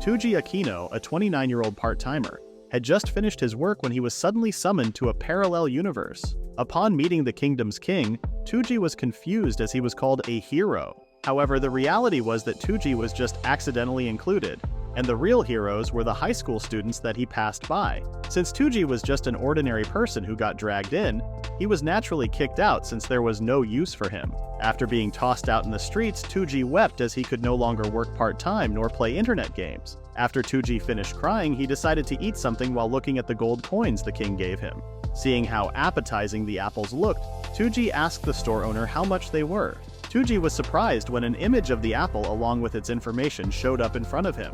Touji Aquino, a 29-year-old part-timer, had just finished his work when he was suddenly summoned to a parallel universe. Upon meeting the kingdom's king, Touji was confused as he was called a hero. However, the reality was that Touji was just accidentally included, and the real heroes were the high school students that he passed by. Since Touji was just an ordinary person who got dragged in, he was naturally kicked out since there was no use for him. After being tossed out in the streets, Touji wept as he could no longer work part-time nor play internet games. After Touji finished crying, he decided to eat something while looking at the gold coins the king gave him. Seeing how appetizing the apples looked, Touji asked the store owner how much they were. Touji was surprised when an image of the apple along with its information showed up in front of him.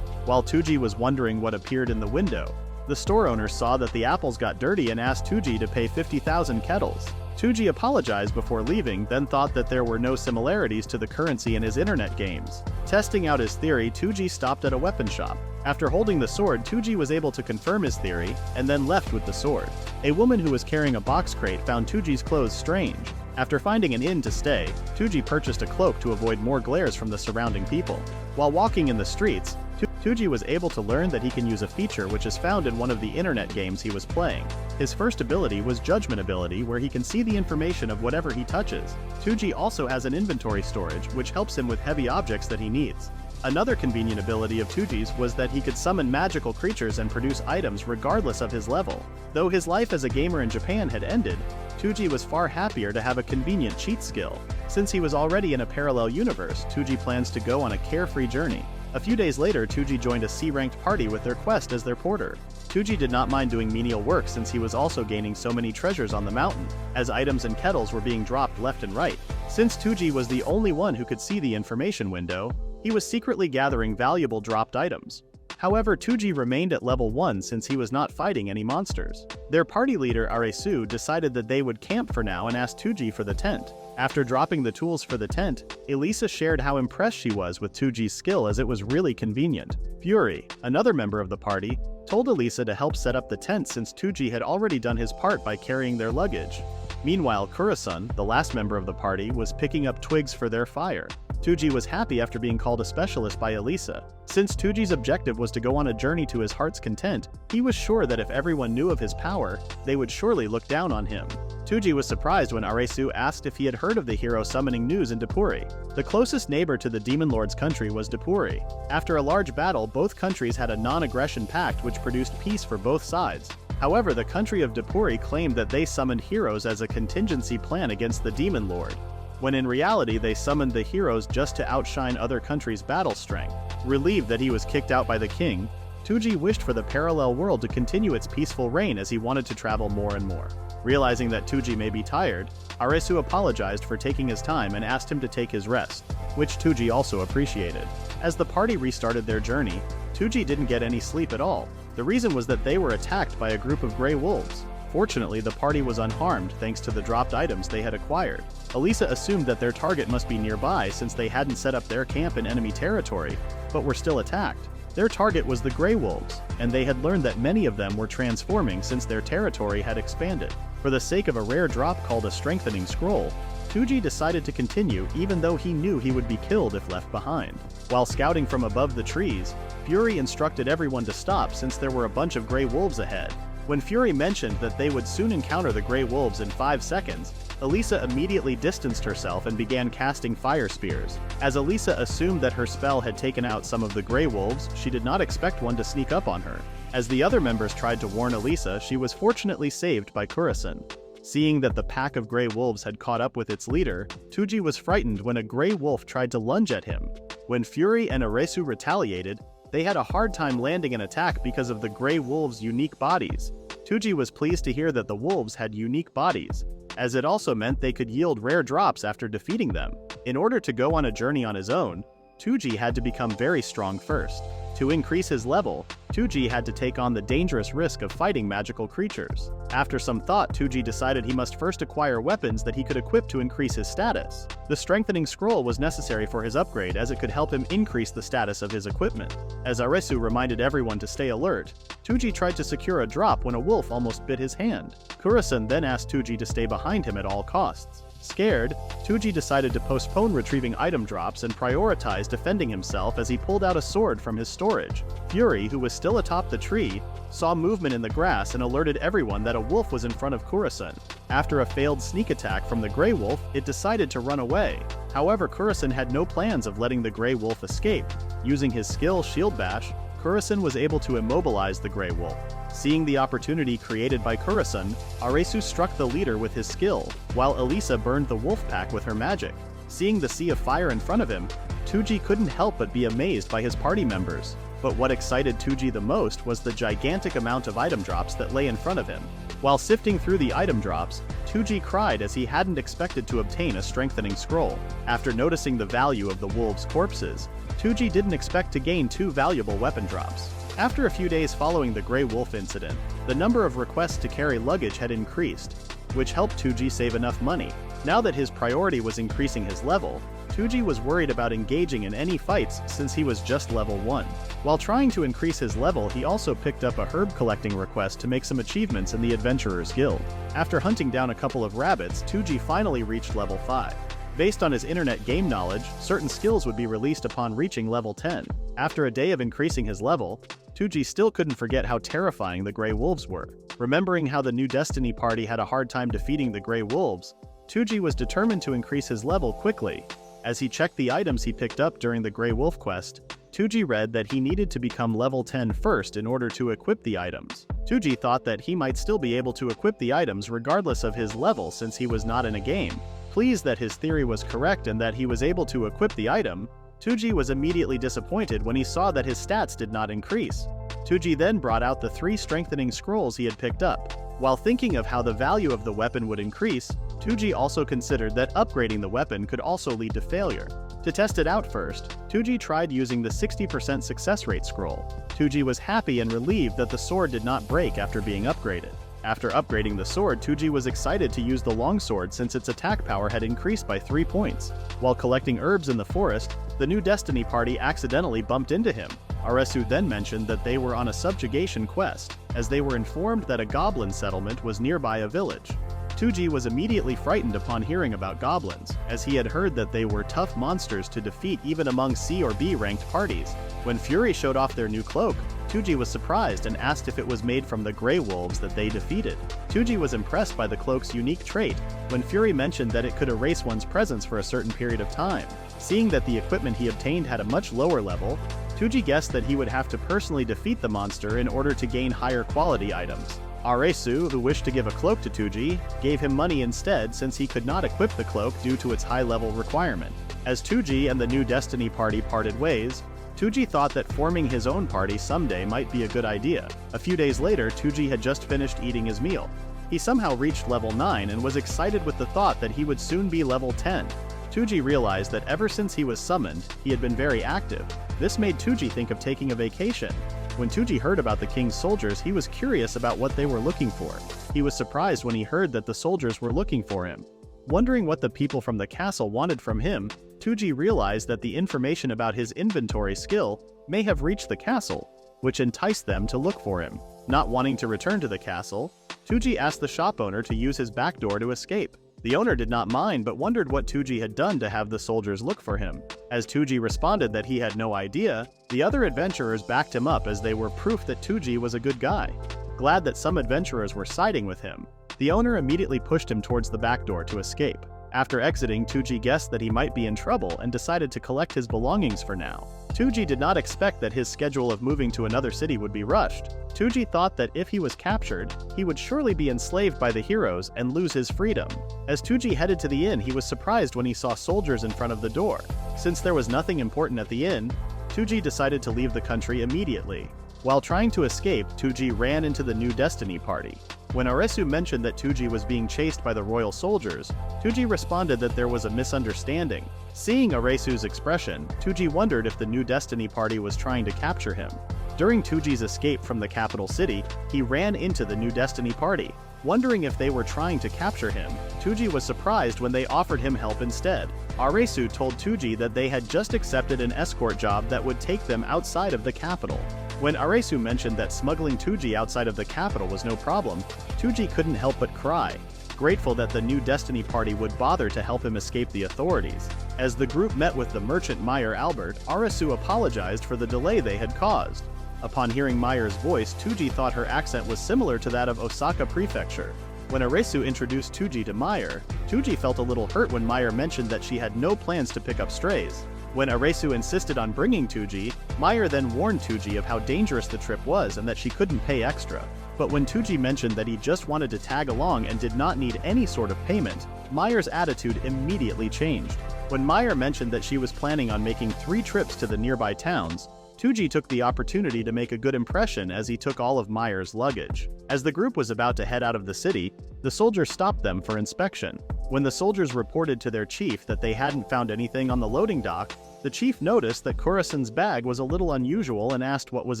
While Touji was wondering what appeared in the window, the store owner saw that the apples got dirty and asked Touji to pay 50,000 kettles. Touji apologized before leaving, then thought that there were no similarities to the currency in his internet games. Testing out his theory, Touji stopped at a weapon shop. After holding the sword, Touji was able to confirm his theory, and then left with the sword. A woman who was carrying a box crate found Touji's clothes strange. After finding an inn to stay, Touji purchased a cloak to avoid more glares from the surrounding people. While walking in the streets, Touji was able to learn that he can use a feature which is found in one of the internet games he was playing. His first ability was Judgment ability, where he can see the information of whatever he touches. Touji also has an inventory storage, which helps him with heavy objects that he needs. Another convenient ability of Touji's was that he could summon magical creatures and produce items regardless of his level. Though his life as a gamer in Japan had ended, Touji was far happier to have a convenient cheat skill. Since he was already in a parallel universe, Touji plans to go on a carefree journey. A few days later, Touji joined a C-ranked party with their quest as their porter. Touji did not mind doing menial work since he was also gaining so many treasures on the mountain, as items and kettles were being dropped left and right. Since Touji was the only one who could see the information window, he was secretly gathering valuable dropped items. However, Touji remained at level 1 since he was not fighting any monsters. Their party leader Aresu decided that they would camp for now and asked Touji for the tent. After dropping the tools for the tent, Elisa shared how impressed she was with Touji's skill as it was really convenient. Fury, another member of the party, told Elisa to help set up the tent since Touji had already done his part by carrying their luggage. Meanwhile, Kurasan, the last member of the party, was picking up twigs for their fire. Touji was happy after being called a specialist by Elisa. Since Touji's objective was to go on a journey to his heart's content, he was sure that if everyone knew of his power, they would surely look down on him. Touji was surprised when Aresu asked if he had heard of the hero summoning news in Depuri. The closest neighbor to the Demon Lord's country was Depuri. After a large battle, both countries had a non-aggression pact which produced peace for both sides. However, the country of Depuri claimed that they summoned heroes as a contingency plan against the Demon Lord, when in reality they summoned the heroes just to outshine other countries' battle strength. Relieved that he was kicked out by the king, Touji wished for the parallel world to continue its peaceful reign as he wanted to travel more and more. Realizing that Touji may be tired, Aresu apologized for taking his time and asked him to take his rest, which Touji also appreciated. As the party restarted their journey, Touji didn't get any sleep at all. The reason was that they were attacked by a group of gray wolves. Fortunately, the party was unharmed thanks to the dropped items they had acquired. Elisa assumed that their target must be nearby since they hadn't set up their camp in enemy territory, but were still attacked. Their target was the Grey Wolves, and they had learned that many of them were transforming since their territory had expanded. For the sake of a rare drop called a strengthening scroll, Touji decided to continue even though he knew he would be killed if left behind. While scouting from above the trees, Fury instructed everyone to stop since there were a bunch of Grey Wolves ahead. When Fury mentioned that they would soon encounter the Grey Wolves in 5 seconds, Elisa immediately distanced herself and began casting fire spears. As Elisa assumed that her spell had taken out some of the Grey Wolves, she did not expect one to sneak up on her. As the other members tried to warn Elisa, she was fortunately saved by Kurasan. Seeing that the pack of Grey Wolves had caught up with its leader, Touji was frightened when a Grey Wolf tried to lunge at him. When Fury and Aresu retaliated, they had a hard time landing an attack because of the Grey Wolves' unique bodies. Touji was pleased to hear that the wolves had unique bodies, as it also meant they could yield rare drops after defeating them. In order to go on a journey on his own, Touji had to become very strong first. To increase his level, Touji had to take on the dangerous risk of fighting magical creatures. After some thought, Touji decided he must first acquire weapons that he could equip to increase his status. The strengthening scroll was necessary for his upgrade as it could help him increase the status of his equipment. As Aresu reminded everyone to stay alert, Touji tried to secure a drop when a wolf almost bit his hand. Kurasan then asked Touji to stay behind him at all costs. Scared, Touji decided to postpone retrieving item drops and prioritize defending himself as he pulled out a sword from his storage. Fury, who was still atop the tree, saw movement in the grass and alerted everyone that a wolf was in front of Kurisan. After a failed sneak attack from the Grey Wolf, it decided to run away. However, Kurisan had no plans of letting the Grey Wolf escape. Using his skill Shield Bash, Kurisan was able to immobilize the Grey Wolf. Seeing the opportunity created by Kurisan, Aresu struck the leader with his skill, while Elisa burned the wolf pack with her magic. Seeing the sea of fire in front of him, Touji couldn't help but be amazed by his party members. But what excited Touji the most was the gigantic amount of item drops that lay in front of him. While sifting through the item drops, Touji cried as he hadn't expected to obtain a strengthening scroll. After noticing the value of the wolves' corpses, Touji didn't expect to gain 2 valuable weapon drops. After a few days following the Grey Wolf incident, the number of requests to carry luggage had increased, which helped Touji save enough money. Now that his priority was increasing his level, Touji was worried about engaging in any fights since he was just level 1. While trying to increase his level, he also picked up a herb collecting request to make some achievements in the Adventurers Guild. After hunting down a couple of rabbits, Touji finally reached level 5. Based on his internet game knowledge, certain skills would be released upon reaching level 10. After a day of increasing his level, Touji still couldn't forget how terrifying the Grey Wolves were. Remembering how the New Destiny party had a hard time defeating the Grey Wolves, Touji was determined to increase his level quickly. As he checked the items he picked up during the Grey Wolf quest, Touji read that he needed to become level 10 first in order to equip the items. Touji thought that he might still be able to equip the items regardless of his level since he was not in a game. Pleased that his theory was correct and that he was able to equip the item, Touji was immediately disappointed when he saw that his stats did not increase. Touji then brought out the 3 strengthening scrolls he had picked up. While thinking of how the value of the weapon would increase, Touji also considered that upgrading the weapon could also lead to failure. To test it out first, Touji tried using the 60% success rate scroll. Touji was happy and relieved that the sword did not break after being upgraded. After upgrading the sword, Touji was excited to use the longsword since its attack power had increased by 3 points. While collecting herbs in the forest, the New Destiny party accidentally bumped into him. Aresu then mentioned that they were on a subjugation quest, as they were informed that a goblin settlement was nearby a village. Touji was immediately frightened upon hearing about goblins, as he had heard that they were tough monsters to defeat even among C or B ranked parties. When Fury showed off their new cloak, Touji was surprised and asked if it was made from the Grey Wolves that they defeated. Touji was impressed by the cloak's unique trait when Fury mentioned that it could erase one's presence for a certain period of time. Seeing that the equipment he obtained had a much lower level, Touji guessed that he would have to personally defeat the monster in order to gain higher quality items. Aresu, who wished to give a cloak to Touji, gave him money instead since he could not equip the cloak due to its high-level requirement. As Touji and the New Destiny party parted ways, Touji thought that forming his own party someday might be a good idea. A few days later, Touji had just finished eating his meal. He somehow reached level 9 and was excited with the thought that he would soon be level 10. Touji realized that ever since he was summoned, he had been very active. This made Touji think of taking a vacation. When Touji heard about the king's soldiers, he was curious about what they were looking for. He was surprised when he heard that the soldiers were looking for him. Wondering what the people from the castle wanted from him, Touji realized that the information about his inventory skill may have reached the castle, which enticed them to look for him. Not wanting to return to the castle, Touji asked the shop owner to use his back door to escape. The owner did not mind but wondered what Touji had done to have the soldiers look for him. As Touji responded that he had no idea, the other adventurers backed him up as they were proof that Touji was a good guy. Glad that some adventurers were siding with him, the owner immediately pushed him towards the back door to escape. After exiting, Touji guessed that he might be in trouble and decided to collect his belongings for now. Touji did not expect that his schedule of moving to another city would be rushed. Touji thought that if he was captured, he would surely be enslaved by the heroes and lose his freedom. As Touji headed to the inn, he was surprised when he saw soldiers in front of the door. Since there was nothing important at the inn, Touji decided to leave the country immediately. While trying to escape, Touji ran into the New Destiny party. When Aresu mentioned that Touji was being chased by the royal soldiers, Touji responded that there was a misunderstanding. Seeing Aresu's expression, Touji wondered if the New Destiny party was trying to capture him. During Touji's escape from the capital city, he ran into the New Destiny party. Wondering if they were trying to capture him, Touji was surprised when they offered him help instead. Aresu told Touji that they had just accepted an escort job that would take them outside of the capital. When Aresu mentioned that smuggling Touji outside of the capital was no problem, Touji couldn't help but cry. grateful that the new Destiny party would bother to help him escape the authorities. As the group met with the merchant Meyer Albert, Arisu apologized for the delay they had caused. Upon hearing Meyer's voice, Touji thought her accent was similar to that of Osaka Prefecture. When Arisu introduced Touji to Meyer, Touji felt a little hurt when Meyer mentioned that she had no plans to pick up strays. When Arisu insisted on bringing Touji, Meyer then warned Touji of how dangerous the trip was and that she couldn't pay extra. But when Touji mentioned that he just wanted to tag along and did not need any sort of payment, Meyer's attitude immediately changed. When Meyer mentioned that she was planning on making 3 trips to the nearby towns, Touji took the opportunity to make a good impression as he took all of Meyer's luggage. As the group was about to head out of the city, the soldiers stopped them for inspection. When the soldiers reported to their chief that they hadn't found anything on the loading dock, the chief noticed that Kurisan's bag was a little unusual and asked what was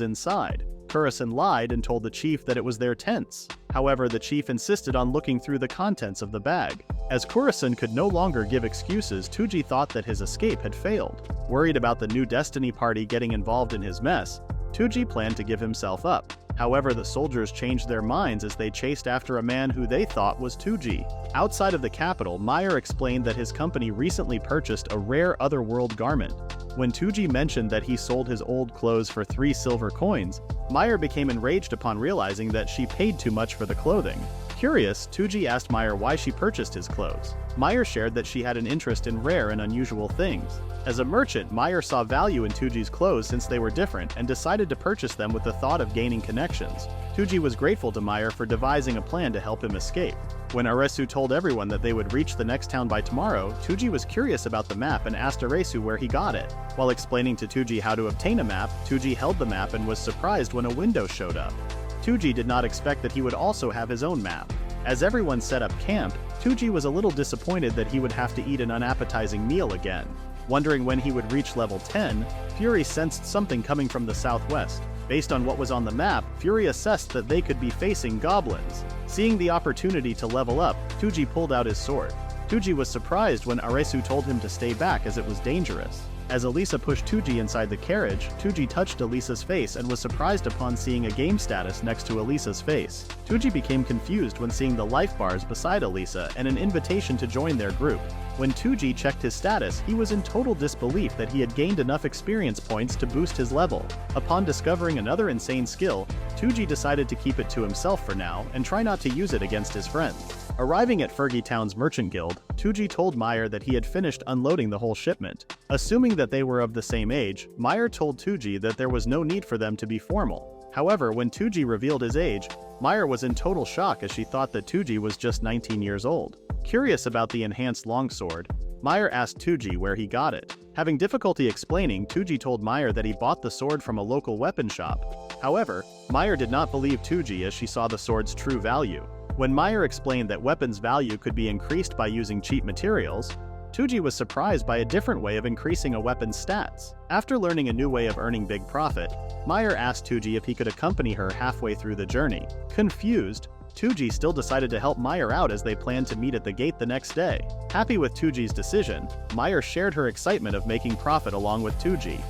inside. Kurisan lied and told the chief that it was their tents. However, the chief insisted on looking through the contents of the bag. As Kurisan could no longer give excuses, Touji thought that his escape had failed. Worried about the new Destiny party getting involved in his mess, Touji planned to give himself up. However, the soldiers changed their minds as they chased after a man who they thought was Touji. Outside of the capital, Meyer explained that his company recently purchased a rare otherworld garment. When Touji mentioned that he sold his old clothes for 3 silver coins, Meyer became enraged upon realizing that she paid too much for the clothing. Curious, Touji asked Meyer why she purchased his clothes. Meyer shared that she had an interest in rare and unusual things. As a merchant, Meyer saw value in Touji's clothes since they were different and decided to purchase them with the thought of gaining connections. Touji was grateful to Meyer for devising a plan to help him escape. When Arisu told everyone that they would reach the next town by tomorrow, Touji was curious about the map and asked Arisu where he got it. While explaining to Touji how to obtain a map, Touji held the map and was surprised when a window showed up. Touji did not expect that he would also have his own map. As everyone set up camp, Touji was a little disappointed that he would have to eat an unappetizing meal again. Wondering when he would reach level 10, Fury sensed something coming from the southwest. Based on what was on the map, Fury assessed that they could be facing goblins. Seeing the opportunity to level up, Touji pulled out his sword. Touji was surprised when Arisu told him to stay back as it was dangerous. As Elisa pushed Touji inside the carriage, Touji touched Elisa's face and was surprised upon seeing a game status next to Elisa's face. Touji became confused when seeing the life bars beside Elisa and an invitation to join their group. When Touji checked his status, he was in total disbelief that he had gained enough experience points to boost his level. Upon discovering another insane skill, Touji decided to keep it to himself for now and try not to use it against his friends. Arriving at Fergie Town's merchant guild, Touji told Meyer that he had finished unloading the whole shipment. Assuming that they were of the same age, Meyer told Touji that there was no need for them to be formal. However, when Touji revealed his age, Meyer was in total shock as she thought that Touji was just 19 years old. Curious about the enhanced longsword, Meyer asked Touji where he got it. Having difficulty explaining, Touji told Meyer that he bought the sword from a local weapon shop. However, Meyer did not believe Touji as she saw the sword's true value. When Meyer explained that weapons' value could be increased by using cheap materials, Touji was surprised by a different way of increasing a weapon's stats. After learning a new way of earning big profit, Meyer asked Touji if he could accompany her halfway through the journey. Confused, Touji still decided to help Meyer out as they planned to meet at the gate the next day. Happy with Touji's decision, Meyer shared her excitement of making profit along with Touji.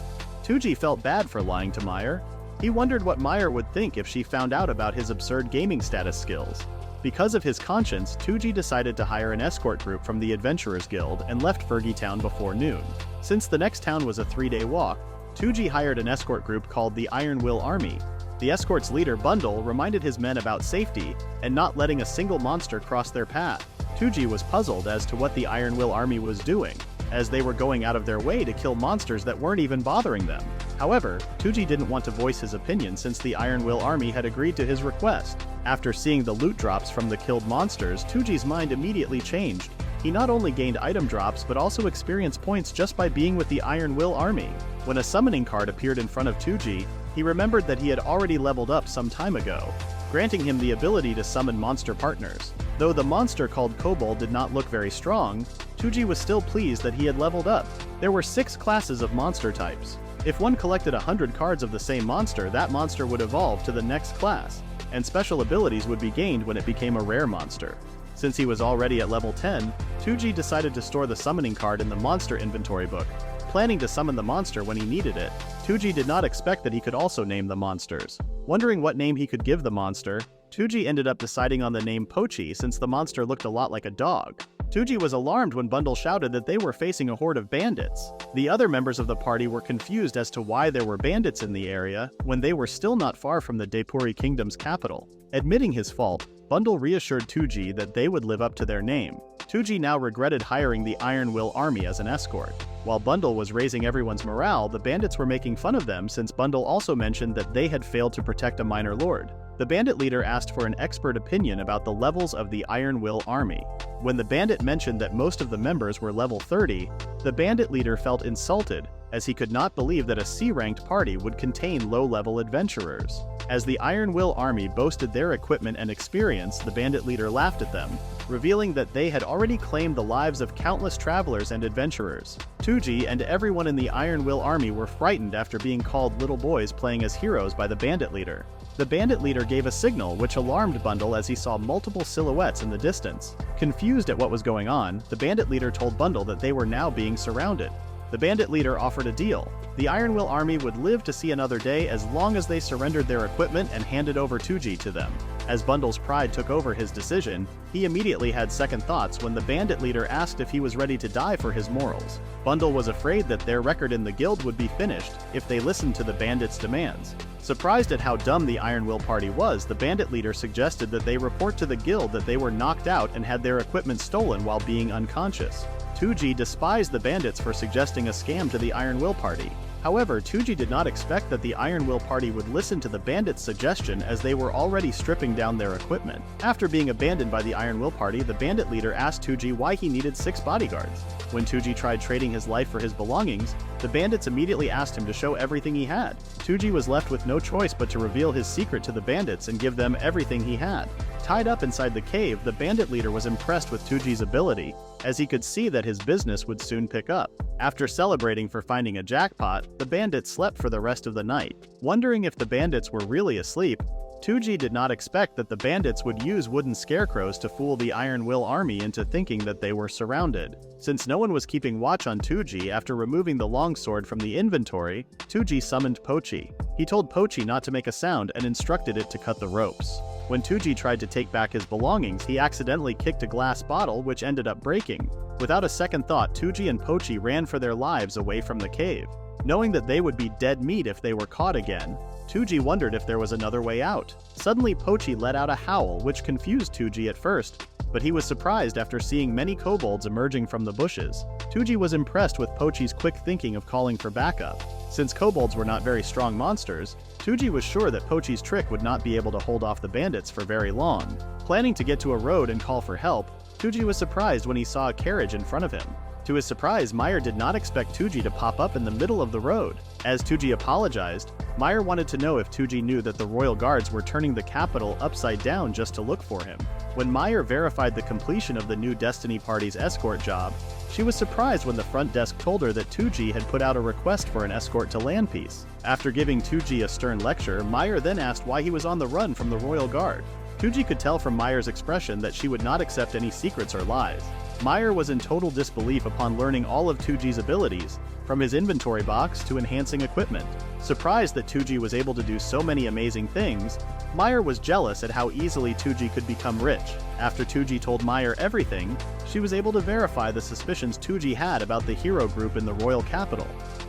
Touji felt bad for lying to Meyer. He wondered what Meyer would think if she found out about his absurd gaming status skills. Because of his conscience, Touji decided to hire an escort group from the Adventurers Guild and left Fergie Town before noon. Since the next town was a 3-day walk, Touji hired an escort group called the Iron Will Army. The escort's leader, Bundle, reminded his men about safety and not letting a single monster cross their path. Touji was puzzled as to what the Iron Will Army was doing, as they were going out of their way to kill monsters that weren't even bothering them. However, Touji didn't want to voice his opinion since the Iron Will Army had agreed to his request. After seeing the loot drops from the killed monsters, Touji's mind immediately changed. He not only gained item drops but also experience points just by being with the Iron Will Army. When a summoning card appeared in front of Touji, he remembered that he had already leveled up some time ago, granting him the ability to summon monster partners. Though the monster called Kobold did not look very strong, Touji was still pleased that he had leveled up. There were 6 classes of monster types. If one collected 100 cards of the same monster, that monster would evolve to the next class, and special abilities would be gained when it became a rare monster. Since he was already at level 10, Touji decided to store the summoning card in the monster inventory book. Planning to summon the monster when he needed it, Touji did not expect that he could also name the monsters. Wondering what name he could give the monster, Touji ended up deciding on the name Pochi since the monster looked a lot like a dog. Touji was alarmed when Bundle shouted that they were facing a horde of bandits. The other members of the party were confused as to why there were bandits in the area when they were still not far from the Daepuri Kingdom's capital. Admitting his fault, Bundle reassured Touji that they would live up to their name. Touji now regretted hiring the Iron Will army as an escort. While Bundle was raising everyone's morale, the bandits were making fun of them since Bundle also mentioned that they had failed to protect a minor lord. The bandit leader asked for an expert opinion about the levels of the Iron Will army. When the bandit mentioned that most of the members were level 30, the bandit leader felt insulted, as he could not believe that a C-ranked party would contain low-level adventurers. As the Iron Will army boasted their equipment and experience, the bandit leader laughed at them, revealing that they had already claimed the lives of countless travelers and adventurers. Touji and everyone in the Iron Will army were frightened after being called little boys playing as heroes by the bandit leader. The bandit leader gave a signal which alarmed Bundle as he saw multiple silhouettes in the distance. Confused at what was going on, the bandit leader told Bundle that they were now being surrounded. The bandit leader offered a deal. The Iron Will army would live to see another day as long as they surrendered their equipment and handed over Touji to them. As Bundle's pride took over his decision, he immediately had second thoughts when the bandit leader asked if he was ready to die for his morals. Bundle was afraid that their record in the guild would be finished if they listened to the bandits' demands. Surprised at how dumb the Iron Will party was, the bandit leader suggested that they report to the guild that they were knocked out and had their equipment stolen while being unconscious. Touji despised the bandits for suggesting a scam to the Iron Will party. However, Touji did not expect that the Iron Will party would listen to the bandits' suggestion as they were already stripping down their equipment. After being abandoned by the Iron Will party, the bandit leader asked Touji why he needed 6 bodyguards. When Touji tried trading his life for his belongings, the bandits immediately asked him to show everything he had. Touji was left with no choice but to reveal his secret to the bandits and give them everything he had. Tied up inside the cave, the bandit leader was impressed with Touji's ability, as he could see that his business would soon pick up. After celebrating for finding a jackpot, the bandits slept for the rest of the night. Wondering if the bandits were really asleep, Touji did not expect that the bandits would use wooden scarecrows to fool the Iron Will army into thinking that they were surrounded. Since no one was keeping watch on Touji, after removing the longsword from the inventory, Touji summoned Pochi. He told Pochi not to make a sound and instructed it to cut the ropes. When Touji tried to take back his belongings, he accidentally kicked a glass bottle which ended up breaking. Without a second thought, Touji and Pochi ran for their lives away from the cave. Knowing that they would be dead meat if they were caught again, Touji wondered if there was another way out. Suddenly Pochi let out a howl which confused Touji at first, but he was surprised after seeing many kobolds emerging from the bushes. Touji was impressed with Pochi's quick thinking of calling for backup. Since kobolds were not very strong monsters, Touji was sure that Pochi's trick would not be able to hold off the bandits for very long. Planning to get to a road and call for help, Touji was surprised when he saw a carriage in front of him. To his surprise, Meyer did not expect Touji to pop up in the middle of the road. As Touji apologized, Meyer wanted to know if Touji knew that the royal guards were turning the capital upside down just to look for him. When Meyer verified the completion of the new Destiny Party's escort job, she was surprised when the front desk told her that Touji had put out a request for an escort to Landpeace. After giving Touji a stern lecture, Meyer then asked why he was on the run from the royal guard. Touji could tell from Meyer's expression that she would not accept any secrets or lies. Meyer was in total disbelief upon learning all of Touji's abilities, from his inventory box to enhancing equipment. Surprised that Touji was able to do so many amazing things, Meyer was jealous at how easily Touji could become rich. After Touji told Meyer everything, she was able to verify the suspicions Touji had about the hero group in the royal capital.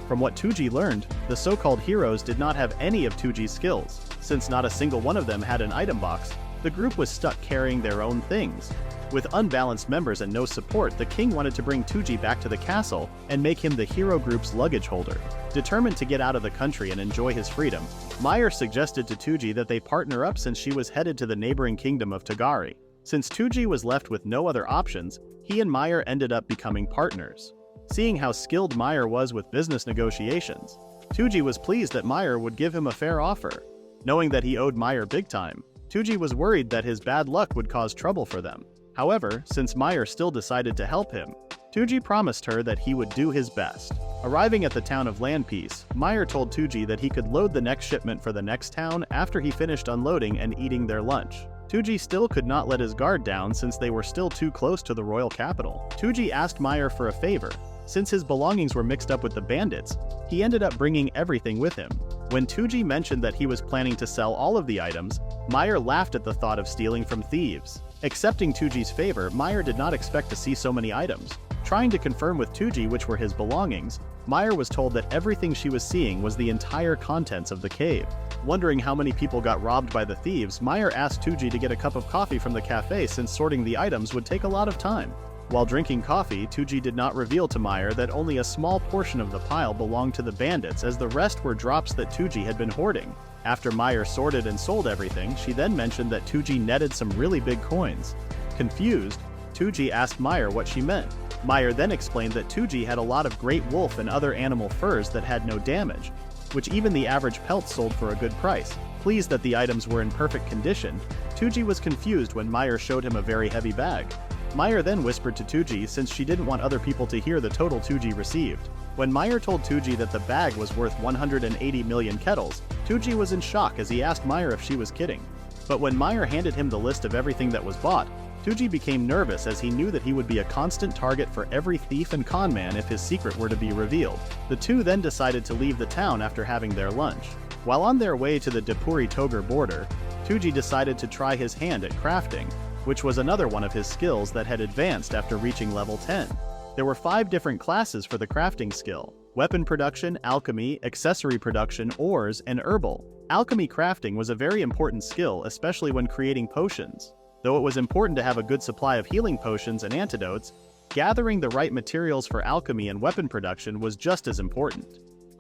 From what Touji learned, the so-called heroes did not have any of Touji's skills. Since not a single one of them had an item box, the group was stuck carrying their own things. With unbalanced members and no support, the king wanted to bring Touji back to the castle and make him the hero group's luggage holder. Determined to get out of the country and enjoy his freedom, Meyer suggested to Touji that they partner up since she was headed to the neighboring kingdom of Tagari. Since Touji was left with no other options, he and Meyer ended up becoming partners. Seeing how skilled Meyer was with business negotiations, Touji was pleased that Meyer would give him a fair offer. Knowing that he owed Meyer big time, Touji was worried that his bad luck would cause trouble for them. However, since Meyer still decided to help him, Touji promised her that he would do his best. Arriving at the town of Landpeace, Meyer told Touji that he could load the next shipment for the next town after he finished unloading and eating their lunch. Touji still could not let his guard down since they were still too close to the royal capital. Touji asked Meyer for a favor. Since his belongings were mixed up with the bandits, he ended up bringing everything with him. When Touji mentioned that he was planning to sell all of the items, Meyer laughed at the thought of stealing from thieves. Accepting Touji's favor, Meyer did not expect to see so many items. Trying to confirm with Touji which were his belongings, Meyer was told that everything she was seeing was the entire contents of the cave. Wondering how many people got robbed by the thieves, Meyer asked Touji to get a cup of coffee from the cafe since sorting the items would take a lot of time. While drinking coffee, Touji did not reveal to Meyer that only a small portion of the pile belonged to the bandits, as the rest were drops that Touji had been hoarding. After Meyer sorted and sold everything, she then mentioned that Touji netted some really big coins. Confused, Touji asked Meyer what she meant. Meyer then explained that Touji had a lot of great wolf and other animal furs that had no damage, which even the average pelts sold for a good price. Pleased that the items were in perfect condition, Touji was confused when Meyer showed him a very heavy bag. Meyer then whispered to Touji since she didn't want other people to hear the total Touji received. When Meyer told Touji that the bag was worth 180 million kettles, Touji was in shock as he asked Meyer if she was kidding. But when Meyer handed him the list of everything that was bought, Touji became nervous as he knew that he would be a constant target for every thief and conman if his secret were to be revealed. The two then decided to leave the town after having their lunch. While on their way to the Dapuri-Togar border, Touji decided to try his hand at crafting, which was another one of his skills that had advanced after reaching level 10. There were 5 different classes for the crafting skill: weapon production, alchemy, accessory production, ores, and herbal. Alchemy crafting was a very important skill, especially when creating potions. Though it was important to have a good supply of healing potions and antidotes, gathering the right materials for alchemy and weapon production was just as important.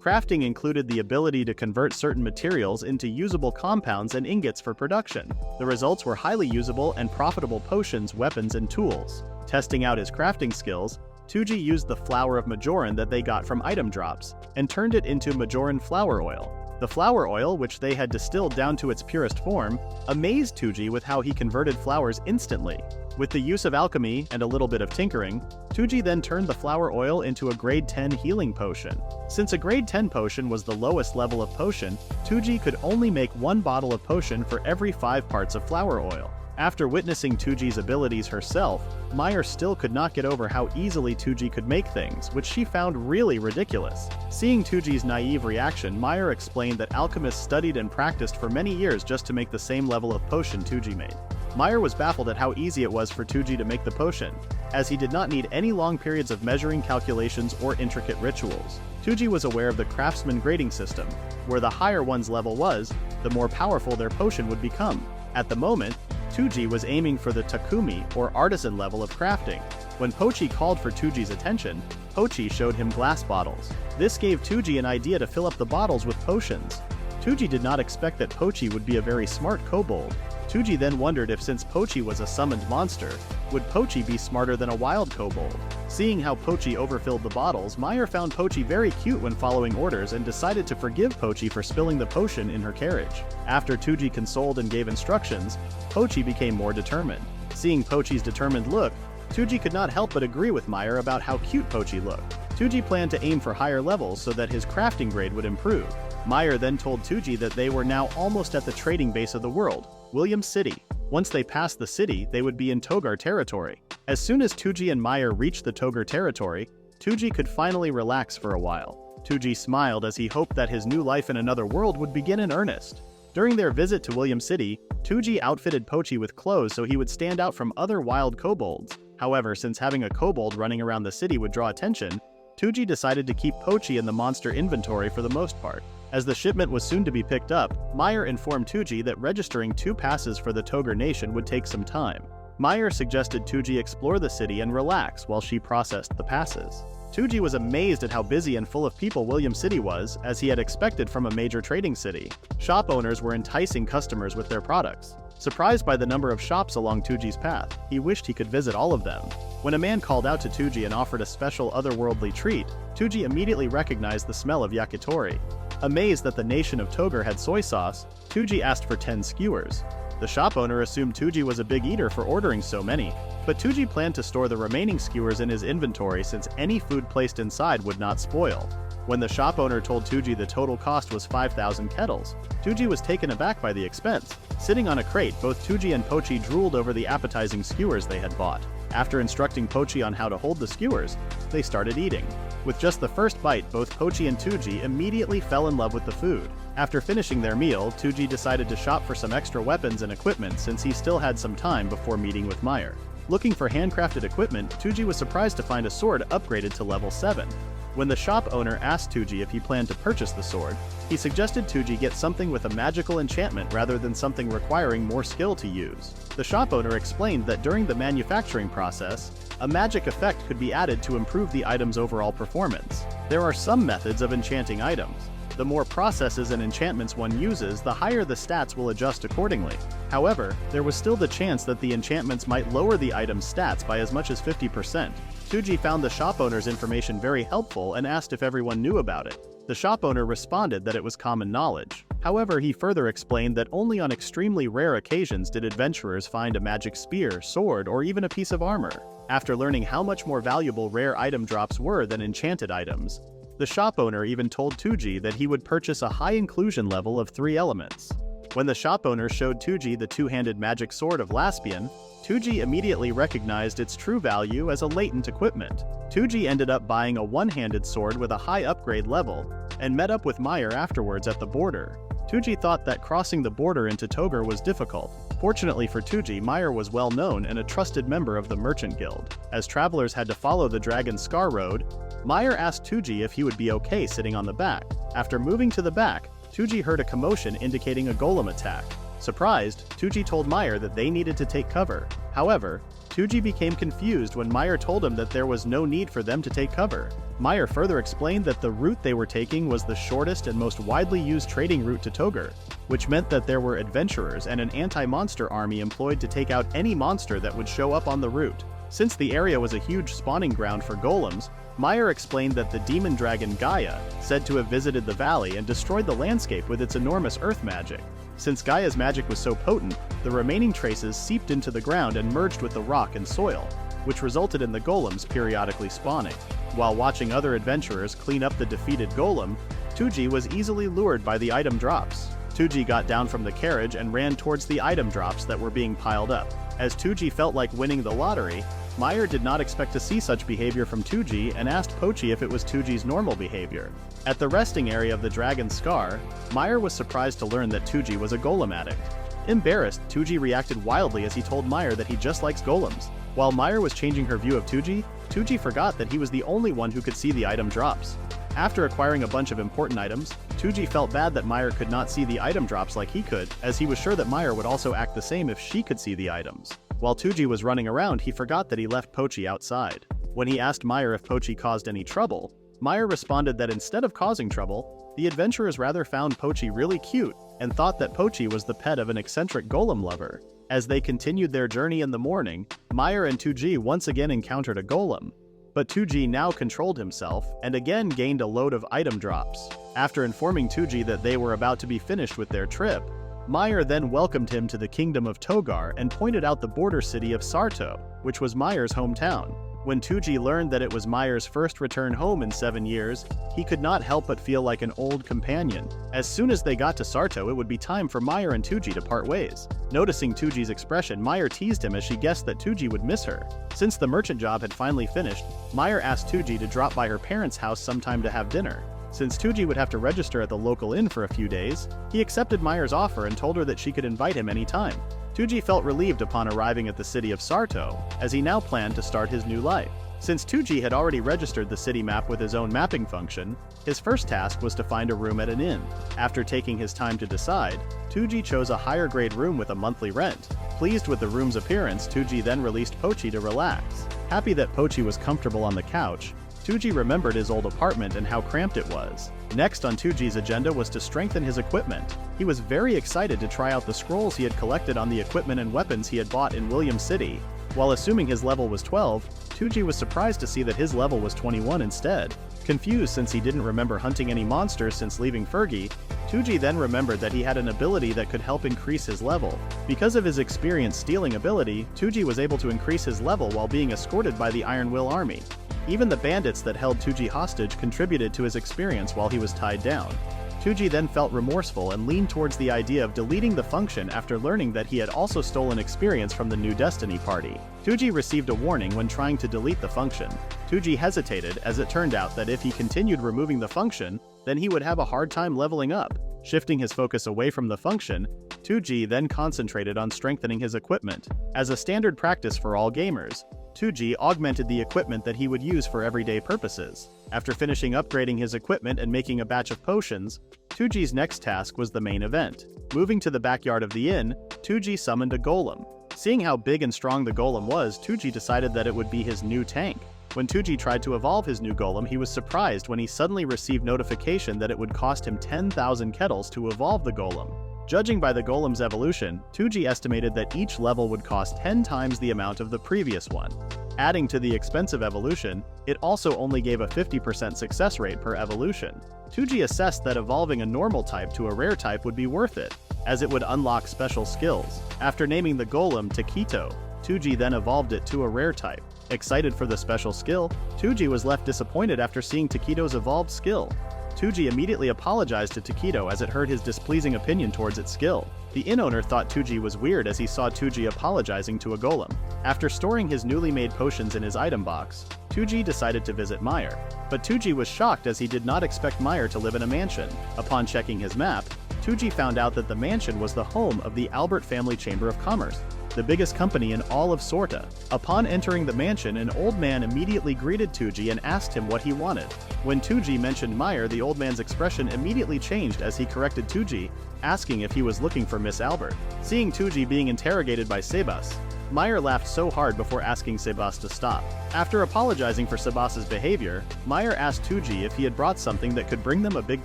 Crafting included the ability to convert certain materials into usable compounds and ingots for production. The results were highly usable and profitable potions, weapons, and tools. Testing out his crafting skills, Touji used the flower of Majoran that they got from item drops, and turned it into Majoran flower oil. The flower oil, which they had distilled down to its purest form, amazed Touji with how he converted flowers instantly. With the use of alchemy and a little bit of tinkering, Touji then turned the flower oil into a grade 10 healing potion. Since a grade 10 potion was the lowest level of potion, Touji could only make 1 bottle of potion for every 5 parts of flower oil. After witnessing Touji's abilities herself, Meyer still could not get over how easily Touji could make things, which she found really ridiculous. Seeing Touji's naive reaction, Meyer explained that alchemists studied and practiced for many years just to make the same level of potion Touji made. Meyer was baffled at how easy it was for Touji to make the potion, as he did not need any long periods of measuring, calculations, or intricate rituals. Touji was aware of the craftsman grading system, where the higher one's level was, the more powerful their potion would become. At the moment, Touji was aiming for the Takumi, or artisan level of crafting. When Pochi called for Touji's attention, Pochi showed him glass bottles. This gave Touji an idea to fill up the bottles with potions. Touji did not expect that Pochi would be a very smart kobold. Touji then wondered if, since Pochi was a summoned monster, would Pochi be smarter than a wild kobold? Seeing how Pochi overfilled the bottles, Meyer found Pochi very cute when following orders and decided to forgive Pochi for spilling the potion in her carriage. After Touji consoled and gave instructions, Pochi became more determined. Seeing Pochi's determined look, Touji could not help but agree with Meyer about how cute Pochi looked. Touji planned to aim for higher levels so that his crafting grade would improve. Meyer then told Touji that they were now almost at the trading base of the world, William City. Once they passed the city, they would be in Togar territory. As soon as Touji and Meyer reached the Togar territory, Touji could finally relax for a while. Touji smiled as he hoped that his new life in another world would begin in earnest. During their visit to William City, Touji outfitted Pochi with clothes so he would stand out from other wild kobolds. However, since having a kobold running around the city would draw attention, Touji decided to keep Pochi in the monster inventory for the most part. As the shipment was soon to be picked up, Meyer informed Touji that registering 2 passes for the Togar nation would take some time. Meyer suggested Touji explore the city and relax while she processed the passes. Touji was amazed at how busy and full of people William City was, as he had expected from a major trading city. Shop owners were enticing customers with their products. Surprised by the number of shops along Touji's path, he wished he could visit all of them. When a man called out to Touji and offered a special otherworldly treat, Touji immediately recognized the smell of yakitori. Amazed that the nation of Togar had soy sauce, Touji asked for 10 skewers. The shop owner assumed Touji was a big eater for ordering so many, but Touji planned to store the remaining skewers in his inventory since any food placed inside would not spoil. When the shop owner told Touji the total cost was 5,000 kettles, Touji was taken aback by the expense. Sitting on a crate, both Touji and Pochi drooled over the appetizing skewers they had bought. After instructing Pochi on how to hold the skewers, they started eating. With just the first bite, both Touji and Touji immediately fell in love with the food. After finishing their meal, Touji decided to shop for some extra weapons and equipment since he still had some time before meeting with Meyer. Looking for handcrafted equipment, Touji was surprised to find a sword upgraded to level 7. When the shop owner asked Touji if he planned to purchase the sword, he suggested Touji get something with a magical enchantment rather than something requiring more skill to use. The shop owner explained that during the manufacturing process, a magic effect could be added to improve the item's overall performance. There are some methods of enchanting items. The more processes and enchantments one uses, the higher the stats will adjust accordingly. However, there was still the chance that the enchantments might lower the item's stats by as much as 50%. Touji found the shop owner's information very helpful and asked if everyone knew about it. The shop owner responded that it was common knowledge. However, he further explained that only on extremely rare occasions did adventurers find a magic spear, sword, or even a piece of armor. After learning how much more valuable rare item drops were than enchanted items, the shop owner even told Touji that he would purchase a high inclusion level of 3 elements. When the shop owner showed Touji the two-handed magic sword of Laspian, Touji immediately recognized its true value as a latent equipment. Touji ended up buying a one-handed sword with a high upgrade level, and met up with Meyer afterwards at the border. Touji thought that crossing the border into Togar was difficult. Fortunately for Touji, Meyer was well known and a trusted member of the Merchant Guild. As travelers had to follow the Dragon's Scar Road, Meyer asked Touji if he would be okay sitting on the back. After moving to the back, Touji heard a commotion indicating a golem attack. Surprised, Touji told Meyer that they needed to take cover. However, Touji became confused when Meyer told him that there was no need for them to take cover. Meyer further explained that the route they were taking was the shortest and most widely used trading route to Togar, which meant that there were adventurers and an anti-monster army employed to take out any monster that would show up on the route. Since the area was a huge spawning ground for golems, Meyer explained that the demon dragon Gaia, said to have visited the valley and destroyed the landscape with its enormous earth magic. Since Gaia's magic was so potent, the remaining traces seeped into the ground and merged with the rock and soil, which resulted in the golems periodically spawning. While watching other adventurers clean up the defeated golem, Touji was easily lured by the item drops. Touji got down from the carriage and ran towards the item drops that were being piled up. As Touji felt like winning the lottery, Meyer did not expect to see such behavior from Touji and asked Pochi if it was Touji's normal behavior. At the resting area of the Dragon's Scar, Meyer was surprised to learn that Touji was a golem addict. Embarrassed, Touji reacted wildly as he told Meyer that he just likes golems. While Meyer was changing her view of Touji, Touji forgot that he was the only one who could see the item drops. After acquiring a bunch of important items, Touji felt bad that Meyer could not see the item drops like he could, as he was sure that Meyer would also act the same if she could see the items. While Touji was running around, he forgot that he left Pochi outside. When he asked Meyer if Pochi caused any trouble, Meyer responded that instead of causing trouble, the adventurers rather found Pochi really cute and thought that Pochi was the pet of an eccentric golem lover. As they continued their journey in the morning, Meyer and Touji once again encountered a golem. But Touji now controlled himself and again gained a load of item drops. After informing Touji that they were about to be finished with their trip, Meyer then welcomed him to the kingdom of Togar and pointed out the border city of Sarto, which was Meyer's hometown. When Touji learned that it was Meyer's first return home in 7 years, he could not help but feel like an old companion. As soon as they got to Sarto, it would be time for Meyer and Touji to part ways. Noticing Touji's expression, Meyer teased him as she guessed that Touji would miss her. Since the merchant job had finally finished, Meyer asked Touji to drop by her parents' house sometime to have dinner. Since Touji would have to register at the local inn for a few days, he accepted Meyer's offer and told her that she could invite him anytime. Touji felt relieved upon arriving at the city of Sarto, as he now planned to start his new life. Since Touji had already registered the city map with his own mapping function, his first task was to find a room at an inn. After taking his time to decide, Touji chose a higher grade room with a monthly rent. Pleased with the room's appearance, Touji then released Pochi to relax. Happy that Pochi was comfortable on the couch, Touji remembered his old apartment and how cramped it was. Next on Touji's agenda was to strengthen his equipment. He was very excited to try out the scrolls he had collected on the equipment and weapons he had bought in William City. While assuming his level was 12, Touji was surprised to see that his level was 21 instead. Confused since he didn't remember hunting any monsters since leaving Fergie, Touji then remembered that he had an ability that could help increase his level. Because of his experience stealing ability, Touji was able to increase his level while being escorted by the Iron Will army. Even the bandits that held Touji hostage contributed to his experience while he was tied down. Touji then felt remorseful and leaned towards the idea of deleting the function after learning that he had also stolen experience from the New Destiny party. Touji received a warning when trying to delete the function. Touji hesitated, as it turned out that if he continued removing the function, then he would have a hard time leveling up. Shifting his focus away from the function, Touji then concentrated on strengthening his equipment. As a standard practice for all gamers, Touji augmented the equipment that he would use for everyday purposes. After finishing upgrading his equipment and making a batch of potions, Touji's next task was the main event. Moving to the backyard of the inn, Touji summoned a golem. Seeing how big and strong the golem was, Touji decided that it would be his new tank. When Touji tried to evolve his new golem, he was surprised when he suddenly received notification that it would cost him 10,000 kettles to evolve the golem. Judging by the golem's evolution, Touji estimated that each level would cost 10 times the amount of the previous one. Adding to the expensive evolution, it also only gave a 50% success rate per evolution. Touji assessed that evolving a normal type to a rare type would be worth it, as it would unlock special skills. After naming the golem Taquito, Touji then evolved it to a rare type. Excited for the special skill, Touji was left disappointed after seeing Taquito's evolved skill. Touji immediately apologized to Taquito as it hurt his displeasing opinion towards its skill. The inn owner thought Touji was weird as he saw Touji apologizing to a golem. After storing his newly made potions in his item box, Touji decided to visit Meyer. But Touji was shocked as he did not expect Meyer to live in a mansion. Upon checking his map, Touji found out that the mansion was the home of the Albert Family Chamber of Commerce, the biggest company in all of Sorta. Upon entering the mansion, an old man immediately greeted Touji and asked him what he wanted. When Touji mentioned Meyer, the old man's expression immediately changed as he corrected Touji, asking if he was looking for Miss Albert. Seeing Touji being interrogated by Sebas, Meyer laughed so hard before asking Sebas to stop. After apologizing for Sebas's behavior, Meyer asked Touji if he had brought something that could bring them a big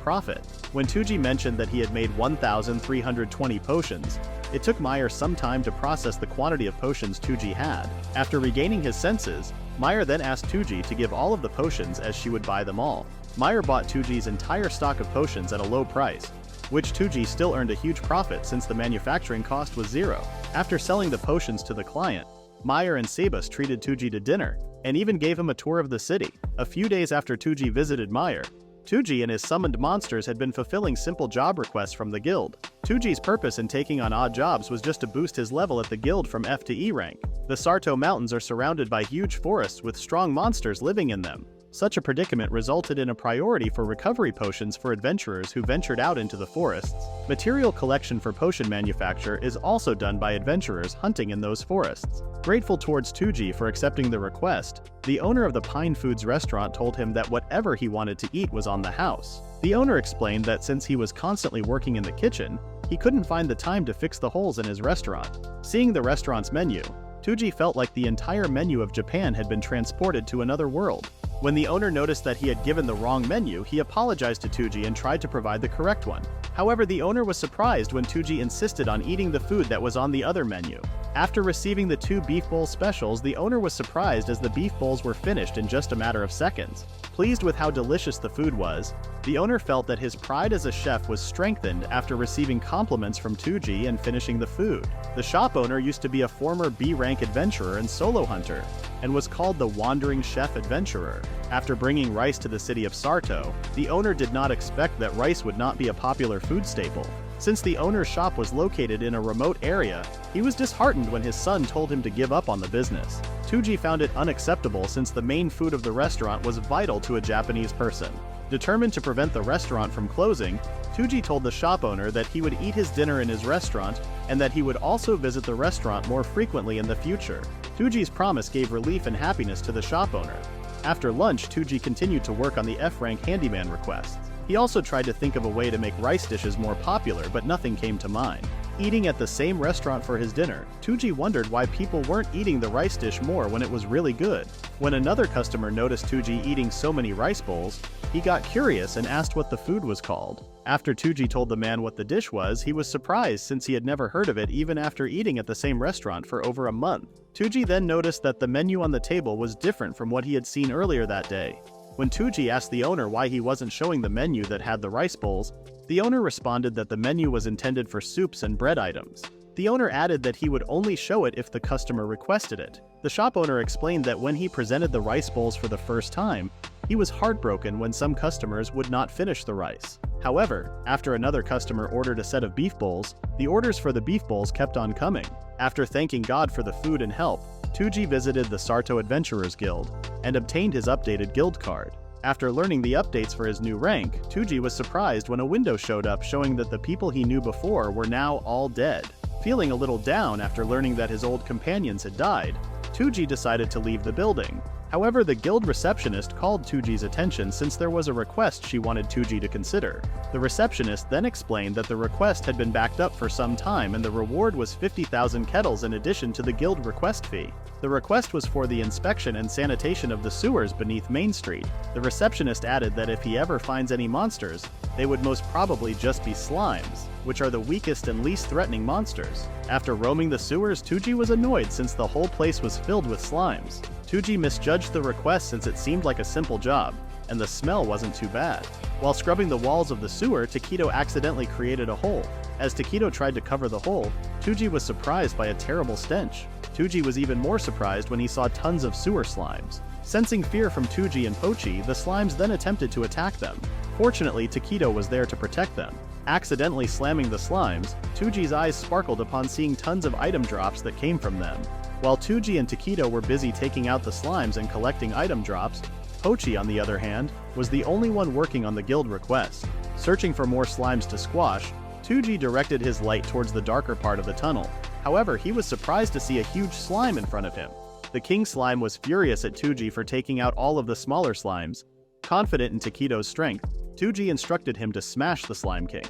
profit. When Touji mentioned that he had made 1,320 potions, it took Meyer some time to process the quantity of potions Touji had. After regaining his senses, Meyer then asked Touji to give all of the potions as she would buy them all. Meyer bought Touji's entire stock of potions at a low price, which Touji still earned a huge profit since the manufacturing cost was zero. After selling the potions to the client, Meyer and Sebas treated Touji to dinner, and even gave him a tour of the city. A few days after Touji visited Meyer, Touji and his summoned monsters had been fulfilling simple job requests from the guild. Touji's purpose in taking on odd jobs was just to boost his level at the guild from F to E rank. The Sarto Mountains are surrounded by huge forests with strong monsters living in them. Such a predicament resulted in a priority for recovery potions for adventurers who ventured out into the forests. Material collection for potion manufacture is also done by adventurers hunting in those forests. Grateful towards Touji for accepting the request, the owner of the Pine Foods restaurant told him that whatever he wanted to eat was on the house. The owner explained that since he was constantly working in the kitchen, he couldn't find the time to fix the holes in his restaurant. Seeing the restaurant's menu, Touji felt like the entire menu of Japan had been transported to another world. When the owner noticed that he had given the wrong menu, he apologized to Touji and tried to provide the correct one. However, the owner was surprised when Touji insisted on eating the food that was on the other menu. After receiving the 2 beef bowl specials, the owner was surprised as the beef bowls were finished in just a matter of seconds. Pleased with how delicious the food was, the owner felt that his pride as a chef was strengthened after receiving compliments from Touji and finishing the food. The shop owner used to be a former B-rank adventurer and solo hunter, and was called the Wandering Chef Adventurer. After bringing rice to the city of Sarto, the owner did not expect that rice would not be a popular food staple. Since the owner's shop was located in a remote area, he was disheartened when his son told him to give up on the business. Touji found it unacceptable since the main food of the restaurant was vital to a Japanese person. Determined to prevent the restaurant from closing, Touji told the shop owner that he would eat his dinner in his restaurant and that he would also visit the restaurant more frequently in the future. Touji's promise gave relief and happiness to the shop owner. After lunch, Touji continued to work on the F-rank handyman requests. He also tried to think of a way to make rice dishes more popular, but nothing came to mind. Eating at the same restaurant for his dinner, Touji wondered why people weren't eating the rice dish more when it was really good. When another customer noticed Touji eating so many rice bowls, he got curious and asked what the food was called. After Touji told the man what the dish was, he was surprised since he had never heard of it even after eating at the same restaurant for over a month. Touji then noticed that the menu on the table was different from what he had seen earlier that day. When Touji asked the owner why he wasn't showing the menu that had the rice bowls, the owner responded that the menu was intended for soups and bread items. The owner added that he would only show it if the customer requested it. The shop owner explained that when he presented the rice bowls for the first time, he was heartbroken when some customers would not finish the rice. However, after another customer ordered a set of beef bowls, the orders for the beef bowls kept on coming. After thanking God for the food and help, Touji visited the Sarto Adventurers Guild. and obtained his updated guild card. After learning the updates for his new rank, Touji was surprised when a window showed up showing that the people he knew before were now all dead. Feeling a little down after learning that his old companions had died, Touji decided to leave the building. However, the guild receptionist called Touji's attention since there was a request she wanted Touji to consider. The receptionist then explained that the request had been backed up for some time and the reward was 50,000 kettles in addition to the guild request fee. The request was for the inspection and sanitation of the sewers beneath Main Street. The receptionist added that if he ever finds any monsters, they would most probably just be slimes, which are the weakest and least threatening monsters. After roaming the sewers, Touji was annoyed since the whole place was filled with slimes. Touji misjudged the request since it seemed like a simple job, and the smell wasn't too bad. While scrubbing the walls of the sewer, Taquito accidentally created a hole. As Taquito tried to cover the hole, Touji was surprised by a terrible stench. Touji was even more surprised when he saw tons of sewer slimes. Sensing fear from Touji and Pochi, the slimes then attempted to attack them. Fortunately, Taquito was there to protect them. Accidentally slamming the slimes, Touji's eyes sparkled upon seeing tons of item drops that came from them. While Touji and Taquito were busy taking out the slimes and collecting item drops, Pochi, on the other hand, was the only one working on the guild request. Searching for more slimes to squash, Touji directed his light towards the darker part of the tunnel. However, he was surprised to see a huge slime in front of him. The king slime was furious at Touji for taking out all of the smaller slimes. Confident in Taquito's strength, Touji instructed him to smash the slime king.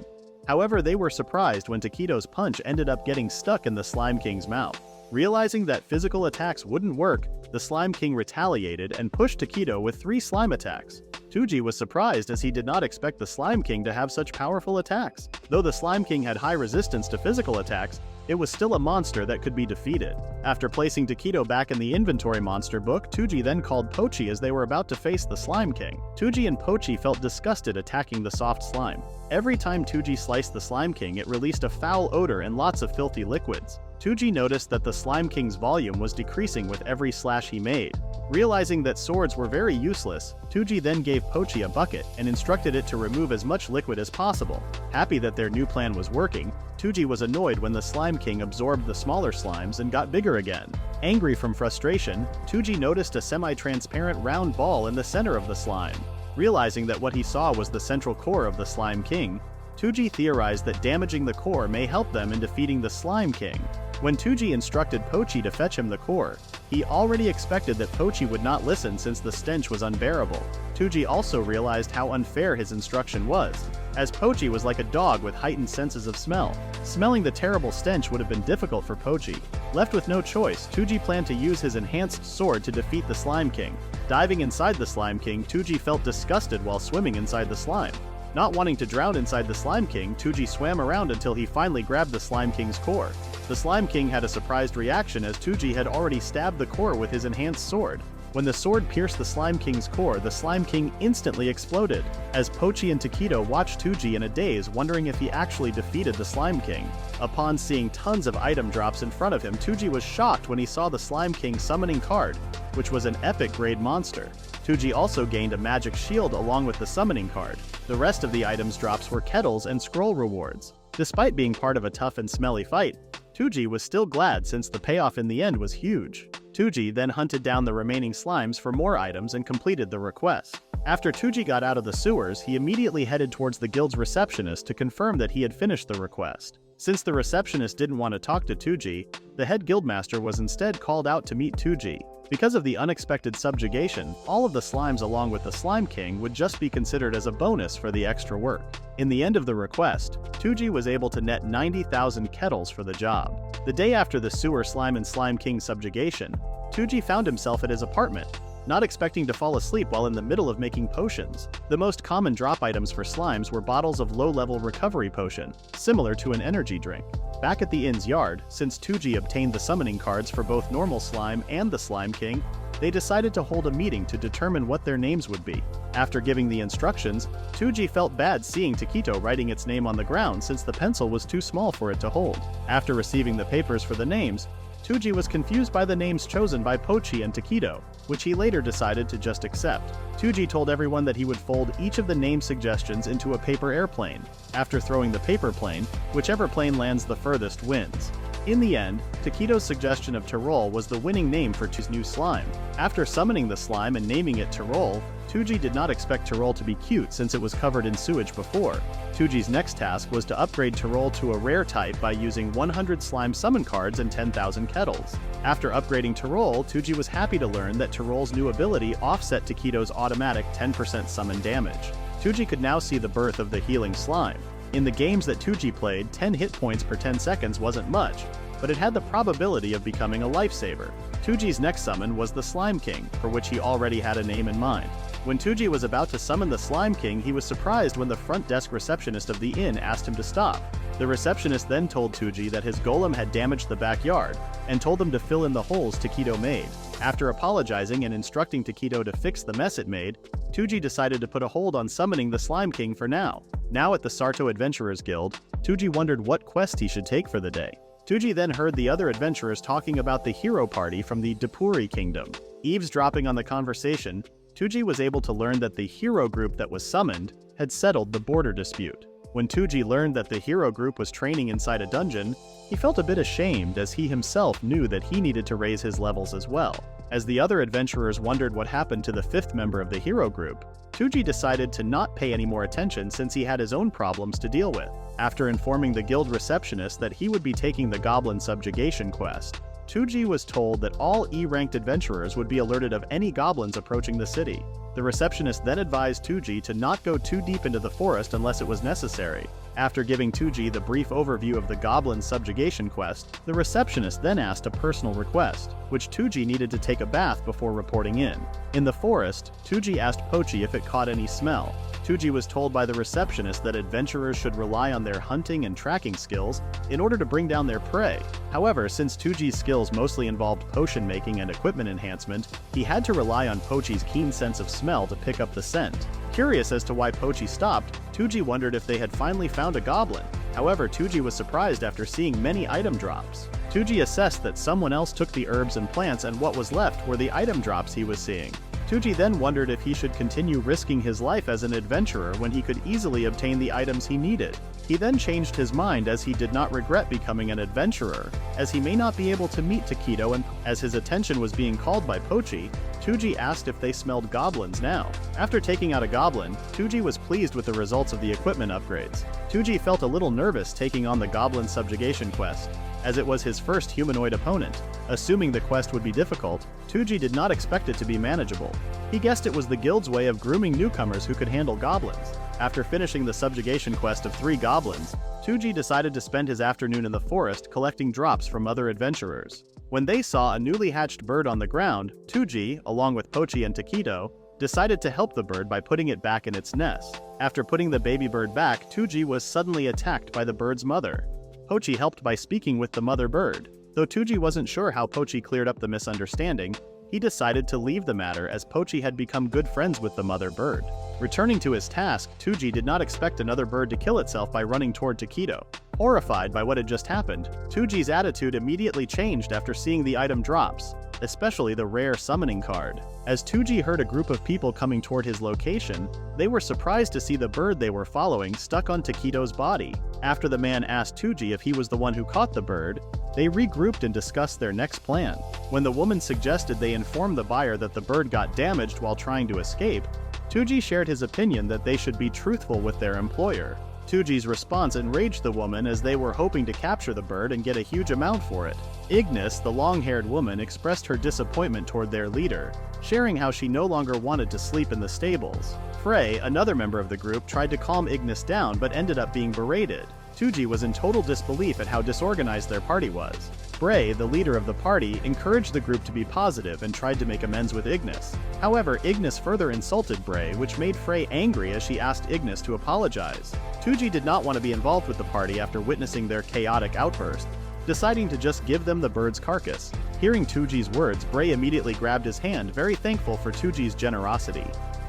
However, they were surprised when Taquito's punch ended up getting stuck in the slime king's mouth. Realizing that physical attacks wouldn't work, the Slime King retaliated and pushed Taquito with 3 slime attacks. Touji was surprised as he did not expect the Slime King to have such powerful attacks. Though the Slime King had high resistance to physical attacks, it was still a monster that could be defeated. After placing Taquito back in the inventory monster book, Touji then called Pochi as they were about to face the Slime King. Touji and Pochi felt disgusted attacking the soft slime. Every time Touji sliced the Slime King, it released a foul odor and lots of filthy liquids. Touji noticed that the Slime King's volume was decreasing with every slash he made. Realizing that swords were very useless, Touji then gave Pochi a bucket and instructed it to remove as much liquid as possible. Happy that their new plan was working, Touji was annoyed when the Slime King absorbed the smaller slimes and got bigger again. Angry from frustration, Touji noticed a semi-transparent round ball in the center of the slime. Realizing that what he saw was the central core of the Slime King, Touji theorized that damaging the core may help them in defeating the Slime King. When Touji instructed Pochi to fetch him the core, he already expected that Pochi would not listen since the stench was unbearable. Touji also realized how unfair his instruction was, as Pochi was like a dog with heightened senses of smell. Smelling the terrible stench would have been difficult for Pochi. Left with no choice, Touji planned to use his enhanced sword to defeat the Slime King. Diving inside the Slime King, Touji felt disgusted while swimming inside the slime. Not wanting to drown inside the Slime King, Touji swam around until he finally grabbed the Slime King's core. The Slime King had a surprised reaction as Touji had already stabbed the core with his enhanced sword. When the sword pierced the Slime King's core, the Slime King instantly exploded, as Pochi and Taquito watched Touji in a daze, wondering if he actually defeated the Slime King. Upon seeing tons of item drops in front of him, Touji was shocked when he saw the Slime King summoning card, which was an epic grade monster. Touji also gained a magic shield along with the summoning card. The rest of the items drops were kettles and scroll rewards. Despite being part of a tough and smelly fight, Touji was still glad since the payoff in the end was huge. Touji then hunted down the remaining slimes for more items and completed the request. After Touji got out of the sewers, he immediately headed towards the guild's receptionist to confirm that he had finished the request. Since the receptionist didn't want to talk to Touji, the head guildmaster was instead called out to meet Touji. Because of the unexpected subjugation, all of the slimes along with the Slime King would just be considered as a bonus for the extra work. In the end of the request, Touji was able to net 90,000 kettles for the job. The day after the sewer slime and Slime King subjugation, Touji found himself at his apartment, not expecting to fall asleep while in the middle of making potions. The most common drop items for slimes were bottles of low-level recovery potion, similar to an energy drink. Back at the inn's yard, since Touji obtained the summoning cards for both normal slime and the Slime King, they decided to hold a meeting to determine what their names would be. After giving the instructions, Touji felt bad seeing Taquito writing its name on the ground since the pencil was too small for it to hold. After receiving the papers for the names, Touji was confused by the names chosen by Pochi and Taquito, which he later decided to just accept. Touji told everyone that he would fold each of the name suggestions into a paper airplane. After throwing the paper plane, whichever plane lands the furthest wins. In the end, Taquito's suggestion of Tyrol was the winning name for Touji's new slime. After summoning the slime and naming it Tyrol, Touji did not expect Tyrol to be cute since it was covered in sewage before. Touji's next task was to upgrade Tyrol to a rare type by using 100 slime summon cards and 10,000 kettles. After upgrading Tyrol, Touji was happy to learn that Tyrol's new ability offset Taquito's automatic 10% summon damage. Touji could now see the birth of the healing slime. In the games that Touji played, 10 hit points per 10 seconds wasn't much, but it had the probability of becoming a lifesaver. Touji's next summon was the Slime King, for which he already had a name in mind. When Touji was about to summon the Slime King, he was surprised when the front desk receptionist of the inn asked him to stop. The receptionist then told Touji that his golem had damaged the backyard, and told him to fill in the holes Taquito made. After apologizing and instructing Taquito to fix the mess it made, Touji decided to put a hold on summoning the Slime King for now. Now at the Sarto Adventurers Guild, Touji wondered what quest he should take for the day. Touji then heard the other adventurers talking about the hero party from the Depuri Kingdom. Eavesdropping on the conversation, Touji was able to learn that the hero group that was summoned had settled the border dispute. When Touji learned that the hero group was training inside a dungeon, he felt a bit ashamed as he himself knew that he needed to raise his levels as well. As the other adventurers wondered what happened to the fifth member of the hero group, Touji decided to not pay any more attention since he had his own problems to deal with. After informing the guild receptionist that he would be taking the goblin subjugation quest, Touji was told that all E-ranked adventurers would be alerted of any goblins approaching the city. The receptionist then advised Touji to not go too deep into the forest unless it was necessary. After giving Touji the brief overview of the goblin subjugation quest, the receptionist then asked a personal request, which Touji needed to take a bath before reporting in. In the forest, Touji asked Pochi if it caught any smell. Touji was told by the receptionist that adventurers should rely on their hunting and tracking skills in order to bring down their prey. However, since Touji's skills mostly involved potion making and equipment enhancement, he had to rely on Pochi's keen sense of smell to pick up the scent. Curious as to why Pochi stopped, Touji wondered if they had finally found a goblin. However, Touji was surprised after seeing many item drops. Touji assessed that someone else took the herbs and plants, and what was left were the item drops he was seeing. Touji then wondered if he should continue risking his life as an adventurer when he could easily obtain the items he needed. He then changed his mind as he did not regret becoming an adventurer, as he may not be able to meet Taquito, and as his attention was being called by Pochi, Touji asked if they smelled goblins now. After taking out a goblin, Touji was pleased with the results of the equipment upgrades. Touji felt a little nervous taking on the goblin subjugation quest, as it was his first humanoid opponent. Assuming the quest would be difficult, Touji did not expect it to be manageable. He guessed it was the guild's way of grooming newcomers who could handle goblins. After finishing the subjugation quest of 3 goblins, Touji decided to spend his afternoon in the forest collecting drops from other adventurers. When they saw a newly hatched bird on the ground, Touji, along with Pochi and Taquito, decided to help the bird by putting it back in its nest. After putting the baby bird back, Touji was suddenly attacked by the bird's mother. Pochi helped by speaking with the mother bird. Though Touji wasn't sure how Pochi cleared up the misunderstanding, he decided to leave the matter as Pochi had become good friends with the mother bird. Returning to his task, Touji did not expect another bird to kill itself by running toward Taquito. Horrified by what had just happened, Touji's attitude immediately changed after seeing the item drops, especially the rare summoning card. As Touji heard a group of people coming toward his location, they were surprised to see the bird they were following stuck on Taquito's body. After the man asked Touji if he was the one who caught the bird, they regrouped and discussed their next plan. When the woman suggested they inform the buyer that the bird got damaged while trying to escape, Touji shared his opinion that they should be truthful with their employer. Touji's response enraged the woman as they were hoping to capture the bird and get a huge amount for it. Ignis, the long-haired woman, expressed her disappointment toward their leader, sharing how she no longer wanted to sleep in the stables. Frey, another member of the group, tried to calm Ignis down but ended up being berated. Touji was in total disbelief at how disorganized their party was. Bray, the leader of the party, encouraged the group to be positive and tried to make amends with Ignis. However, Ignis further insulted Bray, which made Frey angry as she asked Ignis to apologize. Touji did not want to be involved with the party after witnessing their chaotic outburst, deciding to just give them the bird's carcass. Hearing Touji's words, Bray immediately grabbed his hand, very thankful for Touji's generosity.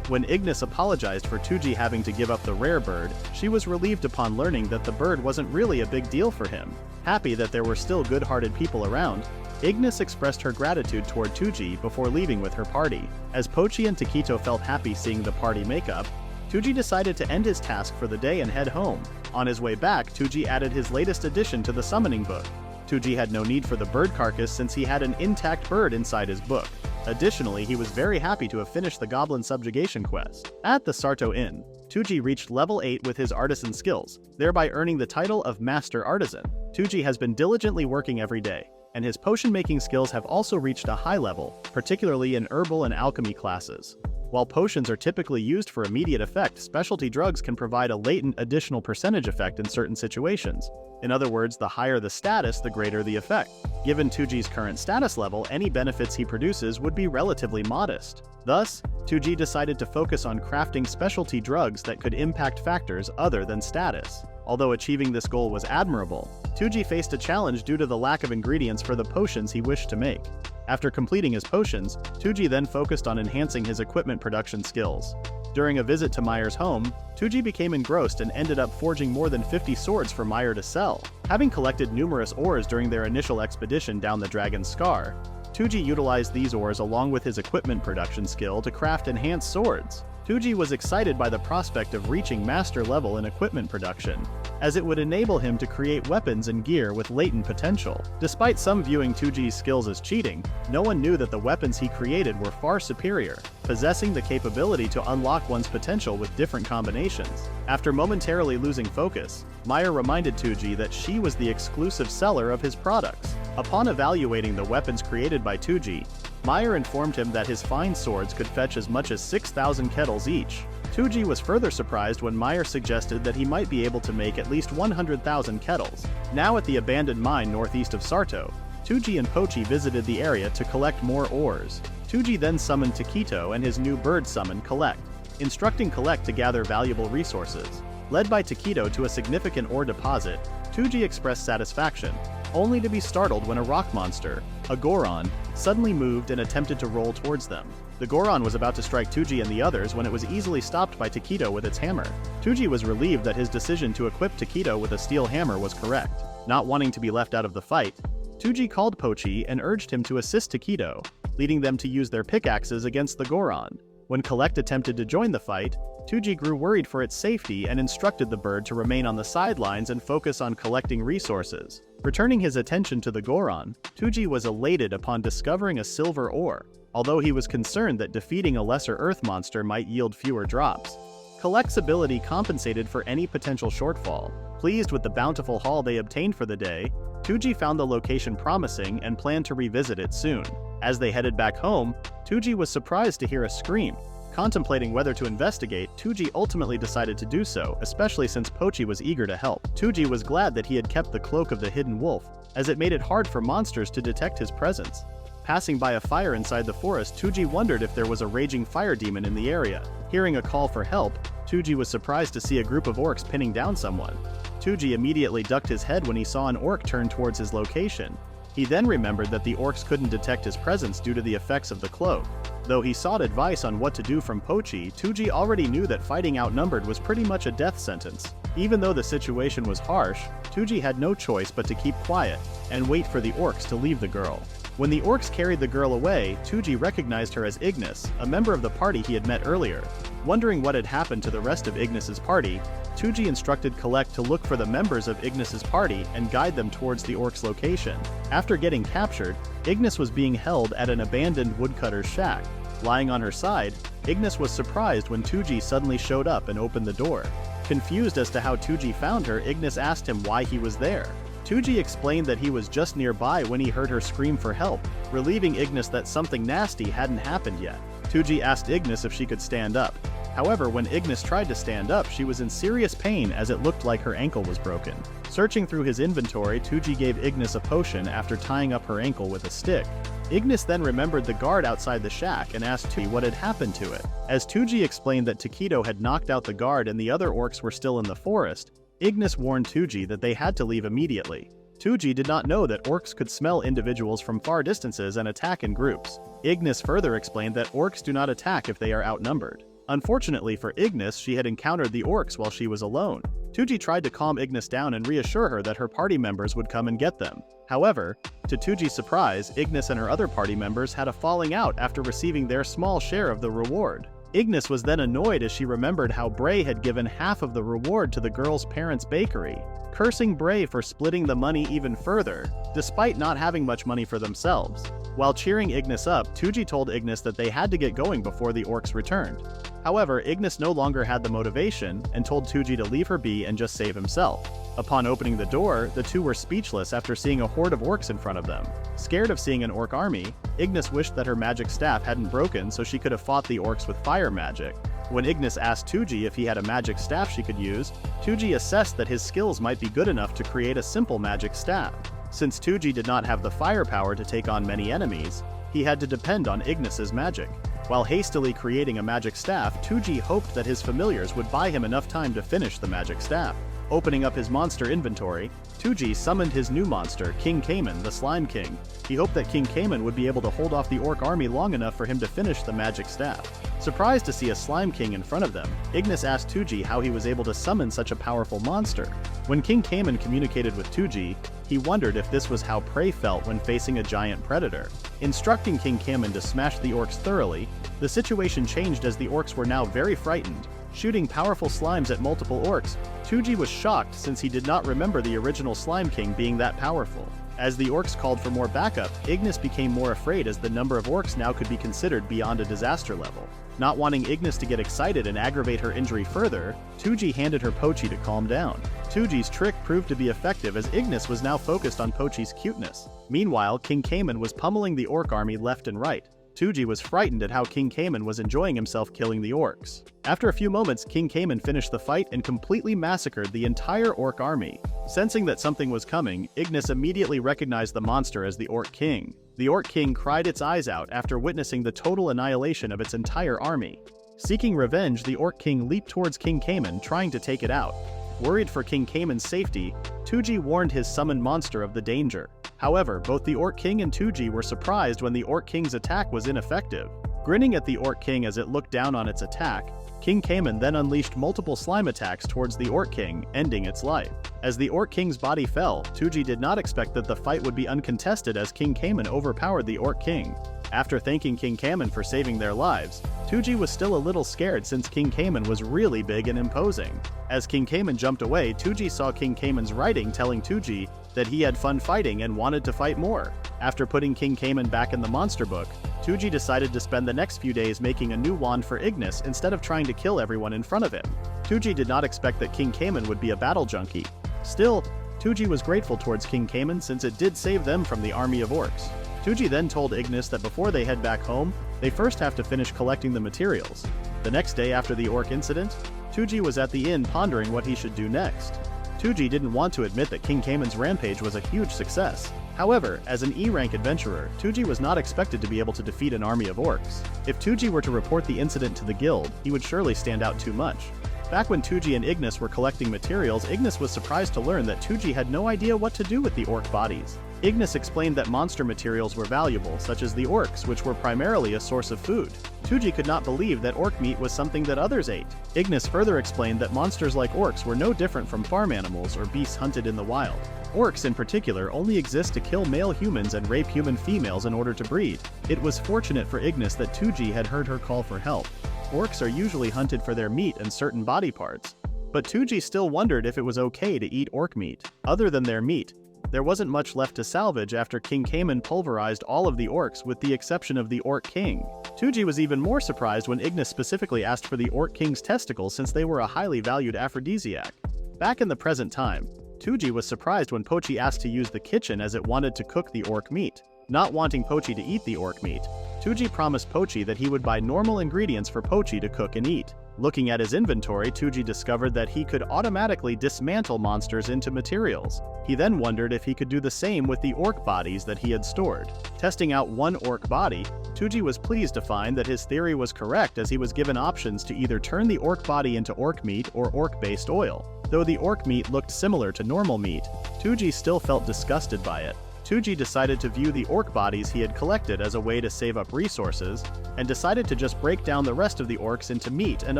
When Ignis apologized for Touji having to give up the rare bird, she was relieved upon learning that the bird wasn't really a big deal for him. Happy that there were still good-hearted people around, Ignis expressed her gratitude toward Touji before leaving with her party. As Pochi and Taquito felt happy seeing the party makeup, Touji decided to end his task for the day and head home. On his way back, Touji added his latest addition to the summoning book. Touji had no need for the bird carcass since he had an intact bird inside his book. Additionally, he was very happy to have finished the goblin subjugation quest. At the Sarto Inn, Touji reached level 8 with his artisan skills, thereby earning the title of Master Artisan. Touji has been diligently working every day, and his potion-making skills have also reached a high level, particularly in herbal and alchemy classes. While potions are typically used for immediate effect, specialty drugs can provide a latent additional percentage effect in certain situations. In other words, the higher the status, the greater the effect. Given Touji's current status level, any benefits he produces would be relatively modest. Thus, Touji decided to focus on crafting specialty drugs that could impact factors other than status. Although achieving this goal was admirable, Touji faced a challenge due to the lack of ingredients for the potions he wished to make. After completing his potions, Touji then focused on enhancing his equipment production skills. During a visit to Meyer's home, Touji became engrossed and ended up forging more than 50 swords for Meyer to sell. Having collected numerous ores during their initial expedition down the Dragon's Scar, Touji utilized these ores along with his equipment production skill to craft enhanced swords. Touji was excited by the prospect of reaching master level in equipment production, as it would enable him to create weapons and gear with latent potential. Despite some viewing Touji's skills as cheating, no one knew that the weapons he created were far superior, possessing the capability to unlock one's potential with different combinations. After momentarily losing focus, Meyer reminded Touji that she was the exclusive seller of his products. Upon evaluating the weapons created by Touji, Meyer informed him that his fine swords could fetch as much as 6,000 kettles each. Touji was further surprised when Meyer suggested that he might be able to make at least 100,000 kettles. Now at the abandoned mine northeast of Sarto, Touji and Pochi visited the area to collect more ores. Touji then summoned Taquito and his new bird summon Collect, instructing Collect to gather valuable resources. Led by Taquito to a significant ore deposit, Touji expressed satisfaction, only to be startled when a rock monster, a Goron, suddenly moved and attempted to roll towards them. The Goron was about to strike Touji and the others when it was easily stopped by Taquito with its hammer. Touji was relieved that his decision to equip Taquito with a steel hammer was correct. Not wanting to be left out of the fight, Touji called Pochi and urged him to assist Taquito, leading them to use their pickaxes against the Goron. When Collect attempted to join the fight, Touji grew worried for its safety and instructed the bird to remain on the sidelines and focus on collecting resources. Returning his attention to the Goron, Touji was elated upon discovering a silver ore, although he was concerned that defeating a lesser earth monster might yield fewer drops. Collect's ability compensated for any potential shortfall. Pleased with the bountiful haul they obtained for the day, Touji found the location promising and planned to revisit it soon. As they headed back home, Touji was surprised to hear a scream. Contemplating whether to investigate, Touji ultimately decided to do so, especially since Pochi was eager to help. Touji was glad that he had kept the cloak of the hidden wolf, as it made it hard for monsters to detect his presence. Passing by a fire inside the forest, Touji wondered if there was a raging fire demon in the area. Hearing a call for help, Touji was surprised to see a group of orcs pinning down someone. Touji immediately ducked his head when he saw an orc turn towards his location. He then remembered that the orcs couldn't detect his presence due to the effects of the cloak. Though he sought advice on what to do from Pochi, Touji already knew that fighting outnumbered was pretty much a death sentence. Even though the situation was harsh, Touji had no choice but to keep quiet and wait for the orcs to leave the girl. When the orcs carried the girl away, Touji recognized her as Ignis, a member of the party he had met earlier. Wondering what had happened to the rest of Ignis's party, Touji instructed Collect to look for the members of Ignis's party and guide them towards the orcs' location. After getting captured, Ignis was being held at an abandoned woodcutter's shack. Lying on her side, Ignis was surprised when Touji suddenly showed up and opened the door. Confused as to how Touji found her, Ignis asked him why he was there. Touji explained that he was just nearby when he heard her scream for help, relieving Ignis that something nasty hadn't happened yet. Touji asked Ignis if she could stand up. However, when Ignis tried to stand up, she was in serious pain as it looked like her ankle was broken. Searching through his inventory, Touji gave Ignis a potion after tying up her ankle with a stick. Ignis then remembered the guard outside the shack and asked Touji what had happened to it. As Touji explained that Taquito had knocked out the guard and the other orcs were still in the forest, Ignis warned Touji that they had to leave immediately. Touji did not know that orcs could smell individuals from far distances and attack in groups. Ignis further explained that orcs do not attack if they are outnumbered. Unfortunately for Ignis, she had encountered the orcs while she was alone. Touji tried to calm Ignis down and reassure her that her party members would come and get them. However, to Touji's surprise, Ignis and her other party members had a falling out after receiving their small share of the reward. Ignis was then annoyed as she remembered how Bray had given half of the reward to the girl's parents' bakery, cursing Bray for splitting the money even further, despite not having much money for themselves. While cheering Ignis up, Touji told Ignis that they had to get going before the orcs returned. However, Ignis no longer had the motivation and told Touji to leave her be and just save himself. Upon opening the door, the two were speechless after seeing a horde of orcs in front of them. Scared of seeing an orc army, Ignis wished that her magic staff hadn't broken so she could have fought the orcs with fire magic. When Ignis asked Touji if he had a magic staff she could use, Touji assessed that his skills might be good enough to create a simple magic staff. Since Touji did not have the firepower to take on many enemies, he had to depend on Ignis's magic. While hastily creating a magic staff, Touji hoped that his familiars would buy him enough time to finish the magic staff. Opening up his monster inventory, Touji summoned his new monster, King Cayman, the Slime King. He hoped that King Cayman would be able to hold off the orc army long enough for him to finish the magic staff. Surprised to see a Slime King in front of them, Ignis asked Touji how he was able to summon such a powerful monster. When King Cayman communicated with Touji, he wondered if this was how prey felt when facing a giant predator. Instructing King Cayman to smash the orcs thoroughly, the situation changed as the orcs were now very frightened. Shooting powerful slimes at multiple orcs, Touji was shocked since he did not remember the original Slime King being that powerful. As the orcs called for more backup, Ignis became more afraid as the number of orcs now could be considered beyond a disaster level. Not wanting Ignis to get excited and aggravate her injury further, Touji handed her Pochi to calm down. Touji's trick proved to be effective as Ignis was now focused on Pochi's cuteness. Meanwhile, King Cayman was pummeling the orc army left and right. Touji was frightened at how King Cayman was enjoying himself killing the orcs. After a few moments, King Cayman finished the fight and completely massacred the entire orc army. Sensing that something was coming, Ignis immediately recognized the monster as the Orc King. The Orc King cried its eyes out after witnessing the total annihilation of its entire army. Seeking revenge, the Orc King leaped towards King Cayman, trying to take it out. Worried for King Cayman's safety, Touji warned his summoned monster of the danger. However, both the Orc King and Touji were surprised when the Orc King's attack was ineffective. Grinning at the Orc King as it looked down on its attack, King Cayman then unleashed multiple slime attacks towards the Orc King, ending its life. As the Orc King's body fell, Touji did not expect that the fight would be uncontested as King Cayman overpowered the Orc King. After thanking King Cayman for saving their lives, Touji was still a little scared since King Cayman was really big and imposing. As King Cayman jumped away, Touji saw King Cayman's writing telling Touji that he had fun fighting and wanted to fight more. After putting King Cayman back in the monster book, Touji decided to spend the next few days making a new wand for Ignis instead of trying to kill everyone in front of him. Touji did not expect that King Cayman would be a battle junkie. Still, Touji was grateful towards King Cayman since it did save them from the army of orcs. Touji then told Ignis that before they head back home, they first have to finish collecting the materials. The next day after the orc incident, Touji was at the inn pondering what he should do next. Touji didn't want to admit that King Cayman's rampage was a huge success. However, as an E-rank adventurer, Touji was not expected to be able to defeat an army of orcs. If Touji were to report the incident to the guild, he would surely stand out too much. Back when Touji and Ignis were collecting materials, Ignis was surprised to learn that Touji had no idea what to do with the orc bodies. Ignis explained that monster materials were valuable, such as the orcs, which were primarily a source of food. Touji could not believe that orc meat was something that others ate. Ignis further explained that monsters like orcs were no different from farm animals or beasts hunted in the wild. Orcs in particular only exist to kill male humans and rape human females in order to breed. It was fortunate for Ignis that Touji had heard her call for help. Orcs are usually hunted for their meat and certain body parts. But Touji still wondered if it was okay to eat orc meat. Other than their meat, there wasn't much left to salvage after King Cayman pulverized all of the orcs with the exception of the Orc King. Touji was even more surprised when Ignis specifically asked for the Orc King's testicles since they were a highly valued aphrodisiac. Back in the present time, Touji was surprised when Pochi asked to use the kitchen as it wanted to cook the orc meat. Not wanting Pochi to eat the orc meat, Touji promised Pochi that he would buy normal ingredients for Pochi to cook and eat. Looking at his inventory, Touji discovered that he could automatically dismantle monsters into materials. He then wondered if he could do the same with the orc bodies that he had stored. Testing out one orc body, Touji was pleased to find that his theory was correct as he was given options to either turn the orc body into orc meat or orc-based oil. Though the orc meat looked similar to normal meat, Touji still felt disgusted by it. Touji decided to view the orc bodies he had collected as a way to save up resources, and decided to just break down the rest of the orcs into meat and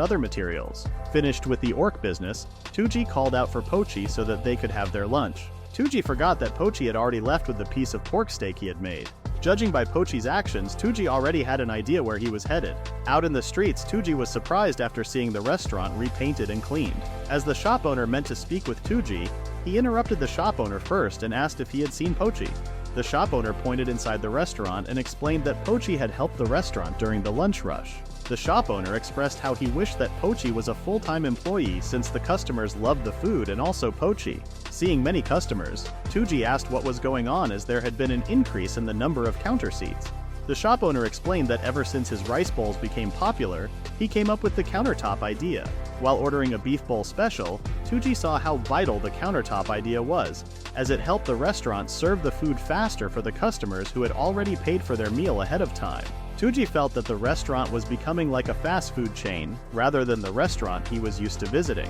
other materials. Finished with the orc business, Touji called out for Pochi so that they could have their lunch. Touji forgot that Pochi had already left with the piece of pork steak he had made. Judging by Pochi's actions, Touji already had an idea where he was headed. Out in the streets, Touji was surprised after seeing the restaurant repainted and cleaned. As the shop owner meant to speak with Touji, he interrupted the shop owner first and asked if he had seen Pochi. The shop owner pointed inside the restaurant and explained that Pochi had helped the restaurant during the lunch rush. The shop owner expressed how he wished that Pochi was a full-time employee since the customers loved the food and also Pochi. Seeing many customers, Touji asked what was going on as there had been an increase in the number of counter seats. The shop owner explained that ever since his rice bowls became popular, he came up with the countertop idea. While ordering a beef bowl special, Touji saw how vital the countertop idea was, as it helped the restaurant serve the food faster for the customers who had already paid for their meal ahead of time. Touji felt that the restaurant was becoming like a fast food chain, rather than the restaurant he was used to visiting.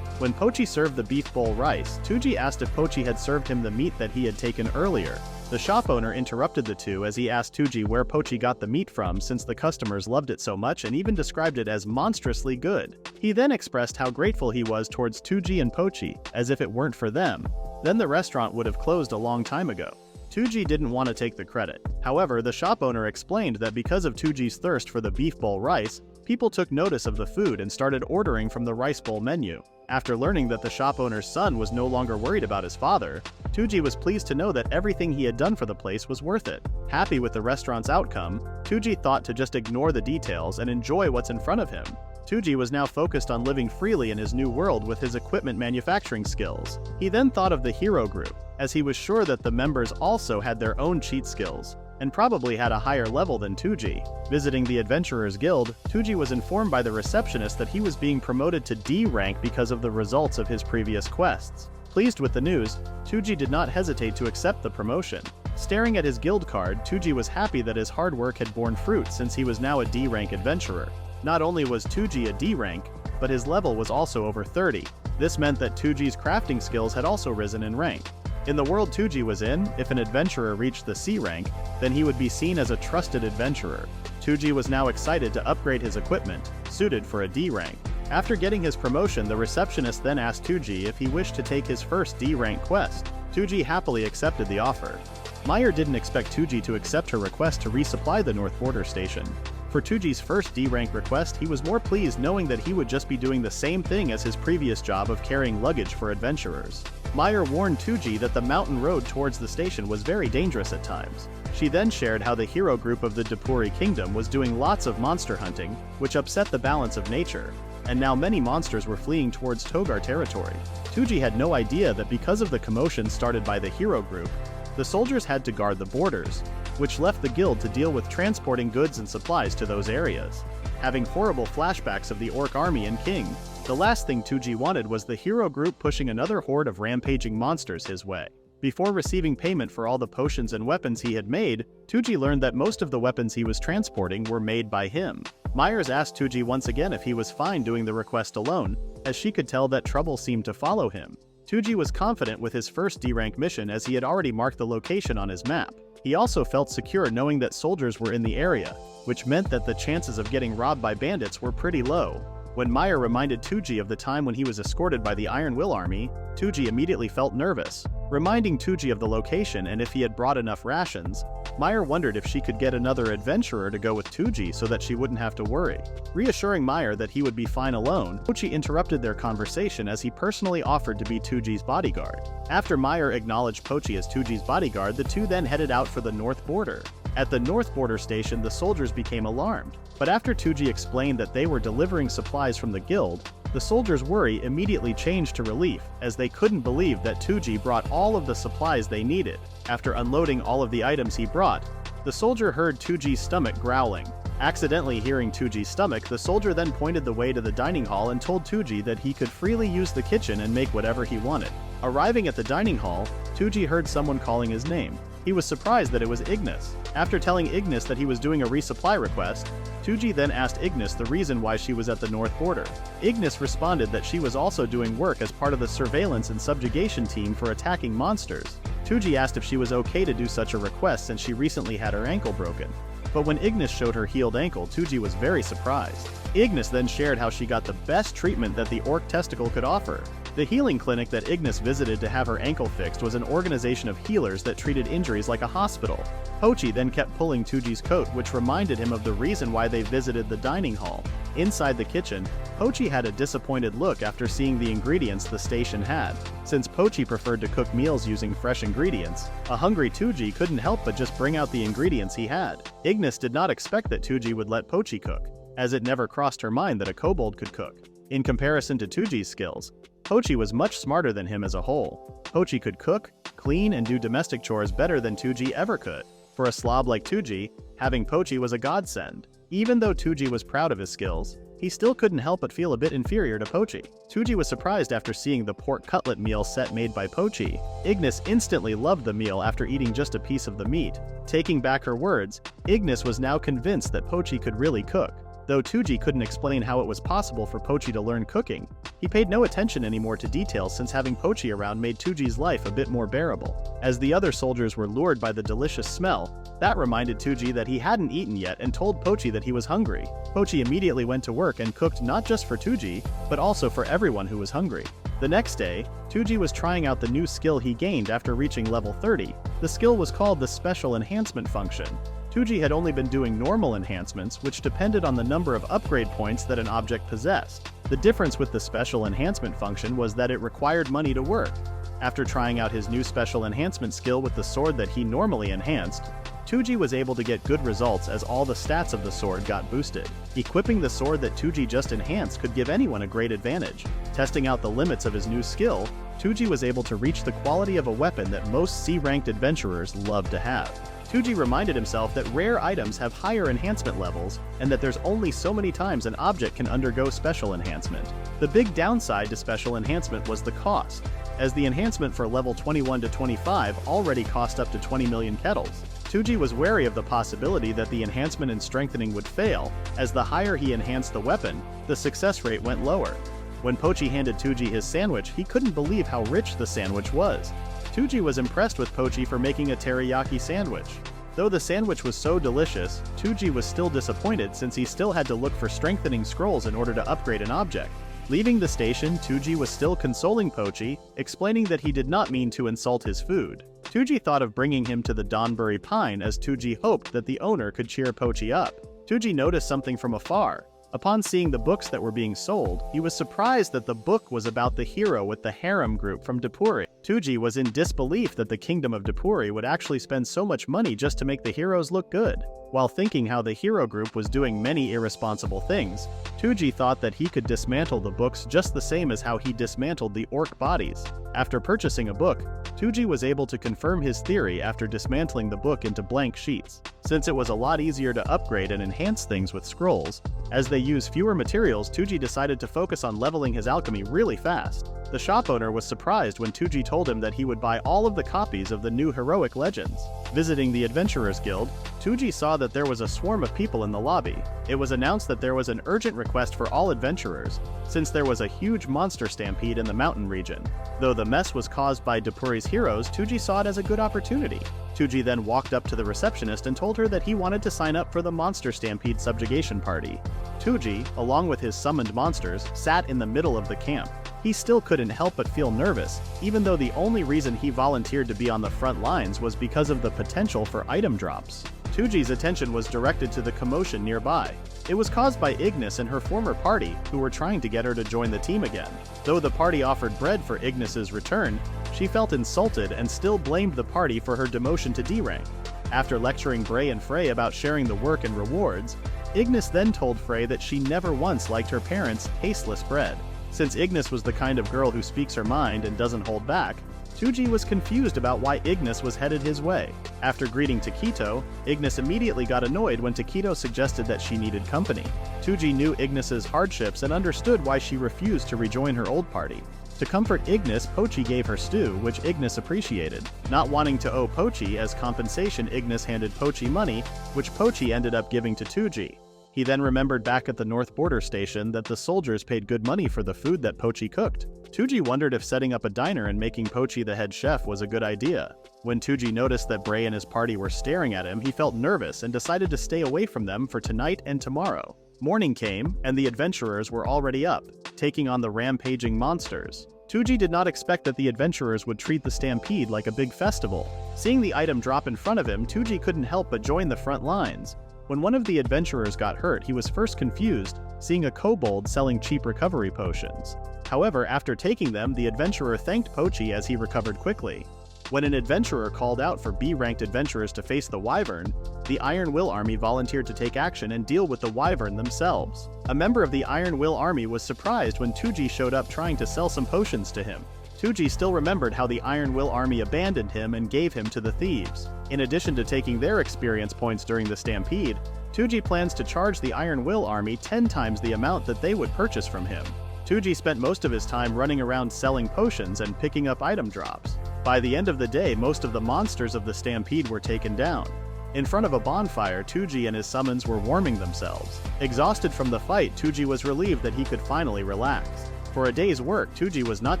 When Pochi served the beef bowl rice, Touji asked if Pochi had served him the meat that he had taken earlier. The shop owner interrupted the two as he asked Touji where Pochi got the meat from since the customers loved it so much and even described it as monstrously good. He then expressed how grateful he was towards Touji and Pochi, as if it weren't for them, then the restaurant would have closed a long time ago. Touji didn't want to take the credit. However, the shop owner explained that because of Touji's thirst for the beef bowl rice, people took notice of the food and started ordering from the rice bowl menu. After learning that the shop owner's son was no longer worried about his father, Touji was pleased to know that everything he had done for the place was worth it. Happy with the restaurant's outcome, Touji thought to just ignore the details and enjoy what's in front of him. Touji was now focused on living freely in his new world with his equipment manufacturing skills. He then thought of the hero group, as he was sure that the members also had their own cheat skills, and probably had a higher level than Touji. Visiting the Adventurers Guild, Touji was informed by the receptionist that he was being promoted to D rank because of the results of his previous quests. Pleased with the news, Touji did not hesitate to accept the promotion. Staring at his guild card, Touji was happy that his hard work had borne fruit since he was now a D rank adventurer. Not only was Touji a D rank, but his level was also over 30. This meant that Touji's crafting skills had also risen in rank. In the world Touji was in, if an adventurer reached the C rank, then he would be seen as a trusted adventurer. Touji was now excited to upgrade his equipment, suited for a D rank. After getting his promotion, the receptionist then asked Touji if he wished to take his first D rank quest. Touji happily accepted the offer. Meyer didn't expect Touji to accept her request to resupply the North Border Station. For Touji's first D rank request, he was more pleased knowing that he would just be doing the same thing as his previous job of carrying luggage for adventurers. Meyer warned Touji that the mountain road towards the station was very dangerous at times. She then shared how the hero group of the Dapuri Kingdom was doing lots of monster hunting, which upset the balance of nature, and now many monsters were fleeing towards Togar territory. Touji had no idea that because of the commotion started by the hero group, the soldiers had to guard the borders, which left the guild to deal with transporting goods and supplies to those areas. Having horrible flashbacks of the orc army and king, the last thing Touji wanted was the hero group pushing another horde of rampaging monsters his way. Before receiving payment for all the potions and weapons he had made, Touji learned that most of the weapons he was transporting were made by him. Myers asked Touji once again if he was fine doing the request alone, as she could tell that trouble seemed to follow him. Touji was confident with his first D-rank mission as he had already marked the location on his map. He also felt secure knowing that soldiers were in the area, which meant that the chances of getting robbed by bandits were pretty low. When Meyer reminded Touji of the time when he was escorted by the Iron Will army, Touji immediately felt nervous. Reminding Touji of the location and if he had brought enough rations, Meyer wondered if she could get another adventurer to go with Touji so that she wouldn't have to worry. Reassuring Meyer that he would be fine alone, Touji interrupted their conversation as he personally offered to be Touji's bodyguard. After Meyer acknowledged Pochi as Touji's bodyguard, the two then headed out for the North Border. At the North Border Station, the soldiers became alarmed. But after Touji explained that they were delivering supplies from the guild, the soldiers' worry immediately changed to relief, as they couldn't believe that Touji brought all of the supplies they needed. After unloading all of the items he brought, the soldier heard Touji's stomach growling. Accidentally hearing Touji's stomach, the soldier then pointed the way to the dining hall and told Touji that he could freely use the kitchen and make whatever he wanted. Arriving at the dining hall, Touji heard someone calling his name. He was surprised that it was Ignis. After telling Ignis that he was doing a resupply request, Touji then asked Ignis the reason why she was at the North Border. Ignis responded that she was also doing work as part of the surveillance and subjugation team for attacking monsters. Touji asked if she was okay to do such a request since she recently had her ankle broken. But when Ignis showed her healed ankle, Touji was very surprised. Ignis then shared how she got the best treatment that the orc testicle could offer. The healing clinic that Ignis visited to have her ankle fixed was an organization of healers that treated injuries like a hospital. Toji then kept pulling Touji's coat, which reminded him of the reason why they visited the dining hall. Inside the kitchen, Toji had a disappointed look after seeing the ingredients the station had. Since Toji preferred to cook meals using fresh ingredients, a hungry Touji couldn't help but just bring out the ingredients he had. Ignis did not expect that Touji would let Toji cook, as it never crossed her mind that a kobold could cook. In comparison to Touji's skills, Touji was much smarter than him as a whole. Touji could cook, clean, and do domestic chores better than Touji ever could. For a slob like Touji, having Touji was a godsend. Even though Touji was proud of his skills, he still couldn't help but feel a bit inferior to Touji. Touji was surprised after seeing the pork cutlet meal set made by Touji. Ignis instantly loved the meal after eating just a piece of the meat. Taking back her words, Ignis was now convinced that Touji could really cook. Though Touji couldn't explain how it was possible for Touji to learn cooking, he paid no attention anymore to details since having Touji around made Touji's life a bit more bearable. As the other soldiers were lured by the delicious smell, that reminded Touji that he hadn't eaten yet and told Touji that he was hungry. Touji immediately went to work and cooked not just for Touji, but also for everyone who was hungry. The next day, Touji was trying out the new skill he gained after reaching level 30. The skill was called the Special Enhancement function. Touji had only been doing normal enhancements, which depended on the number of upgrade points that an object possessed. The difference with the Special Enhancement function was that it required money to work. After trying out his new Special Enhancement skill with the sword that he normally enhanced, Touji was able to get good results as all the stats of the sword got boosted. Equipping the sword that Touji just enhanced could give anyone a great advantage. Testing out the limits of his new skill, Touji was able to reach the quality of a weapon that most C-ranked adventurers love to have. Touji reminded himself that rare items have higher enhancement levels, and that there's only so many times an object can undergo special enhancement. The big downside to special enhancement was the cost, as the enhancement for level 21 to 25 already cost up to 20 million kettles. Touji was wary of the possibility that the enhancement and strengthening would fail, as the higher he enhanced the weapon, the success rate went lower. When Touji handed Touji his sandwich, he couldn't believe how rich the sandwich was. Touji was impressed with Touji for making a teriyaki sandwich. Though the sandwich was so delicious, Touji was still disappointed since he still had to look for strengthening scrolls in order to upgrade an object. Leaving the station, Touji was still consoling Touji, explaining that he did not mean to insult his food. Touji thought of bringing him to the Donbury Pine as Touji hoped that the owner could cheer Touji up. Touji noticed something from afar. Upon seeing the books that were being sold, he was surprised that the book was about the hero with the harem group from Dapuri. Touji was in disbelief that the kingdom of Dapuri would actually spend so much money just to make the heroes look good. While thinking how the hero group was doing many irresponsible things, Touji thought that he could dismantle the books just the same as how he dismantled the orc bodies. After purchasing a book, Touji was able to confirm his theory after dismantling the book into blank sheets. Since it was a lot easier to upgrade and enhance things with scrolls, as they use fewer materials, Touji decided to focus on leveling his alchemy really fast. The shop owner was surprised when Touji told him that he would buy all of the copies of the new heroic legends. Visiting the Adventurers Guild, Touji saw that there was a swarm of people in the lobby. It was announced that there was an urgent request for all adventurers, since there was a huge monster stampede in the mountain region. Though the mess was caused by Dapuri's heroes, Touji saw it as a good opportunity. Touji then walked up to the receptionist and told her that he wanted to sign up for the Monster Stampede subjugation party. Touji, along with his summoned monsters, sat in the middle of the camp. He still couldn't help but feel nervous, even though the only reason he volunteered to be on the front lines was because of the potential for item drops. Touji's attention was directed to the commotion nearby. It was caused by Ignis and her former party, who were trying to get her to join the team again. Though the party offered bread for Ignis's return, she felt insulted and still blamed the party for her demotion to D rank. After lecturing Bray and Frey about sharing the work and rewards, Ignis then told Frey that she never once liked her parents' tasteless bread. Since Ignis was the kind of girl who speaks her mind and doesn't hold back, Touji was confused about why Ignis was headed his way. After greeting Taquito, Ignis immediately got annoyed when Taquito suggested that she needed company. Touji knew Ignis's hardships and understood why she refused to rejoin her old party. To comfort Ignis, Pochi gave her stew, which Ignis appreciated. Not wanting to owe Pochi as compensation, Ignis handed Pochi money, which Pochi ended up giving to Touji. He then remembered back at the North Border Station that the soldiers paid good money for the food that Pochi cooked. Touji wondered if setting up a diner and making Pochi the head chef was a good idea. When Touji noticed that Bray and his party were staring at him, he felt nervous and decided to stay away from them for tonight and tomorrow. Morning came, and the adventurers were already up, taking on the rampaging monsters. Touji did not expect that the adventurers would treat the stampede like a big festival. Seeing the item drop in front of him, Touji couldn't help but join the front lines. When one of the adventurers got hurt, he was first confused, seeing a kobold selling cheap recovery potions. However, after taking them, the adventurer thanked Pochi as he recovered quickly. When an adventurer called out for B-ranked adventurers to face the Wyvern, the Iron Will Army volunteered to take action and deal with the Wyvern themselves. A member of the Iron Will Army was surprised when Touji showed up trying to sell some potions to him. Touji still remembered how the Iron Will Army abandoned him and gave him to the thieves. In addition to taking their experience points during the stampede, Touji plans to charge the Iron Will Army 10 times the amount that they would purchase from him. Touji spent most of his time running around selling potions and picking up item drops. By the end of the day, most of the monsters of the stampede were taken down. In front of a bonfire, Touji and his summons were warming themselves. Exhausted from the fight, Touji was relieved that he could finally relax. For a day's work, Touji was not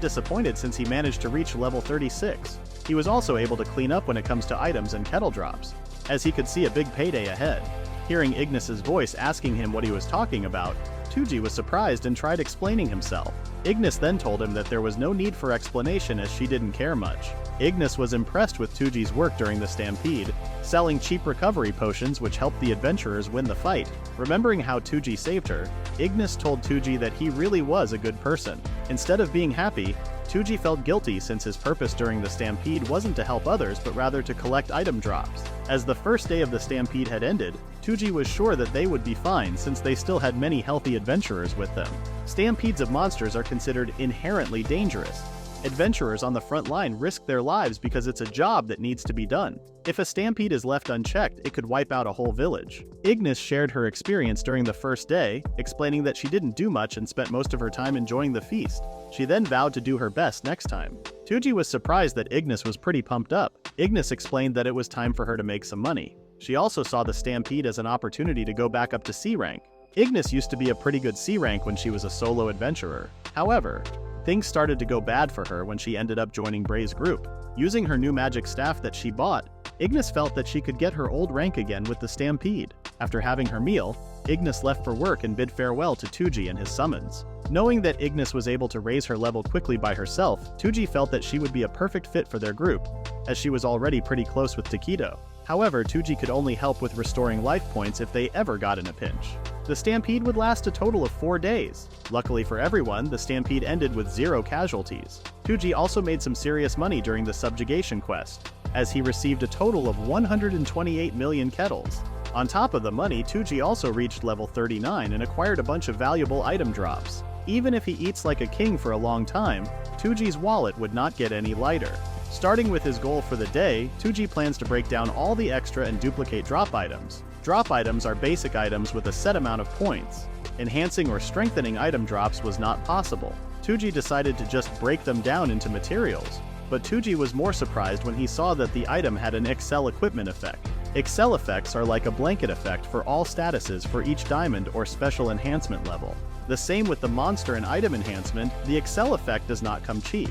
disappointed since he managed to reach level 36. He was also able to clean up when it comes to items and kettle drops, as he could see a big payday ahead. Hearing Ignis's voice asking him what he was talking about, Touji was surprised and tried explaining himself. Ignis then told him that there was no need for explanation as she didn't care much. Ignis was impressed with Touji's work during the stampede, selling cheap recovery potions which helped the adventurers win the fight. Remembering how Touji saved her, Ignis told Touji that he really was a good person. Instead of being happy, Touji felt guilty since his purpose during the stampede wasn't to help others but rather to collect item drops. As the first day of the stampede had ended, Touji was sure that they would be fine since they still had many healthy adventurers with them. Stampedes of monsters are considered inherently dangerous. Adventurers on the front line risk their lives because it's a job that needs to be done. If a stampede is left unchecked, it could wipe out a whole village. Ignis shared her experience during the first day, explaining that she didn't do much and spent most of her time enjoying the feast. She then vowed to do her best next time. Touji was surprised that Ignis was pretty pumped up. Ignis explained that it was time for her to make some money. She also saw the stampede as an opportunity to go back up to C rank. Ignis used to be a pretty good C rank when she was a solo adventurer. However, things started to go bad for her when she ended up joining Bray's group. Using her new magic staff that she bought, Ignis felt that she could get her old rank again with the stampede. After having her meal, Ignis left for work and bid farewell to Touji and his summons. Knowing that Ignis was able to raise her level quickly by herself, Touji felt that she would be a perfect fit for their group, as she was already pretty close with Takedo. However, Touji could only help with restoring life points if they ever got in a pinch. The stampede would last a total of 4 days. Luckily for everyone, the stampede ended with 0 casualties. Touji also made some serious money during the subjugation quest, as he received a total of 128 million kettles. On top of the money, Touji also reached level 39 and acquired a bunch of valuable item drops. Even if he eats like a king for a long time, Touji's wallet would not get any lighter. Starting with his goal for the day, Touji plans to break down all the extra and duplicate drop items. Drop items are basic items with a set amount of points. Enhancing or strengthening item drops was not possible. Touji decided to just break them down into materials. But Touji was more surprised when he saw that the item had an Excel equipment effect. Excel effects are like a blanket effect for all statuses for each diamond or special enhancement level. The same with the monster and item enhancement, the Excel effect does not come cheap.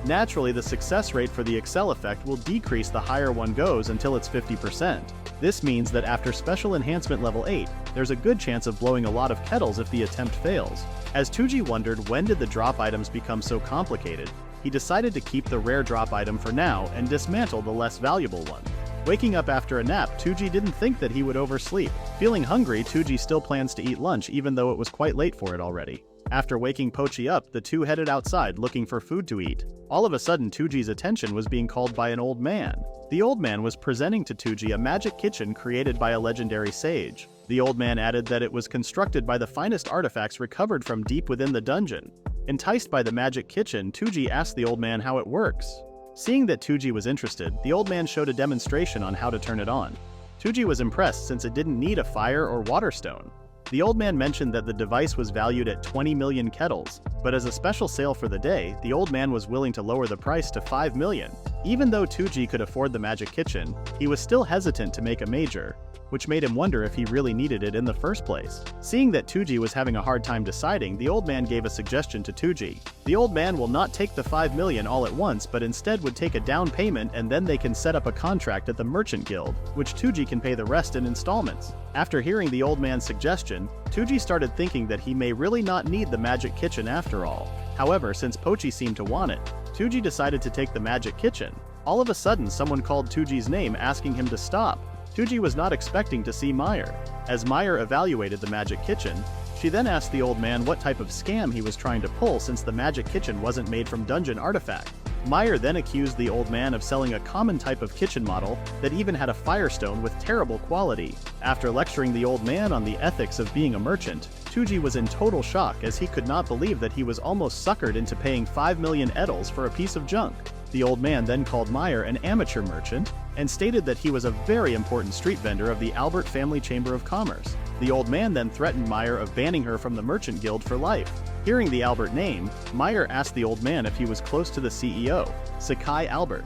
Naturally, the success rate for the Excel effect will decrease the higher one goes until it's 50%. This means that after special enhancement level 8, there's a good chance of blowing a lot of kettles if the attempt fails. As Touji wondered when did the drop items become so complicated, he decided to keep the rare drop item for now and dismantle the less valuable one. Waking up after a nap, Touji didn't think that he would oversleep. Feeling hungry, Touji still plans to eat lunch even though it was quite late for it already. After waking Pochi up, the two headed outside looking for food to eat. All of a sudden, Touji's attention was being called by an old man. The old man was presenting to Touji a magic kitchen created by a legendary sage. The old man added that it was constructed by the finest artifacts recovered from deep within the dungeon. Enticed by the magic kitchen, Touji asked the old man how it works. Seeing that Touji was interested, the old man showed a demonstration on how to turn it on. Touji was impressed since it didn't need a fire or water stone. The old man mentioned that the device was valued at 20 million kettles, but as a special sale for the day, the old man was willing to lower the price to 5 million. Even though Touji could afford the magic kitchen, he was still hesitant to make a major, which made him wonder if he really needed it in the first place. Seeing that Touji was having a hard time deciding, the old man gave a suggestion to Touji. The old man will not take the 5 million all at once, but instead would take a down payment and then they can set up a contract at the Merchant Guild, which Touji can pay the rest in installments. After hearing the old man's suggestion, Touji started thinking that he may really not need the magic kitchen after all. However, since Pochi seemed to want it, Touji decided to take the magic kitchen. All of a sudden, someone called Touji's name asking him to stop. Touji was not expecting to see Meyer. As Meyer evaluated the magic kitchen, she then asked the old man what type of scam he was trying to pull since the magic kitchen wasn't made from dungeon artifact. Meyer then accused the old man of selling a common type of kitchen model that even had a firestone with terrible quality. After lecturing the old man on the ethics of being a merchant, Touji was in total shock as he could not believe that he was almost suckered into paying 5 million edels for a piece of junk. The old man then called Meyer an amateur merchant and stated that he was a very important street vendor of the Albert Family Chamber of Commerce. The old man then threatened Meyer of banning her from the Merchant Guild for life. Hearing the Albert name, Meyer asked the old man if he was close to the CEO, Sakai Albert.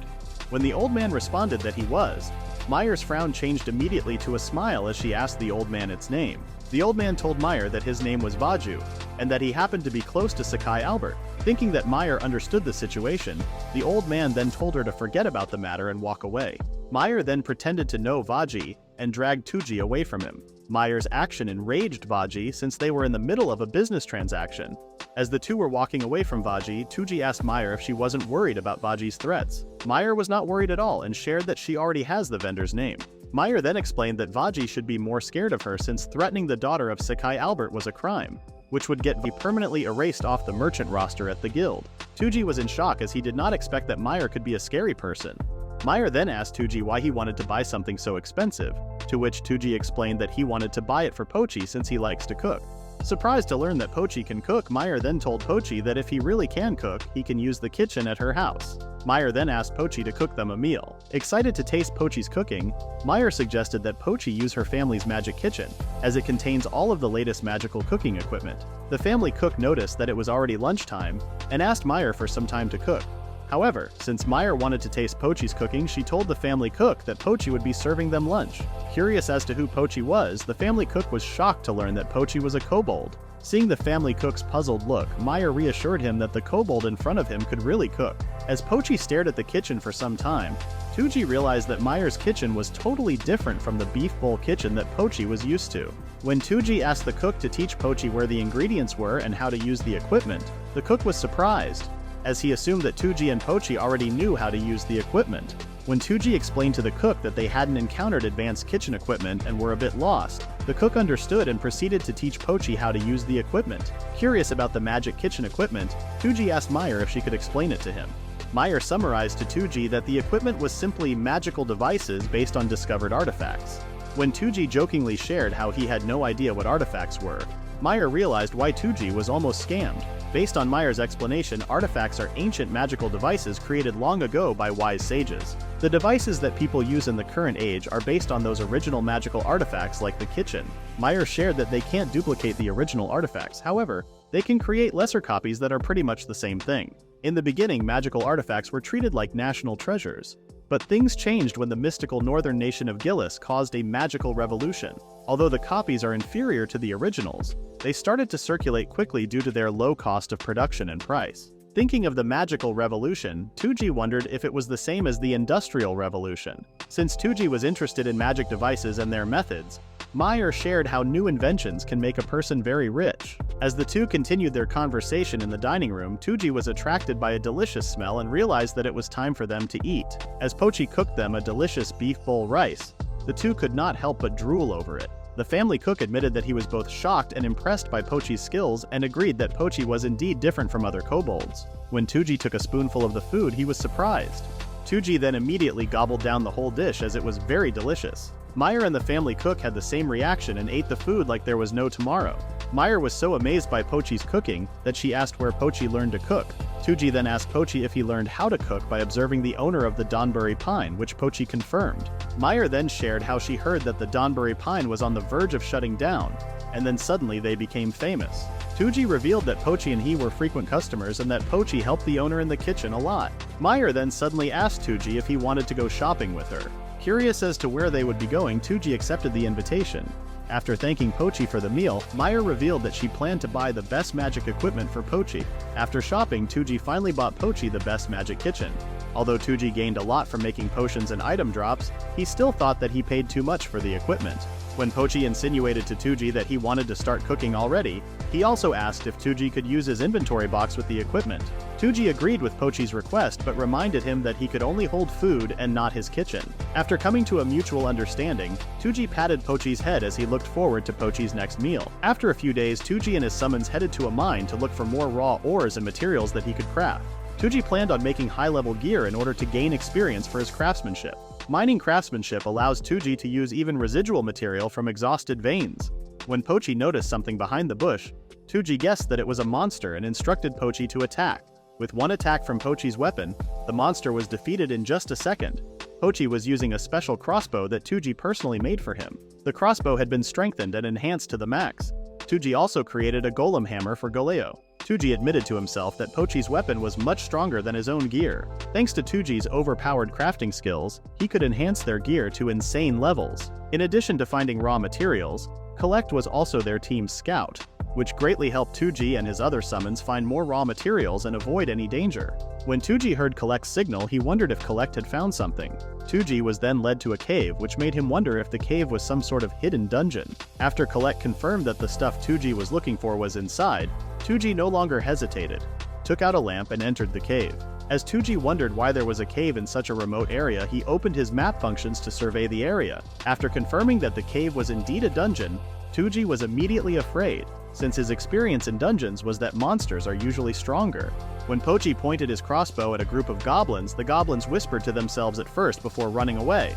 When the old man responded that he was, Meyer's frown changed immediately to a smile as she asked the old man its name. The old man told Meyer that his name was Vaju, and that he happened to be close to Sakai Albert. Thinking that Meyer understood the situation, the old man then told her to forget about the matter and walk away. Meyer then pretended to know Vaji and dragged Touji away from him. Meyer's action enraged Vaji since they were in the middle of a business transaction. As the two were walking away from Vaji, Touji asked Meyer if she wasn't worried about Vaji's threats. Meyer was not worried at all and shared that she already has the vendor's name. Meyer then explained that Vaji should be more scared of her since threatening the daughter of Sakai Albert was a crime, which would get V permanently erased off the merchant roster at the guild. Touji was in shock as he did not expect that Meyer could be a scary person. Meyer then asked Touji why he wanted to buy something so expensive, to which Touji explained that he wanted to buy it for Pochi since he likes to cook. Surprised to learn that Pochi can cook, Meyer then told Pochi that if he really can cook, he can use the kitchen at her house. Meyer then asked Pochi to cook them a meal. Excited to taste Pochi's cooking, Meyer suggested that Pochi use her family's magic kitchen, as it contains all of the latest magical cooking equipment. The family cook noticed that it was already lunchtime, and asked Meyer for some time to cook. However, since Meyer wanted to taste Pochi's cooking, she told the family cook that Pochi would be serving them lunch. Curious as to who Pochi was, the family cook was shocked to learn that Pochi was a kobold. Seeing the family cook's puzzled look, Meyer reassured him that the kobold in front of him could really cook. As Pochi stared at the kitchen for some time, Touji realized that Meyer's kitchen was totally different from the beef bowl kitchen that Pochi was used to. When Touji asked the cook to teach Pochi where the ingredients were and how to use the equipment, the cook was surprised, as he assumed that Touji and Pochi already knew how to use the equipment. When Touji explained to the cook that they hadn't encountered advanced kitchen equipment and were a bit lost, the cook understood and proceeded to teach Pochi how to use the equipment. Curious about the magic kitchen equipment, Touji asked Meyer if she could explain it to him. Meyer summarized to Touji that the equipment was simply magical devices based on discovered artifacts. When Touji jokingly shared how he had no idea what artifacts were, Meyer realized why Touji was almost scammed. Based on Meyer's explanation, artifacts are ancient magical devices created long ago by wise sages. The devices that people use in the current age are based on those original magical artifacts like the kitchen. Meyer shared that they can't duplicate the original artifacts, however, they can create lesser copies that are pretty much the same thing. In the beginning, magical artifacts were treated like national treasures. But things changed when the mystical northern nation of Gillis caused a magical revolution. Although the copies are inferior to the originals, they started to circulate quickly due to their low cost of production and price. Thinking of the magical revolution, Touji wondered if it was the same as the industrial revolution. Since Touji was interested in magic devices and their methods, Meyer shared how new inventions can make a person very rich. As the two continued their conversation in the dining room, Touji was attracted by a delicious smell and realized that it was time for them to eat. As Pochi cooked them a delicious beef bowl rice, the two could not help but drool over it. The family cook admitted that he was both shocked and impressed by Pochi's skills and agreed that Pochi was indeed different from other kobolds. When Touji took a spoonful of the food, he was surprised. Touji then immediately gobbled down the whole dish as it was very delicious. Meyer and the family cook had the same reaction and ate the food like there was no tomorrow. Meyer was so amazed by Pochi's cooking that she asked where Pochi learned to cook. Touji then asked Pochi if he learned how to cook by observing the owner of the Donbury Pine, which Pochi confirmed. Meyer then shared how she heard that the Donbury Pine was on the verge of shutting down, and then suddenly they became famous. Touji revealed that Pochi and he were frequent customers and that Pochi helped the owner in the kitchen a lot. Meyer then suddenly asked Touji if he wanted to go shopping with her. Curious as to where they would be going, Touji accepted the invitation. After thanking Pochi for the meal, Meyer revealed that she planned to buy the best magic equipment for Pochi. After shopping, Touji finally bought Pochi the best magic kitchen. Although Touji gained a lot from making potions and item drops, he still thought that he paid too much for the equipment. When Pochi insinuated to Touji that he wanted to start cooking already, He also asked if Touji could use his inventory box with the equipment. Touji agreed with Pochi's request but reminded him that he could only hold food and not his kitchen. After coming to a mutual understanding, Touji patted Pochi's head as he looked forward to Pochi's next meal. After a few days, Touji and his summons headed to a mine to look for more raw ores and materials that he could craft. Touji planned on making high-level gear in order to gain experience for his craftsmanship. Mining craftsmanship allows Touji to use even residual material from exhausted veins. When Pochi noticed something behind the bush, Touji guessed that it was a monster and instructed Pochi to attack. With one attack from Pochi's weapon, the monster was defeated in just a second. Pochi was using a special crossbow that Touji personally made for him. The crossbow had been strengthened and enhanced to the max. Touji also created a golem hammer for Goleo. Touji admitted to himself that Pochi's weapon was much stronger than his own gear. Thanks to Touji's overpowered crafting skills, he could enhance their gear to insane levels. In addition to finding raw materials, Collect was also their team's scout, which greatly helped Touji and his other summons find more raw materials and avoid any danger. When Touji heard Collect's signal, he wondered if Collect had found something. Touji was then led to a cave, which made him wonder if the cave was some sort of hidden dungeon. After Collect confirmed that the stuff Touji was looking for was inside, Touji no longer hesitated, took out a lamp and entered the cave. As Touji wondered why there was a cave in such a remote area, he opened his map functions to survey the area. After confirming that the cave was indeed a dungeon, Touji was immediately afraid, since his experience in dungeons was that monsters are usually stronger. When Pochi pointed his crossbow at a group of goblins, the goblins whispered to themselves at first before running away.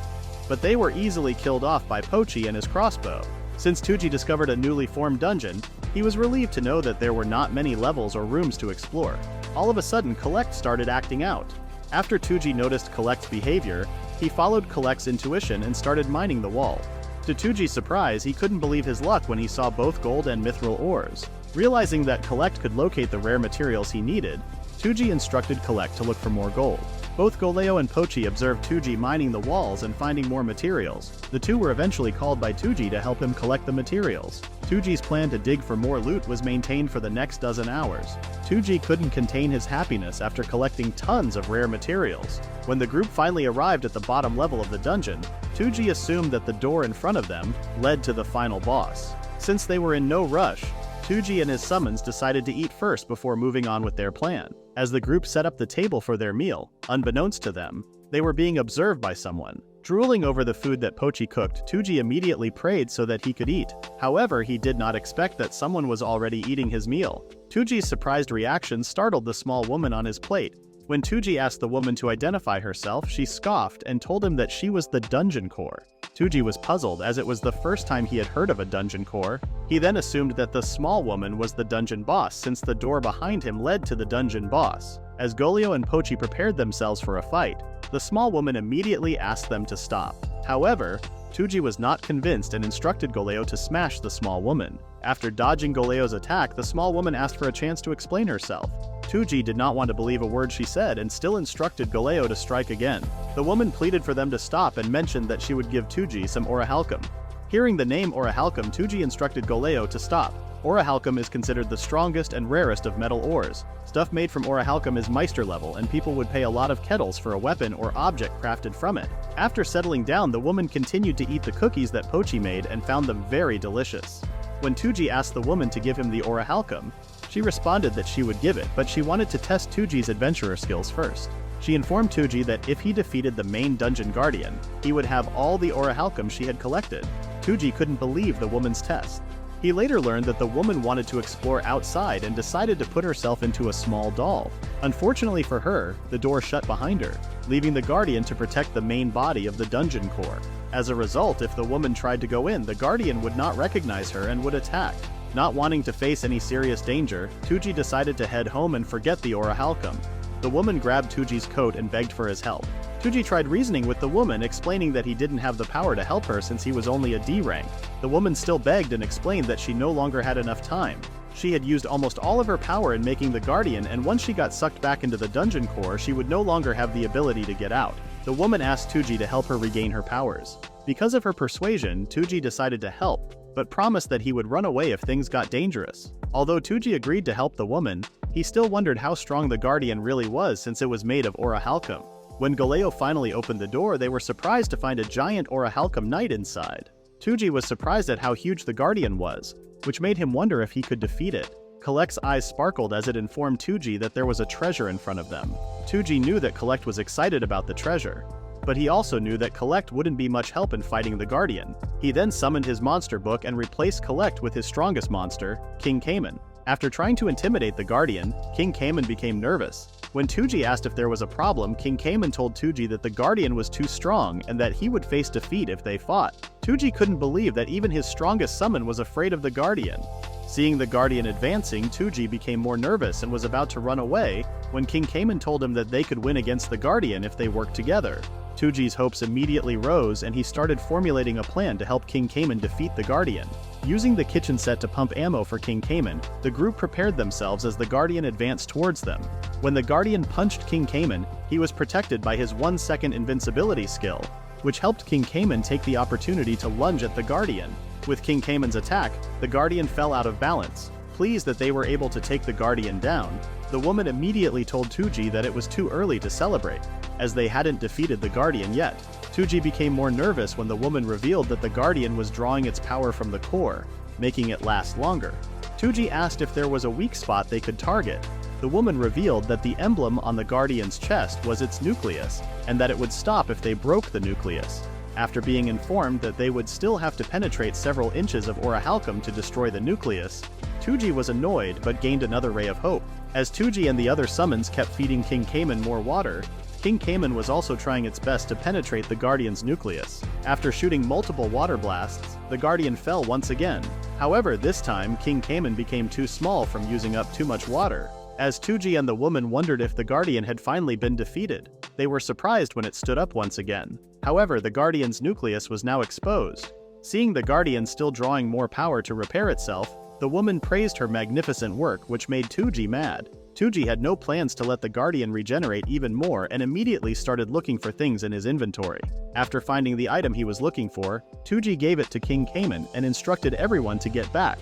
But they were easily killed off by Pochi and his crossbow. Since Touji discovered a newly formed dungeon, he was relieved to know that there were not many levels or rooms to explore. All of a sudden, Collect started acting out. After Touji noticed Collect's behavior, he followed Collect's intuition and started mining the wall. To Touji's surprise, he couldn't believe his luck when he saw both gold and mithril ores. Realizing that Collect could locate the rare materials he needed, Touji instructed Collect to look for more gold. Both Goleo and Pochi observed Touji mining the walls and finding more materials. The two were eventually called by Touji to help him collect the materials. Touji's plan to dig for more loot was maintained for the next dozen hours. Touji couldn't contain his happiness after collecting tons of rare materials. When the group finally arrived at the bottom level of the dungeon, Touji assumed that the door in front of them led to the final boss. Since they were in no rush, Touji and his summons decided to eat first before moving on with their plan. As the group set up the table for their meal, unbeknownst to them, they were being observed by someone. Drooling over the food that Pochi cooked, Touji immediately prayed so that he could eat. However, he did not expect that someone was already eating his meal. Touji's surprised reaction startled the small woman on his plate. When Touji asked the woman to identify herself, she scoffed and told him that she was the dungeon core. Touji was puzzled as it was the first time he had heard of a dungeon core. He then assumed that the small woman was the dungeon boss since the door behind him led to the dungeon boss. As Goleo and Pochi prepared themselves for a fight, the small woman immediately asked them to stop. However, Touji was not convinced and instructed Goleo to smash the small woman. After dodging Goleo's attack, the small woman asked for a chance to explain herself. Touji did not want to believe a word she said and still instructed Goleo to strike again. The woman pleaded for them to stop and mentioned that she would give Touji some orichalcum. Hearing the name orichalcum, Touji instructed Goleo to stop. Orichalcum is considered the strongest and rarest of metal ores. Stuff made from orichalcum is Meister level, and people would pay a lot of kettles for a weapon or object crafted from it. After settling down, the woman continued to eat the cookies that Pochi made and found them very delicious. When Touji asked the woman to give him the orichalcum, she responded that she would give it, but she wanted to test Touji's adventurer skills first. She informed Touji that if he defeated the main dungeon guardian, he would have all the orichalcum she had collected. Touji couldn't believe the woman's test. He later learned that the woman wanted to explore outside and decided to put herself into a small doll. Unfortunately for her, the door shut behind her, leaving the guardian to protect the main body of the dungeon core. As a result, if the woman tried to go in, the guardian would not recognize her and would attack. Not wanting to face any serious danger, Touji decided to head home and forget the orichalcum. The woman grabbed Touji's coat and begged for his help. Touji tried reasoning with the woman, explaining that he didn't have the power to help her since he was only a D rank. The woman still begged and explained that she no longer had enough time. She had used almost all of her power in making the guardian, and once she got sucked back into the dungeon core, she would no longer have the ability to get out. The woman asked Touji to help her regain her powers. Because of her persuasion, Touji decided to help, but promised that he would run away if things got dangerous. Although Touji agreed to help the woman, he still wondered how strong the guardian really was since it was made of orichalcum. When Goleo finally opened the door, they were surprised to find a giant orichalcum knight inside. Touji was surprised at how huge the guardian was. which made him wonder if he could defeat it. Collect's eyes sparkled as it informed Touji that there was a treasure in front of them. Touji knew that Collect was excited about the treasure, but he also knew that Collect wouldn't be much help in fighting the Guardian. He then summoned his monster book and replaced Collect with his strongest monster, King Cayman. After trying to intimidate the Guardian, King Cayman became nervous. When Touji asked if there was a problem, King Cayman told Touji that the Guardian was too strong and that he would face defeat if they fought. Touji couldn't believe that even his strongest summon was afraid of the Guardian. Seeing the Guardian advancing, Touji became more nervous and was about to run away when King Cayman told him that they could win against the Guardian if they worked together. Touji's hopes immediately rose and he started formulating a plan to help King Cayman defeat the Guardian. Using the kitchen set to pump ammo for King Cayman, the group prepared themselves as the Guardian advanced towards them. When the Guardian punched King Cayman, he was protected by his 1-second invincibility skill, which helped King Cayman take the opportunity to lunge at the Guardian. With King Cayman's attack, the Guardian fell out of balance. Pleased that they were able to take the Guardian down, the woman immediately told Touji that it was too early to celebrate, as they hadn't defeated the Guardian yet. Touji became more nervous when the woman revealed that the Guardian was drawing its power from the core, making it last longer. Touji asked if there was a weak spot they could target. The woman revealed that the emblem on the Guardian's chest was its nucleus, and that it would stop if they broke the nucleus. After being informed that they would still have to penetrate several inches of orichalcum to destroy the nucleus, Touji was annoyed but gained another ray of hope. As Touji and the other summons kept feeding King Cayman more water, King Cayman was also trying its best to penetrate the Guardian's nucleus. After shooting multiple water blasts, the Guardian fell once again. However, this time King Cayman became too small from using up too much water. As Touji and the woman wondered if the Guardian had finally been defeated, they were surprised when it stood up once again. However, the Guardian's nucleus was now exposed. Seeing the Guardian still drawing more power to repair itself, the woman praised her magnificent work, which made Touji mad. Touji had no plans to let the Guardian regenerate even more and immediately started looking for things in his inventory. After finding the item he was looking for, Touji gave it to King Cayman and instructed everyone to get back.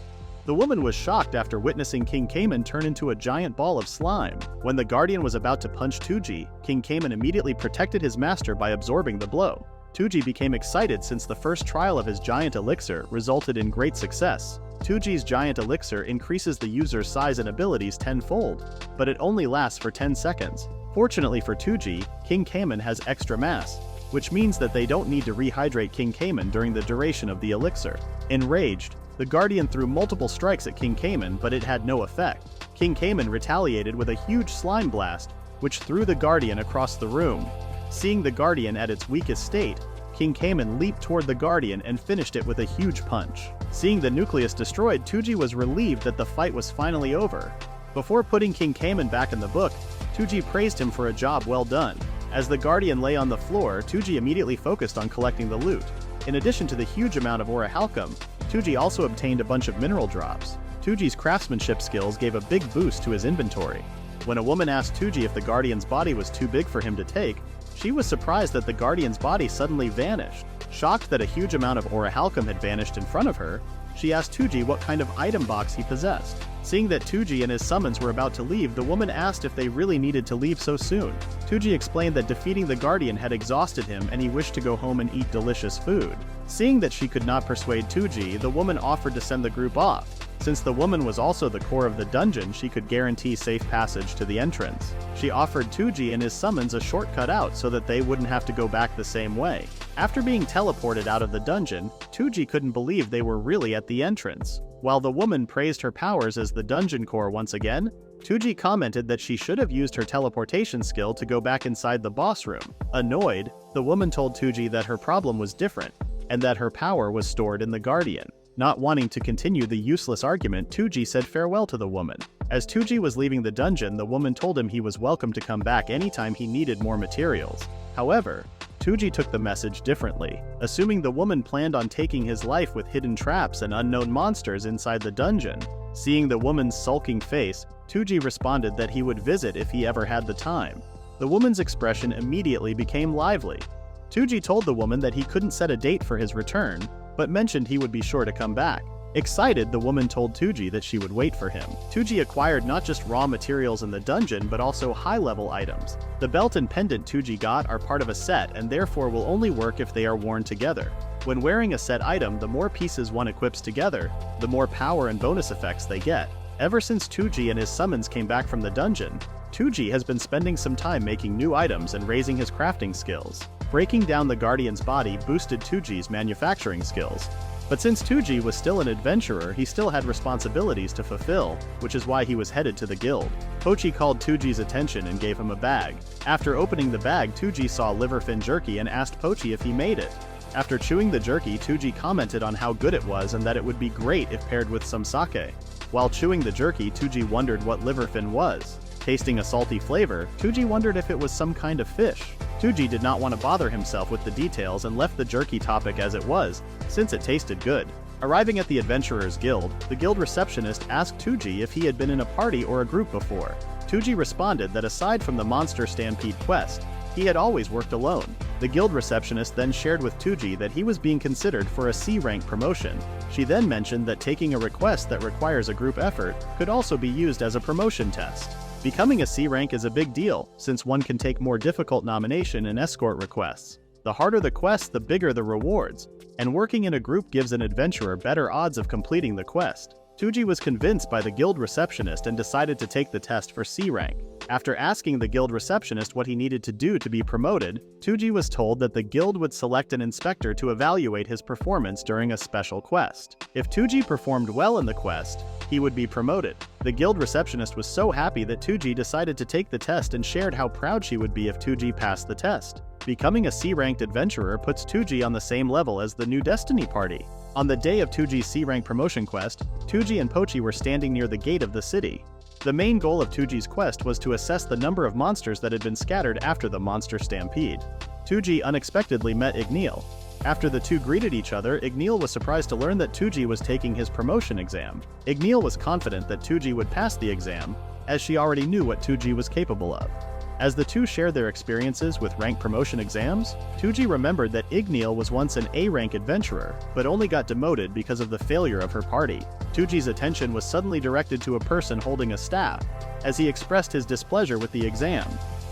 The woman was shocked after witnessing King Cayman turn into a giant ball of slime. When the Guardian was about to punch Touji, King Cayman immediately protected his master by absorbing the blow. Touji became excited since the first trial of his giant elixir resulted in great success. Touji's giant elixir increases the user's size and abilities tenfold, but it only lasts for 10 seconds. Fortunately for Touji, King Cayman has extra mass, which means that they don't need to rehydrate King Cayman during the duration of the elixir. Enraged, the Guardian threw multiple strikes at King Cayman, but it had no effect. King Cayman retaliated with a huge slime blast, which threw the Guardian across the room. Seeing the Guardian at its weakest state, King Cayman leaped toward the Guardian and finished it with a huge punch. Seeing the nucleus destroyed, Touji was relieved that the fight was finally over. Before putting King Cayman back in the book, Touji praised him for a job well done. As the Guardian lay on the floor, Touji immediately focused on collecting the loot. In addition to the huge amount of orichalcum, Touji also obtained a bunch of mineral drops. Touji's craftsmanship skills gave a big boost to his inventory. When a woman asked Touji if the Guardian's body was too big for him to take, she was surprised that the Guardian's body suddenly vanished. Shocked that a huge amount of orichalcum had vanished in front of her, she asked Touji what kind of item box he possessed. Seeing that Touji and his summons were about to leave, the woman asked if they really needed to leave so soon. Touji explained that defeating the Guardian had exhausted him and he wished to go home and eat delicious food. Seeing that she could not persuade Touji, the woman offered to send the group off. Since the woman was also the core of the dungeon, she could guarantee safe passage to the entrance. She offered Touji and his summons a shortcut out so that they wouldn't have to go back the same way. After being teleported out of the dungeon, Touji couldn't believe they were really at the entrance. While the woman praised her powers as the dungeon core once again, Touji commented that she should have used her teleportation skill to go back inside the boss room. Annoyed, the woman told Touji that her problem was different, and that her power was stored in the Guardian. Not wanting to continue the useless argument, Touji said farewell to the woman. As Touji was leaving the dungeon, the woman told him he was welcome to come back anytime he needed more materials. However, Touji took the message differently, assuming the woman planned on taking his life with hidden traps and unknown monsters inside the dungeon. Seeing the woman's sulking face, Touji responded that he would visit if he ever had the time. The woman's expression immediately became lively. Touji told the woman that he couldn't set a date for his return, but mentioned he would be sure to come back. Excited, the woman told Touji that she would wait for him. Touji acquired not just raw materials in the dungeon, but also high-level items. The belt and pendant Touji got are part of a set and therefore will only work if they are worn together. When wearing a set item, the more pieces one equips together, the more power and bonus effects they get. Ever since Touji and his summons came back from the dungeon, Touji has been spending some time making new items and raising his crafting skills. Breaking down the Guardian's body boosted Touji's manufacturing skills. But since Touji was still an adventurer, he still had responsibilities to fulfill, which is why he was headed to the guild. Pochi called Touji's attention and gave him a bag. After opening the bag, Touji saw liverfin jerky and asked Pochi if he made it. After chewing the jerky, Touji commented on how good it was and that it would be great if paired with some sake. While chewing the jerky, Touji wondered what liverfin was. Tasting a salty flavor, Touji wondered if it was some kind of fish. Touji did not want to bother himself with the details and left the jerky topic as it was, since it tasted good. Arriving at the Adventurers Guild, the guild receptionist asked Touji if he had been in a party or a group before. Touji responded that aside from the Monster Stampede quest, he had always worked alone. The guild receptionist then shared with Touji that he was being considered for a C-rank promotion. She then mentioned that taking a request that requires a group effort could also be used as a promotion test. Becoming a C-rank is a big deal, since one can take more difficult nomination and escort requests. The harder the quest, the bigger the rewards, and working in a group gives an adventurer better odds of completing the quest. Touji was convinced by the guild receptionist and decided to take the test for C-rank. After asking the guild receptionist what he needed to do to be promoted, Touji was told that the guild would select an inspector to evaluate his performance during a special quest. If Touji performed well in the quest, he would be promoted. The guild receptionist was so happy that Touji decided to take the test and shared how proud she would be if Touji passed the test. Becoming a C-ranked adventurer puts Touji on the same level as the new Destiny party. On the day of Touji's C-rank promotion quest, Touji and Pochi were standing near the gate of the city. The main goal of Touji's quest was to assess the number of monsters that had been scattered after the monster stampede. Touji unexpectedly met Igneel. After the two greeted each other, Igneel was surprised to learn that Touji was taking his promotion exam. Igneel was confident that Touji would pass the exam, as she already knew what Touji was capable of. As the two shared their experiences with rank promotion exams, Touji remembered that Igneel was once an A-rank adventurer, but only got demoted because of the failure of her party. Touji's attention was suddenly directed to a person holding a staff, as he expressed his displeasure with the exam.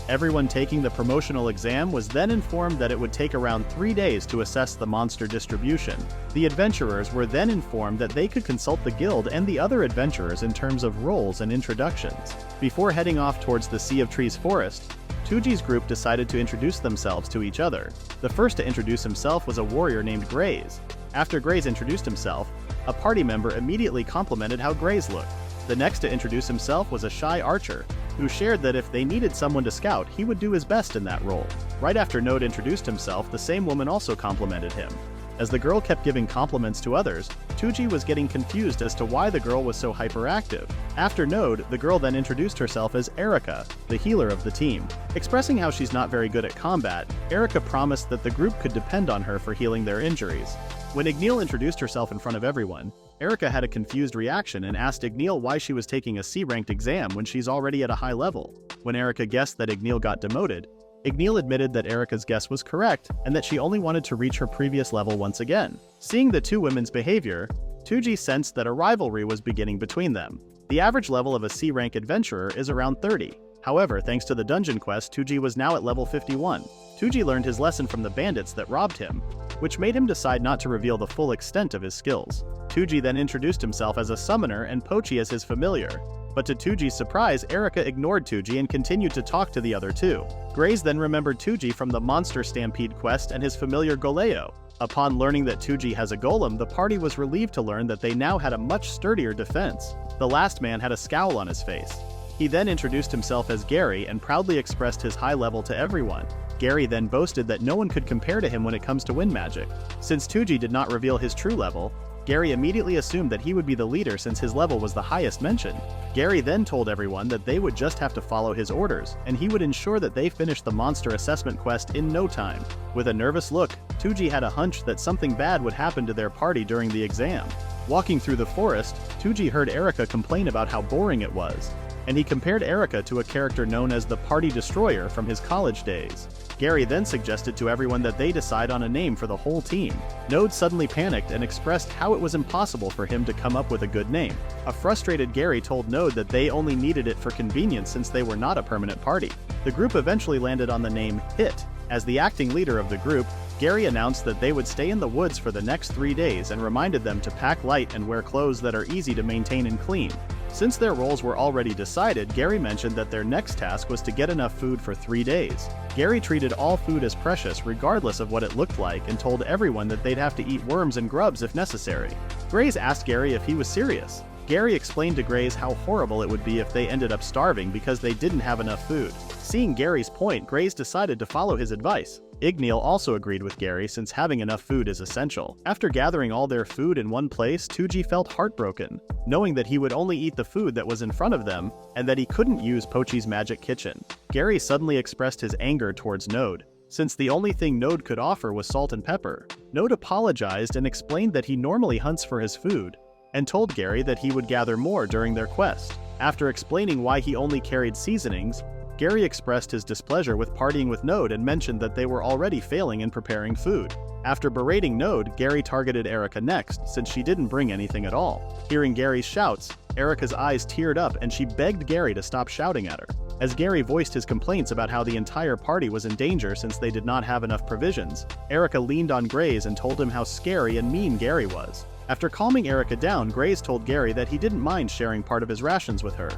Everyone taking the promotional exam was then informed that it would take around 3 days to assess the monster distribution. The adventurers were then informed that they could consult the guild and the other adventurers in terms of roles and introductions. Before heading off towards the Sea of Trees forest, Touji's group decided to introduce themselves to each other. The first to introduce himself was a warrior named Graze. After Graze introduced himself, a party member immediately complimented how Graze looked. The next to introduce himself was a shy archer, who shared that if they needed someone to scout, he would do his best in that role. Right after Node introduced himself, the same woman also complimented him. As the girl kept giving compliments to others, Touji was getting confused as to why the girl was so hyperactive. After Node, the girl then introduced herself as Erica, the healer of the team. Expressing how she's not very good at combat, Erica promised that the group could depend on her for healing their injuries. When Igneel introduced herself in front of everyone, Erica had a confused reaction and asked Igneel why she was taking a C-ranked exam when she's already at a high level. When Erica guessed that Igneel got demoted, Igneel admitted that Erica's guess was correct and that she only wanted to reach her previous level once again. Seeing the two women's behavior, Touji sensed that a rivalry was beginning between them. The average level of a C-rank adventurer is around 30. However, thanks to the dungeon quest, Touji was now at level 51. Touji learned his lesson from the bandits that robbed him, which made him decide not to reveal the full extent of his skills. Touji then introduced himself as a summoner and Pochi as his familiar. But to Touji's surprise, Erica ignored Touji and continued to talk to the other two. Graze then remembered Touji from the Monster Stampede quest and his familiar Goleo. Upon learning that Touji has a golem, the party was relieved to learn that they now had a much sturdier defense. The last man had a scowl on his face. He then introduced himself as Gary and proudly expressed his high level to everyone. Gary then boasted that no one could compare to him when it comes to wind magic. Since Touji did not reveal his true level, Gary immediately assumed that he would be the leader since his level was the highest mentioned. Gary then told everyone that they would just have to follow his orders, and he would ensure that they finished the monster assessment quest in no time. With a nervous look, Touji had a hunch that something bad would happen to their party during the exam. Walking through the forest, Touji heard Erica complain about how boring it was, and he compared Erica to a character known as the Party Destroyer from his college days. Gary then suggested to everyone that they decide on a name for the whole team. Node suddenly panicked and expressed how it was impossible for him to come up with a good name. A frustrated Gary told Node that they only needed it for convenience since they were not a permanent party. The group eventually landed on the name Hit. As the acting leader of the group, Gary announced that they would stay in the woods for the next 3 days and reminded them to pack light and wear clothes that are easy to maintain and clean. Since their roles were already decided, Gary mentioned that their next task was to get enough food for 3 days. Gary treated all food as precious regardless of what it looked like and told everyone that they'd have to eat worms and grubs if necessary. Grace asked Gary if he was serious. Gary explained to Grace how horrible it would be if they ended up starving because they didn't have enough food. Seeing Gary's point, Grace decided to follow his advice. Igneel also agreed with Gary since having enough food is essential. After gathering all their food in one place, Touji felt heartbroken, knowing that he would only eat the food that was in front of them and that he couldn't use Pochi's magic kitchen. Gary suddenly expressed his anger towards Node, since the only thing Node could offer was salt and pepper. Node apologized and explained that he normally hunts for his food, and told Gary that he would gather more during their quest. After explaining why he only carried seasonings, Gary expressed his displeasure with partying with Node and mentioned that they were already failing in preparing food. After berating Node, Gary targeted Erica next, since she didn't bring anything at all. Hearing Gary's shouts, Erica's eyes teared up and she begged Gary to stop shouting at her. As Gary voiced his complaints about how the entire party was in danger since they did not have enough provisions, Erica leaned on Grace and told him how scary and mean Gary was. After calming Erica down, Grace told Gary that he didn't mind sharing part of his rations with her.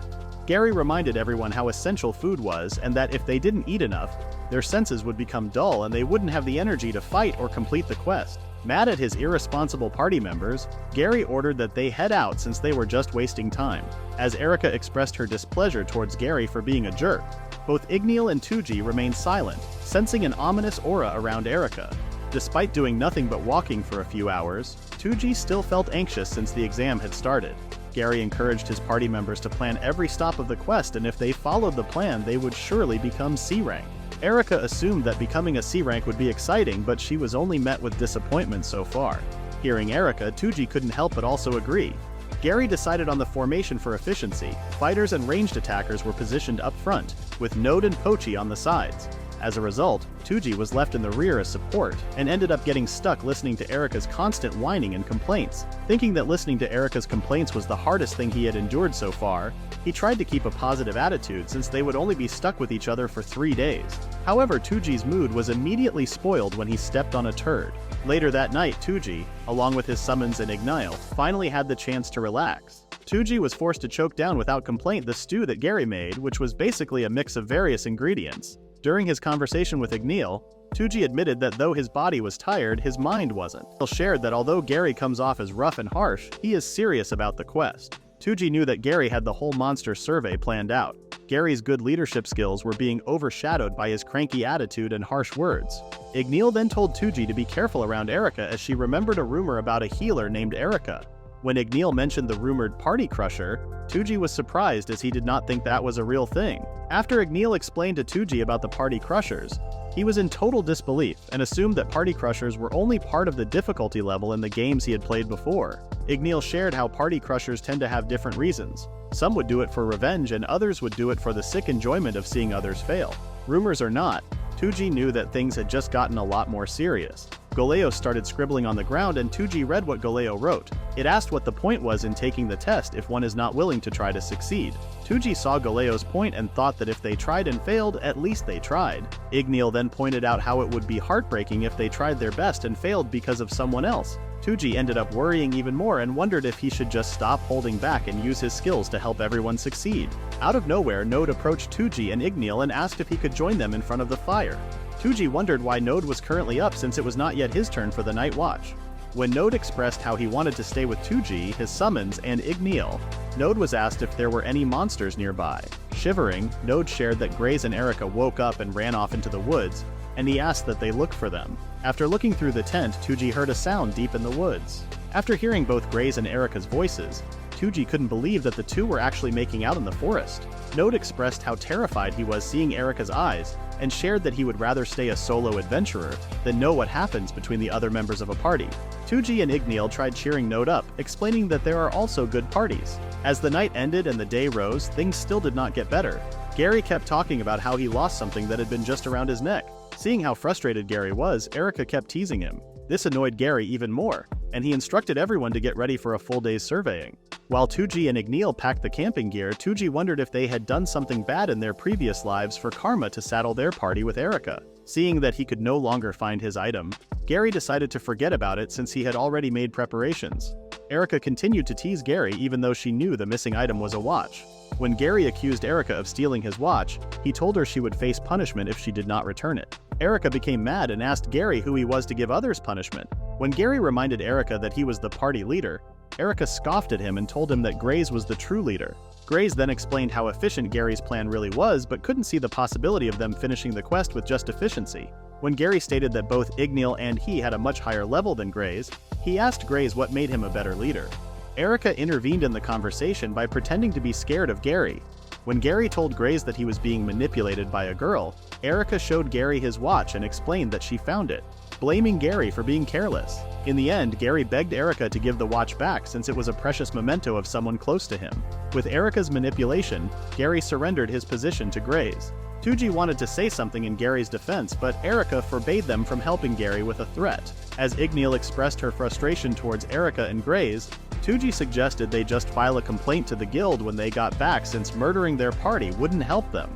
Gary reminded everyone how essential food was and that if they didn't eat enough, their senses would become dull and they wouldn't have the energy to fight or complete the quest. Mad at his irresponsible party members, Gary ordered that they head out since they were just wasting time. As Erica expressed her displeasure towards Gary for being a jerk, both Igneel and Touji remained silent, sensing an ominous aura around Erica. Despite doing nothing but walking for a few hours, Touji still felt anxious since the exam had started. Gary encouraged his party members to plan every stop of the quest, and if they followed the plan, they would surely become C rank. Erica assumed that becoming a C rank would be exciting, but she was only met with disappointment so far. Hearing Erica, Touji couldn't help but also agree. Gary decided on the formation for efficiency. Fighters and ranged attackers were positioned up front, with Node and Pochi on the sides. As a result, Touji was left in the rear as support, and ended up getting stuck listening to Erica's constant whining and complaints. Thinking that listening to Erica's complaints was the hardest thing he had endured so far, he tried to keep a positive attitude since they would only be stuck with each other for 3 days. However, Touji's mood was immediately spoiled when he stepped on a turd. Later that night, Touji, along with his summons and Ignile, finally had the chance to relax. Touji was forced to choke down without complaint the stew that Gary made, which was basically a mix of various ingredients. During his conversation with Igneel, Touji admitted that though his body was tired, his mind wasn't. He shared that although Gary comes off as rough and harsh, he is serious about the quest. Touji knew that Gary had the whole monster survey planned out. Gary's good leadership skills were being overshadowed by his cranky attitude and harsh words. Igneel then told Touji to be careful around Erica as she remembered a rumor about a healer named Erica. When Igneel mentioned the rumored party crusher, Touji was surprised as he did not think that was a real thing. After Igneel explained to Touji about the party crushers, he was in total disbelief and assumed that party crushers were only part of the difficulty level in the games he had played before. Igneel shared how party crushers tend to have different reasons. Some would do it for revenge and others would do it for the sick enjoyment of seeing others fail. Rumors or not, Touji knew that things had just gotten a lot more serious. Goleo started scribbling on the ground and Touji read what Goleo wrote. It asked what the point was in taking the test if one is not willing to try to succeed. Touji saw Goleo's point and thought that if they tried and failed, at least they tried. Igneel then pointed out how it would be heartbreaking if they tried their best and failed because of someone else. Touji ended up worrying even more and wondered if he should just stop holding back and use his skills to help everyone succeed. Out of nowhere, Node approached Touji and Igneel and asked if he could join them in front of the fire. Touji wondered why Node was currently up since it was not yet his turn for the night watch. When Node expressed how he wanted to stay with Touji, his summons, and Igneel, Node was asked if there were any monsters nearby. Shivering, Node shared that Grace and Erica woke up and ran off into the woods, and he asked that they look for them. After looking through the tent, Touji heard a sound deep in the woods. After hearing both Grace and Erica's voices, Touji couldn't believe that the two were actually making out in the forest. Node expressed how terrified he was seeing Erica's eyes, and shared that he would rather stay a solo adventurer than know what happens between the other members of a party. Touji and Igneel tried cheering Node up, explaining that there are also good parties. As the night ended and the day rose, things still did not get better. Gary kept talking about how he lost something that had been just around his neck. Seeing how frustrated Gary was, Erica kept teasing him. This annoyed Gary even more, and he instructed everyone to get ready for a full day's surveying. While Touji and Igneel packed the camping gear, Touji wondered if they had done something bad in their previous lives for karma to saddle their party with Erica. Seeing that he could no longer find his item, Gary decided to forget about it since he had already made preparations. Erica continued to tease Gary even though she knew the missing item was a watch. When Gary accused Erica of stealing his watch, he told her she would face punishment if she did not return it. Erica became mad and asked Gary who he was to give others punishment. When Gary reminded Erica that he was the party leader, Erica scoffed at him and told him that Grays was the true leader. Grays then explained how efficient Gary's plan really was but couldn't see the possibility of them finishing the quest with just efficiency. When Gary stated that both Igneel and he had a much higher level than Grays, he asked Grays what made him a better leader. Erica intervened in the conversation by pretending to be scared of Gary. When Gary told Grays that he was being manipulated by a girl, Erica showed Gary his watch and explained that she found it, blaming Gary for being careless. In the end, Gary begged Erica to give the watch back since it was a precious memento of someone close to him. With Erica's manipulation, Gary surrendered his position to Grays. Touji wanted to say something in Gary's defense, but Erica forbade them from helping Gary with a threat. As Igneel expressed her frustration towards Erica and Grays, Touji suggested they just file a complaint to the guild when they got back since murdering their party wouldn't help them.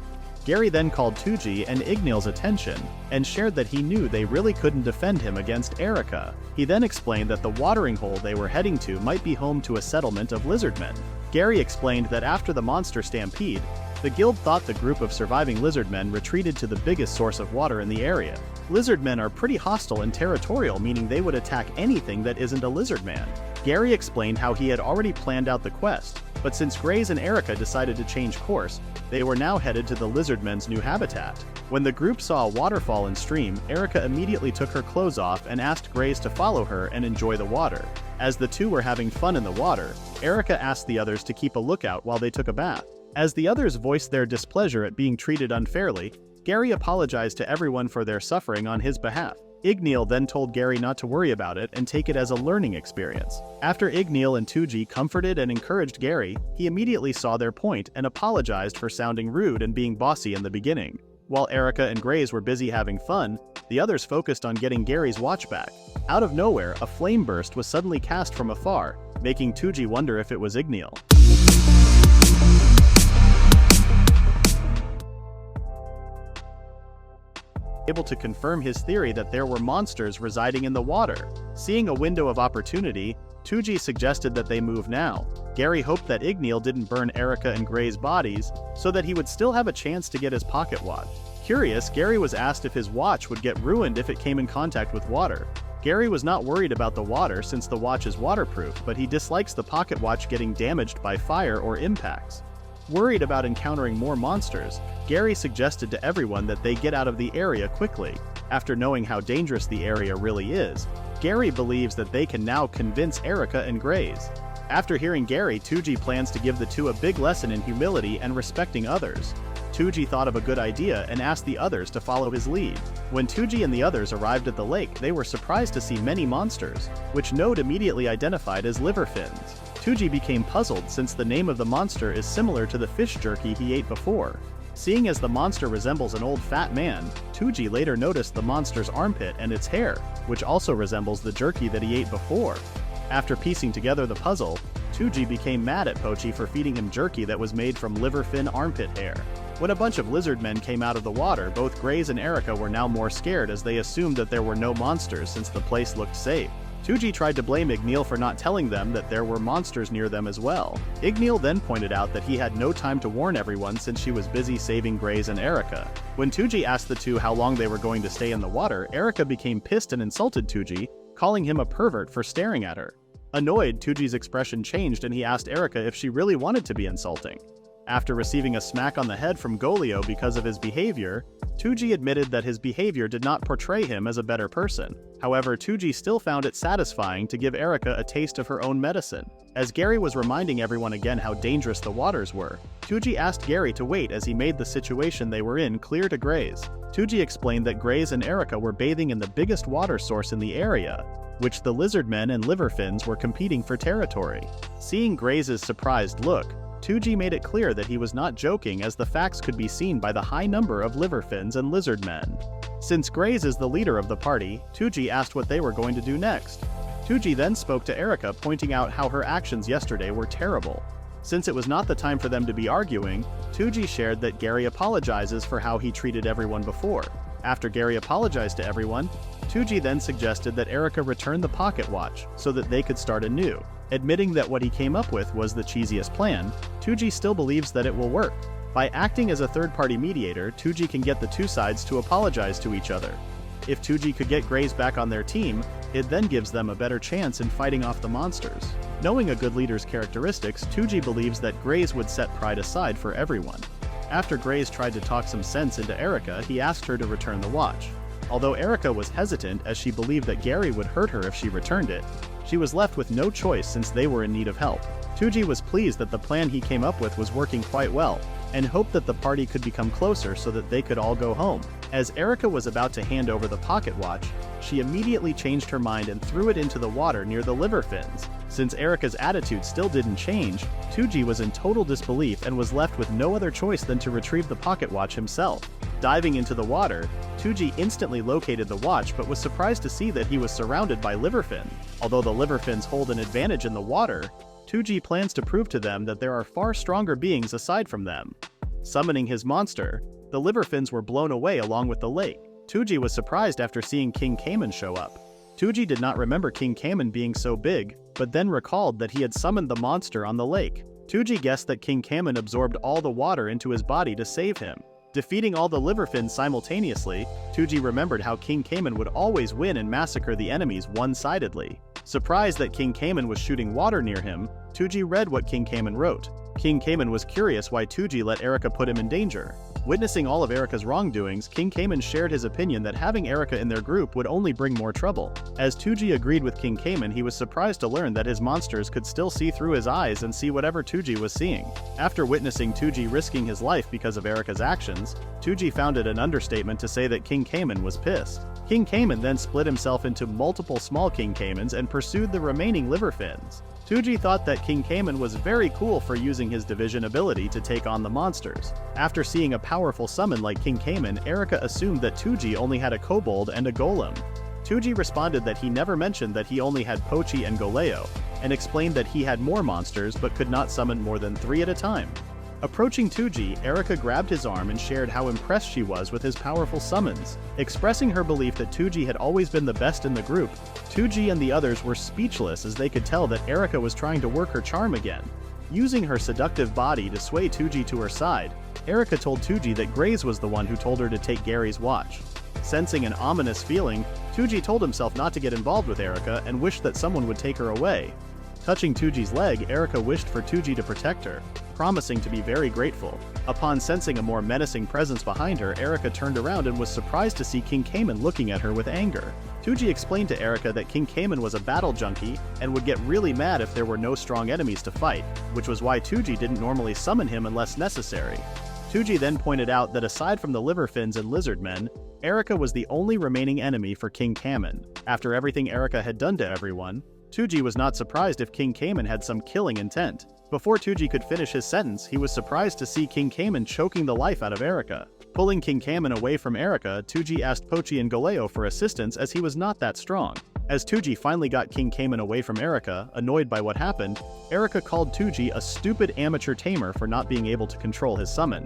Gary then called Touji and Igneel's attention, and shared that he knew they really couldn't defend him against Erica. He then explained that the watering hole they were heading to might be home to a settlement of lizardmen. Gary explained that after the monster stampede, the guild thought the group of surviving lizardmen retreated to the biggest source of water in the area. Lizardmen are pretty hostile and territorial, meaning they would attack anything that isn't a lizardman. Gary explained how he had already planned out the quest, but since Grays and Erica decided to change course, they were now headed to the lizardmen's new habitat. When the group saw a waterfall and stream, Erica immediately took her clothes off and asked Grays to follow her and enjoy the water. As the two were having fun in the water, Erica asked the others to keep a lookout while they took a bath. As the others voiced their displeasure at being treated unfairly, Gary apologized to everyone for their suffering on his behalf. Igneel then told Gary not to worry about it and take it as a learning experience. After Igneel and Touji comforted and encouraged Gary, he immediately saw their point and apologized for sounding rude and being bossy in the beginning. While Erica and Grays were busy having fun, the others focused on getting Gary's watch back. Out of nowhere, a flame burst was suddenly cast from afar, making Touji wonder if it was Igneel. Able to confirm his theory that there were monsters residing in the water. Seeing a window of opportunity, Touji suggested that they move now. Gary hoped that Igneel didn't burn Erica and Gray's bodies, so that he would still have a chance to get his pocket watch. Curious, Gary was asked if his watch would get ruined if it came in contact with water. Gary was not worried about the water since the watch is waterproof, but he dislikes the pocket watch getting damaged by fire or impacts. Worried about encountering more monsters, Gary suggested to everyone that they get out of the area quickly. After knowing how dangerous the area really is, Gary believes that they can now convince Erica and Grays. After hearing Gary, Touji plans to give the two a big lesson in humility and respecting others. Touji thought of a good idea and asked the others to follow his lead. When Touji and the others arrived at the lake, they were surprised to see many monsters, which Node immediately identified as liver fins. Touji became puzzled since the name of the monster is similar to the fish jerky he ate before. Seeing as the monster resembles an old fat man, Touji later noticed the monster's armpit and its hair, which also resembles the jerky that he ate before. After piecing together the puzzle, Touji became mad at Pochi for feeding him jerky that was made from liver fin armpit hair. When a bunch of lizard men came out of the water, both Grays and Erica were now more scared as they assumed that there were no monsters since the place looked safe. Touji tried to blame Igneel for not telling them that there were monsters near them as well. Igneel then pointed out that he had no time to warn everyone since she was busy saving Grays and Erica. When Touji asked the two how long they were going to stay in the water, Erica became pissed and insulted Touji, calling him a pervert for staring at her. Annoyed, Touji's expression changed and he asked Erica if she really wanted to be insulting. After receiving a smack on the head from Golio because of his behavior, Touji admitted that his behavior did not portray him as a better person. However, Touji still found it satisfying to give Erica a taste of her own medicine. As Gary was reminding everyone again how dangerous the waters were, Touji asked Gary to wait as he made the situation they were in clear to Grays. Touji explained that Grays and Erica were bathing in the biggest water source in the area, which the lizardmen and liverfins were competing for territory. Seeing Grays' surprised look, Touji made it clear that he was not joking as the facts could be seen by the high number of liverfins and lizardmen. Since Grays is the leader of the party, Touji asked what they were going to do next. Touji then spoke to Erica, pointing out how her actions yesterday were terrible. Since it was not the time for them to be arguing, Touji shared that Gary apologizes for how he treated everyone before. After Gary apologized to everyone, Touji then suggested that Erica return the pocket watch so that they could start anew. Admitting that what he came up with was the cheesiest plan, Touji still believes that it will work. By acting as a third-party mediator, Touji can get the two sides to apologize to each other. If Touji could get Grays back on their team, it then gives them a better chance in fighting off the monsters. Knowing a good leader's characteristics, Touji believes that Grays would set pride aside for everyone. After Grays tried to talk some sense into Erica, he asked her to return the watch. Although Erica was hesitant as she believed that Gary would hurt her if she returned it, she was left with no choice since they were in need of help. Touji was pleased that the plan he came up with was working quite well, and hoped that the party could become closer so that they could all go home. As Erica was about to hand over the pocket watch, she immediately changed her mind and threw it into the water near the liver fins. Since Erica's attitude still didn't change, Touji was in total disbelief and was left with no other choice than to retrieve the pocket watch himself. Diving into the water, Touji instantly located the watch but was surprised to see that he was surrounded by liver fin. Although the liver fins hold an advantage in the water, Touji plans to prove to them that there are far stronger beings aside from them. Summoning his monster, the liver fins were blown away along with the lake. Touji was surprised after seeing King Cayman show up. Touji did not remember King Cayman being so big, but then recalled that he had summoned the monster on the lake. Touji guessed that King Cayman absorbed all the water into his body to save him. Defeating all the liver fins simultaneously, Touji remembered how King Cayman would always win and massacre the enemies one-sidedly. Surprised that King Cayman was shooting water near him, Touji read what King Cayman wrote. King Cayman was curious why Touji let Erica put him in danger. Witnessing all of Erica's wrongdoings, King Cayman shared his opinion that having Erica in their group would only bring more trouble. As Touji agreed with King Cayman, he was surprised to learn that his monsters could still see through his eyes and see whatever Touji was seeing. After witnessing Touji risking his life because of Erica's actions, Touji found it an understatement to say that King Cayman was pissed. King Cayman then split himself into multiple small King Caymans and pursued the remaining liver fins. Touji thought that King Cayman was very cool for using his division ability to take on the monsters. After seeing a powerful summon like King Cayman, Erica assumed that Touji only had a kobold and a golem. Touji responded that he never mentioned that he only had Pochi and Goleo, and explained that he had more monsters but could not summon more than 3 at a time. Approaching Touji, Erica grabbed his arm and shared how impressed she was with his powerful summons. Expressing her belief that Touji had always been the best in the group, Touji and the others were speechless as they could tell that Erica was trying to work her charm again. Using her seductive body to sway Touji to her side, Erica told Touji that Grays was the one who told her to take Gary's watch. Sensing an ominous feeling, Touji told himself not to get involved with Erica and wished that someone would take her away. Touching Touji's leg, Erica wished for Touji to protect her, promising to be very grateful. Upon sensing a more menacing presence behind her, Erica turned around and was surprised to see King Cayman looking at her with anger. Touji explained to Erica that King Cayman was a battle junkie and would get really mad if there were no strong enemies to fight, which was why Touji didn't normally summon him unless necessary. Touji then pointed out that aside from the liver fins and lizard men, Erica was the only remaining enemy for King Cayman. After everything Erica had done to everyone, Touji was not surprised if King Cayman had some killing intent. Before Touji could finish his sentence, he was surprised to see King Cayman choking the life out of Erica. Pulling King Cayman away from Erica, Touji asked Pochi and Goleo for assistance as he was not that strong. As Touji finally got King Cayman away from Erica, annoyed by what happened, Erica called Touji a stupid amateur tamer for not being able to control his summon.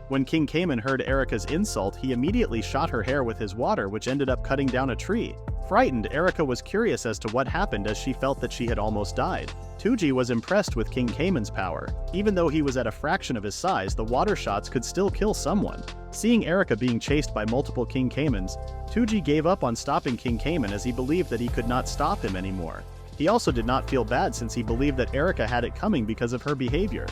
When King Cayman heard Erica's insult, he immediately shot her hair with his water, which ended up cutting down a tree. Frightened, Erica was curious as to what happened as she felt that she had almost died. Touji was impressed with King Cayman's power. Even though he was at a fraction of his size, the water shots could still kill someone. Seeing Erica being chased by multiple King Caymans, Touji gave up on stopping King Cayman as he believed that he could not stop him anymore. He also did not feel bad since he believed that Erica had it coming because of her behavior.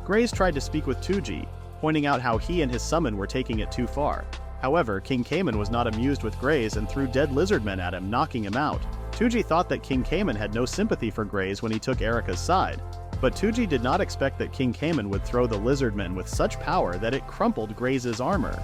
Grays tried to speak with Touji, pointing out how he and his summon were taking it too far. However, King Cayman was not amused with Grays and threw dead lizard men at him, knocking him out. Touji thought that King Cayman had no sympathy for Grays when he took Erica's side, but Touji did not expect that King Cayman would throw the lizard men with such power that it crumpled Grays' armor.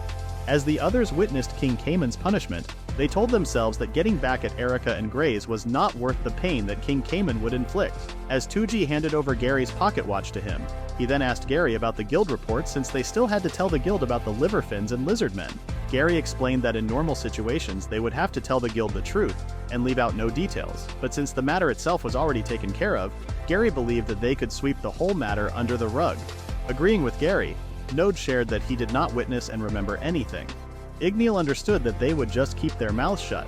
As the others witnessed King Cayman's punishment, they told themselves that getting back at Erica and Grays was not worth the pain that King Cayman would inflict. As Touji handed over Gary's pocket watch to him, he then asked Gary about the guild report since they still had to tell the guild about the liver fins and lizard men. Gary explained that in normal situations they would have to tell the guild the truth and leave out no details, but since the matter itself was already taken care of, Gary believed that they could sweep the whole matter under the rug. Agreeing with Gary, Node shared that he did not witness and remember anything. Igneel understood that they would just keep their mouths shut,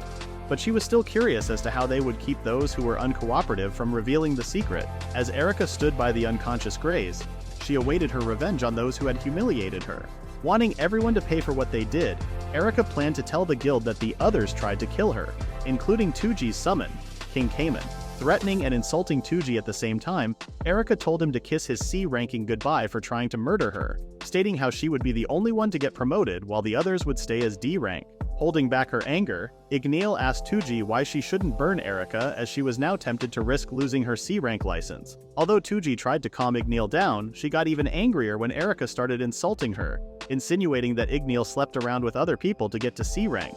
but she was still curious as to how they would keep those who were uncooperative from revealing the secret. As Erica stood by the unconscious Greys, she awaited her revenge on those who had humiliated her. Wanting everyone to pay for what they did, Erica planned to tell the guild that the others tried to kill her, including Touji's summon, King Cayman. Threatening and insulting Touji at the same time, Erica told him to kiss his C-ranking goodbye for trying to murder her, stating how she would be the only one to get promoted while the others would stay as D-rank. Holding back her anger, Igneel asked Touji why she shouldn't burn Erica, as she was now tempted to risk losing her C-rank license. Although Touji tried to calm Igneel down, she got even angrier when Erica started insulting her, insinuating that Igneel slept around with other people to get to C-rank.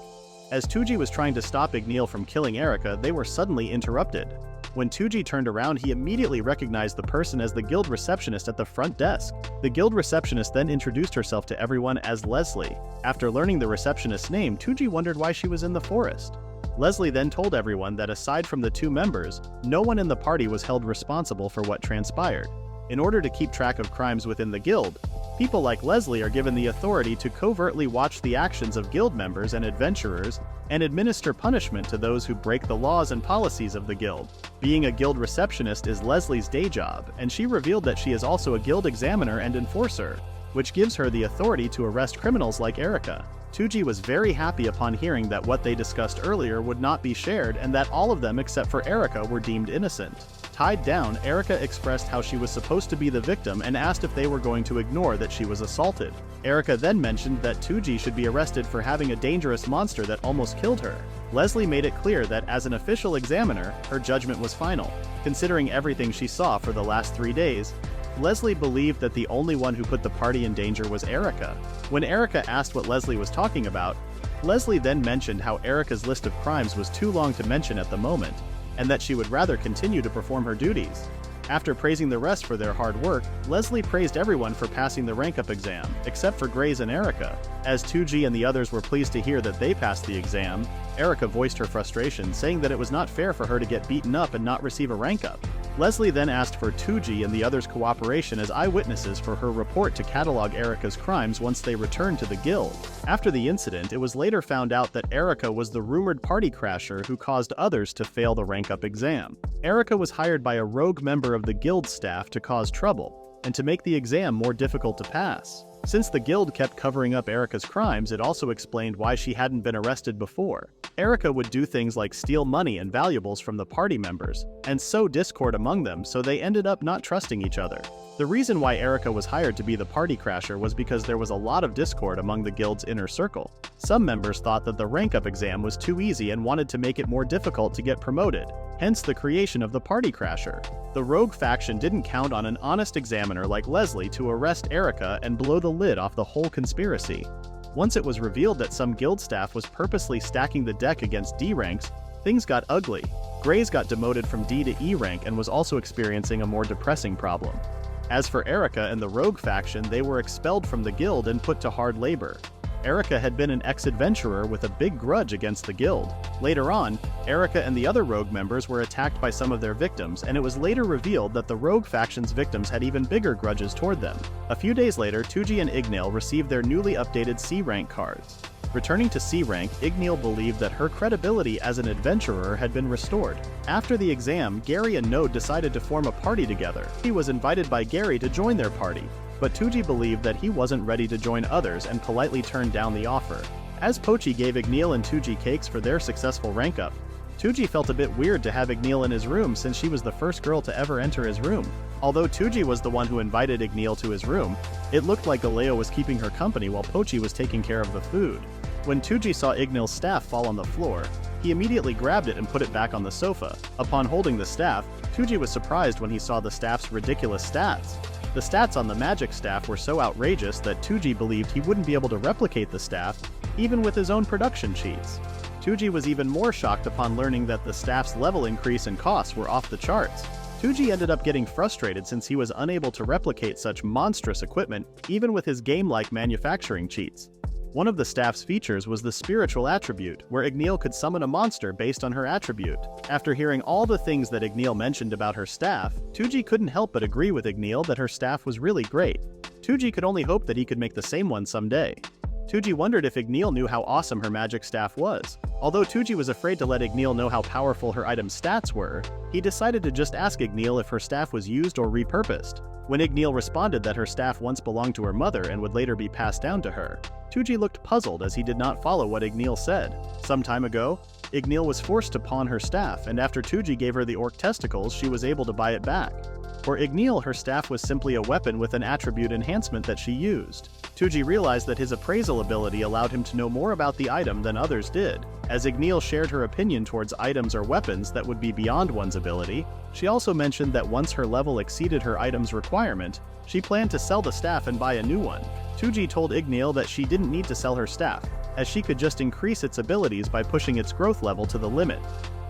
As Touji was trying to stop Igneel from killing Erica, they were suddenly interrupted. When Touji turned around, he immediately recognized the person as the guild receptionist at the front desk. The guild receptionist then introduced herself to everyone as Leslie. After learning the receptionist's name, Touji wondered why she was in the forest. Leslie then told everyone that aside from the two members, no one in the party was held responsible for what transpired. In order to keep track of crimes within the guild, people like Leslie are given the authority to covertly watch the actions of guild members and adventurers and administer punishment to those who break the laws and policies of the guild. Being a guild receptionist is Leslie's day job, and she revealed that she is also a guild examiner and enforcer, which gives her the authority to arrest criminals like Erica. Touji was very happy upon hearing that what they discussed earlier would not be shared and that all of them except for Erica were deemed innocent. Tied down, Erica expressed how she was supposed to be the victim and asked if they were going to ignore that she was assaulted. Erica then mentioned that Touji should be arrested for having a dangerous monster that almost killed her. Leslie made it clear that as an official examiner, her judgment was final. Considering everything she saw for the last 3 days, Leslie believed that the only one who put the party in danger was Erica. When Erica asked what Leslie was talking about, Leslie then mentioned how Erica's list of crimes was too long to mention at the moment, and that she would rather continue to perform her duties. After praising the rest for their hard work, Leslie praised everyone for passing the rank-up exam, except for Grays and Erica. As Touji and the others were pleased to hear that they passed the exam, Erica voiced her frustration, saying that it was not fair for her to get beaten up and not receive a rank-up. Leslie then asked for Touji and the others' cooperation as eyewitnesses for her report to catalog Erica's crimes once they returned to the guild. After the incident, it was later found out that Erica was the rumored party crasher who caused others to fail the rank-up exam. Erica was hired by a rogue member of the guild staff to cause trouble, and to make the exam more difficult to pass. Since the guild kept covering up Erica's crimes, it also explained why she hadn't been arrested before. Erica would do things like steal money and valuables from the party members, and sow discord among them, so they ended up not trusting each other. The reason why Erica was hired to be the party crasher was because there was a lot of discord among the guild's inner circle. Some members thought that the rank-up exam was too easy and wanted to make it more difficult to get promoted, hence the creation of the party crasher. The rogue faction didn't count on an honest examiner like Leslie to arrest Erica and blow the lid off the whole conspiracy. Once it was revealed that some guild staff was purposely stacking the deck against D ranks, things got ugly. Grays got demoted from D to E rank and was also experiencing a more depressing problem. As for Erica and the rogue faction, they were expelled from the guild and put to hard labor. Erica had been an ex-adventurer with a big grudge against the guild. Later on, Erica and the other rogue members were attacked by some of their victims, and it was later revealed that the rogue faction's victims had even bigger grudges toward them. A few days later, Touji and Igneel received their newly updated C-rank cards. Returning to C-rank, Igneel believed that her credibility as an adventurer had been restored. After the exam, Gary and Node decided to form a party together. He was invited by Gary to join their party, but Touji believed that he wasn't ready to join others and politely turned down the offer. As Pochi gave Igneel and Touji cakes for their successful rank-up, Touji felt a bit weird to have Igneel in his room since she was the first girl to ever enter his room. Although Touji was the one who invited Igneel to his room, it looked like Galeo was keeping her company while Pochi was taking care of the food. When Touji saw Igneel's staff fall on the floor, he immediately grabbed it and put it back on the sofa. Upon holding the staff, Touji was surprised when he saw the staff's ridiculous stats. The stats on the magic staff were so outrageous that Touji believed he wouldn't be able to replicate the staff, even with his own production cheats. Touji was even more shocked upon learning that the staff's level increase and costs were off the charts. Touji ended up getting frustrated since he was unable to replicate such monstrous equipment, even with his game-like manufacturing cheats. One of the staff's features was the spiritual attribute, where Igneel could summon a monster based on her attribute. After hearing all the things that Igneel mentioned about her staff, Touji couldn't help but agree with Igneel that her staff was really great. Touji could only hope that he could make the same one someday. Touji wondered if Igneel knew how awesome her magic staff was. Although Touji was afraid to let Igneel know how powerful her item's stats were, he decided to just ask Igneel if her staff was used or repurposed. When Igneel responded that her staff once belonged to her mother and would later be passed down to her, Touji looked puzzled as he did not follow what Igneel said. Some time ago, Igneel was forced to pawn her staff, and after Touji gave her the orc testicles, she was able to buy it back. For Igneel, her staff was simply a weapon with an attribute enhancement that she used. Touji realized that his appraisal ability allowed him to know more about the item than others did. As Igneel shared her opinion towards items or weapons that would be beyond one's ability, she also mentioned that once her level exceeded her item's requirement, she planned to sell the staff and buy a new one. Touji told Igneel that she didn't need to sell her staff, as she could just increase its abilities by pushing its growth level to the limit.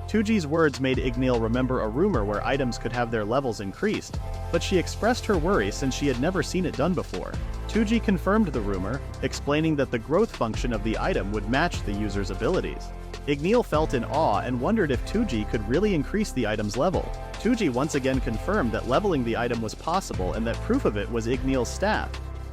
Touji's words made Igneel remember a rumor where items could have their levels increased, but she expressed her worry since she had never seen it done before. Touji confirmed the rumor, explaining that the growth function of the item would match the user's abilities. Igneel felt in awe and wondered if Touji could really increase the item's level. Touji once again confirmed that leveling the item was possible and that proof of it was Igneel's staff,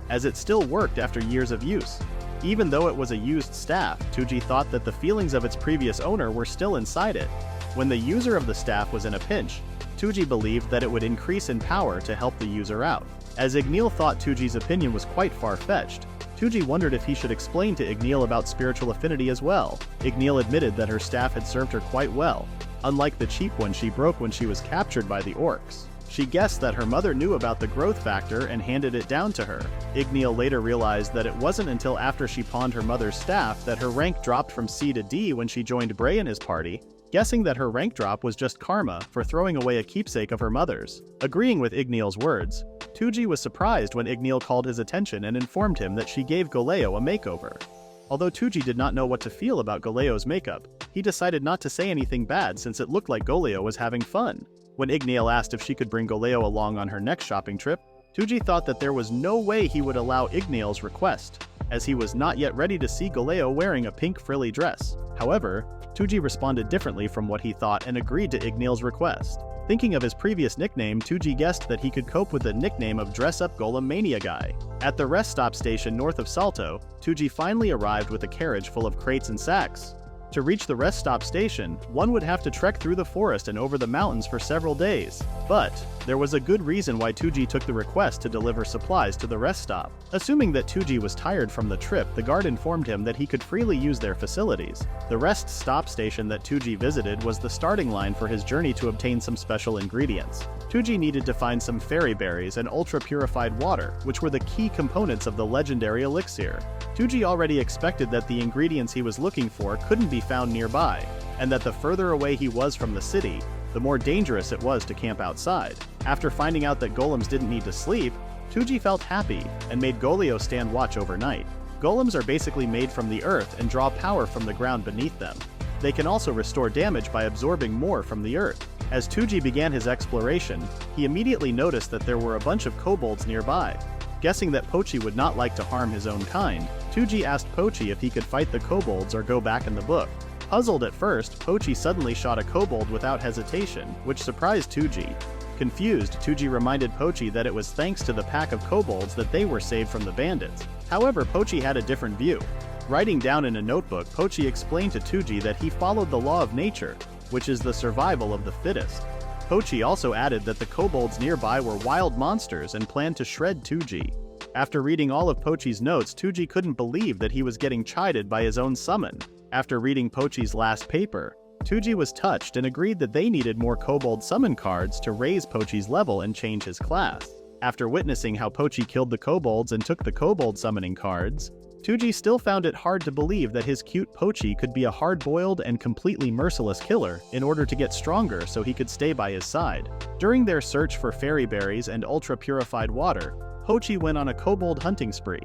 as it still worked after years of use. Even though it was a used staff, Touji thought that the feelings of its previous owner were still inside it. When the user of the staff was in a pinch, Touji believed that it would increase in power to help the user out. As Igneel thought Touji's opinion was quite far-fetched, Touji wondered if he should explain to Igneel about spiritual affinity as well. Igneel admitted that her staff had served her quite well, unlike the cheap one she broke when she was captured by the orcs. She guessed that her mother knew about the growth factor and handed it down to her. Igneel later realized that it wasn't until after she pawned her mother's staff that her rank dropped from C to D when she joined Bray and his party, guessing that her rank drop was just karma for throwing away a keepsake of her mother's. Agreeing with Igneel's words, Touji was surprised when Igneel called his attention and informed him that she gave Goleo a makeover. Although Touji did not know what to feel about Goleo's makeup, he decided not to say anything bad since it looked like Goleo was having fun. When Igneel asked if she could bring Goleo along on her next shopping trip, Touji thought that there was no way he would allow Igneel's request, as he was not yet ready to see Goleo wearing a pink frilly dress. However, Touji responded differently from what he thought and agreed to Igneel's request. Thinking of his previous nickname, Touji guessed that he could cope with the nickname of Dress-Up Golem Mania Guy. At the rest stop station north of Salto, Touji finally arrived with a carriage full of crates and sacks. To reach the rest stop station, one would have to trek through the forest and over the mountains for several days. But there was a good reason why Touji took the request to deliver supplies to the rest stop. Assuming that Touji was tired from the trip, the guard informed him that he could freely use their facilities. The rest stop station that Touji visited was the starting line for his journey to obtain some special ingredients. Touji needed to find some fairy berries and ultra-purified water, which were the key components of the legendary elixir. Touji already expected that the ingredients he was looking for couldn't be found nearby, and that the further away he was from the city, the more dangerous it was to camp outside. After finding out that golems didn't need to sleep, Touji felt happy and made Goleo stand watch overnight. Golems are basically made from the earth and draw power from the ground beneath them. They can also restore damage by absorbing more from the earth. As Touji began his exploration, he immediately noticed that there were a bunch of kobolds nearby. Guessing that Pochi would not like to harm his own kind, Touji asked Pochi if he could fight the kobolds or go back in the book. Puzzled at first, Pochi suddenly shot a kobold without hesitation, which surprised Touji. Confused, Touji reminded Pochi that it was thanks to the pack of kobolds that they were saved from the bandits. However, Pochi had a different view. Writing down in a notebook, Pochi explained to Touji that he followed the law of nature, which is the survival of the fittest. Pochi also added that the kobolds nearby were wild monsters and planned to shred Touji. After reading all of Pochi's notes, Touji couldn't believe that he was getting chided by his own summon. After reading Pochi's last paper, Touji was touched and agreed that they needed more kobold summon cards to raise Pochi's level and change his class. After witnessing how Pochi killed the kobolds and took the kobold summoning cards, Touji still found it hard to believe that his cute Pochi could be a hard-boiled and completely merciless killer in order to get stronger so he could stay by his side. During their search for fairy berries and ultra-purified water, Pochi went on a kobold hunting spree.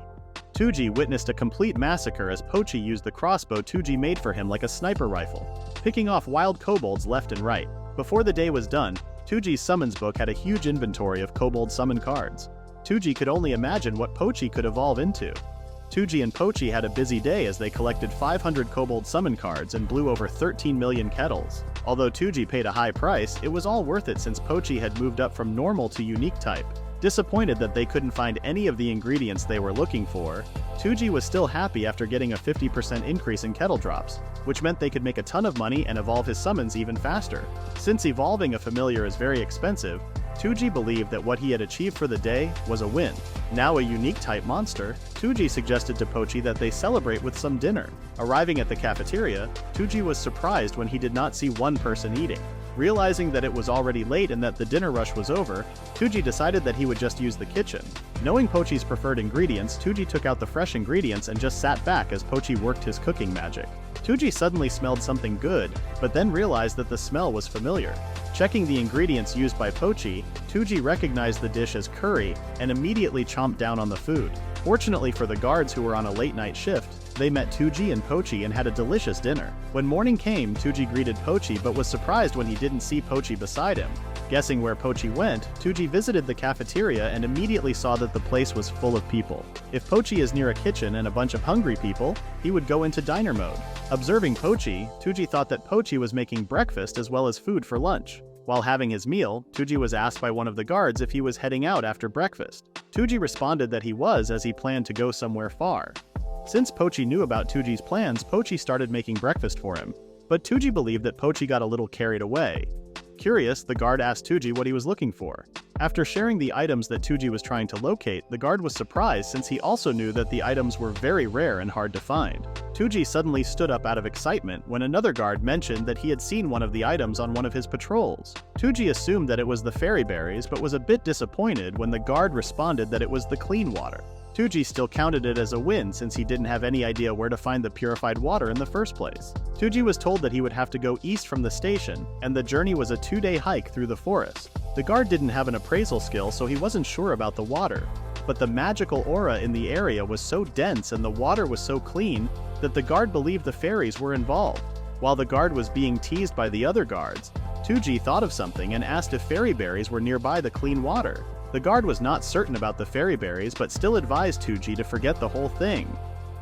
Touji witnessed a complete massacre as Pochi used the crossbow Touji made for him like a sniper rifle, picking off wild kobolds left and right. Before the day was done, Touji's summons book had a huge inventory of kobold summon cards. Touji could only imagine what Pochi could evolve into. Touji and Pochi had a busy day as they collected 500 kobold summon cards and blew over 13 million kettles. Although Touji paid a high price, it was all worth it since Pochi had moved up from normal to unique type. Disappointed that they couldn't find any of the ingredients they were looking for, Touji was still happy after getting a 50% increase in kettle drops, which meant they could make a ton of money and evolve his summons even faster. Since evolving a familiar is very expensive, Touji believed that what he had achieved for the day was a win. Now a unique type monster, Touji suggested to Pochi that they celebrate with some dinner. Arriving at the cafeteria, Touji was surprised when he did not see one person eating. Realizing that it was already late and that the dinner rush was over, Touji decided that he would just use the kitchen. Knowing Pochi's preferred ingredients, Touji took out the fresh ingredients and just sat back as Pochi worked his cooking magic. Touji suddenly smelled something good, but then realized that the smell was familiar. Checking the ingredients used by Pochi, Touji recognized the dish as curry and immediately chomped down on the food. Fortunately for the guards who were on a late-night shift, they met Touji and Pochi and had a delicious dinner. When morning came, Touji greeted Pochi but was surprised when he didn't see Pochi beside him. Guessing where Pochi went, Touji visited the cafeteria and immediately saw that the place was full of people. If Pochi is near a kitchen and a bunch of hungry people, he would go into diner mode. Observing Pochi, Touji thought that Pochi was making breakfast as well as food for lunch. While having his meal, Touji was asked by one of the guards if he was heading out after breakfast. Touji responded that he was, as he planned to go somewhere far. Since Pochi knew about Touji's plans, Pochi started making breakfast for him. But Touji believed that Pochi got a little carried away. Curious, the guard asked Touji what he was looking for. After sharing the items that Touji was trying to locate, the guard was surprised since he also knew that the items were very rare and hard to find. Touji suddenly stood up out of excitement when another guard mentioned that he had seen one of the items on one of his patrols. Touji assumed that it was the fairy berries but was a bit disappointed when the guard responded that it was the clean water. Touji still counted it as a win since he didn't have any idea where to find the purified water in the first place. Touji was told that he would have to go east from the station, and the journey was a 2-day hike through the forest. The guard didn't have an appraisal skill, so he wasn't sure about the water. But the magical aura in the area was so dense and the water was so clean that the guard believed the fairies were involved. While the guard was being teased by the other guards, Touji thought of something and asked if fairy berries were nearby the clean water. The guard was not certain about the fairy berries but still advised Touji to forget the whole thing.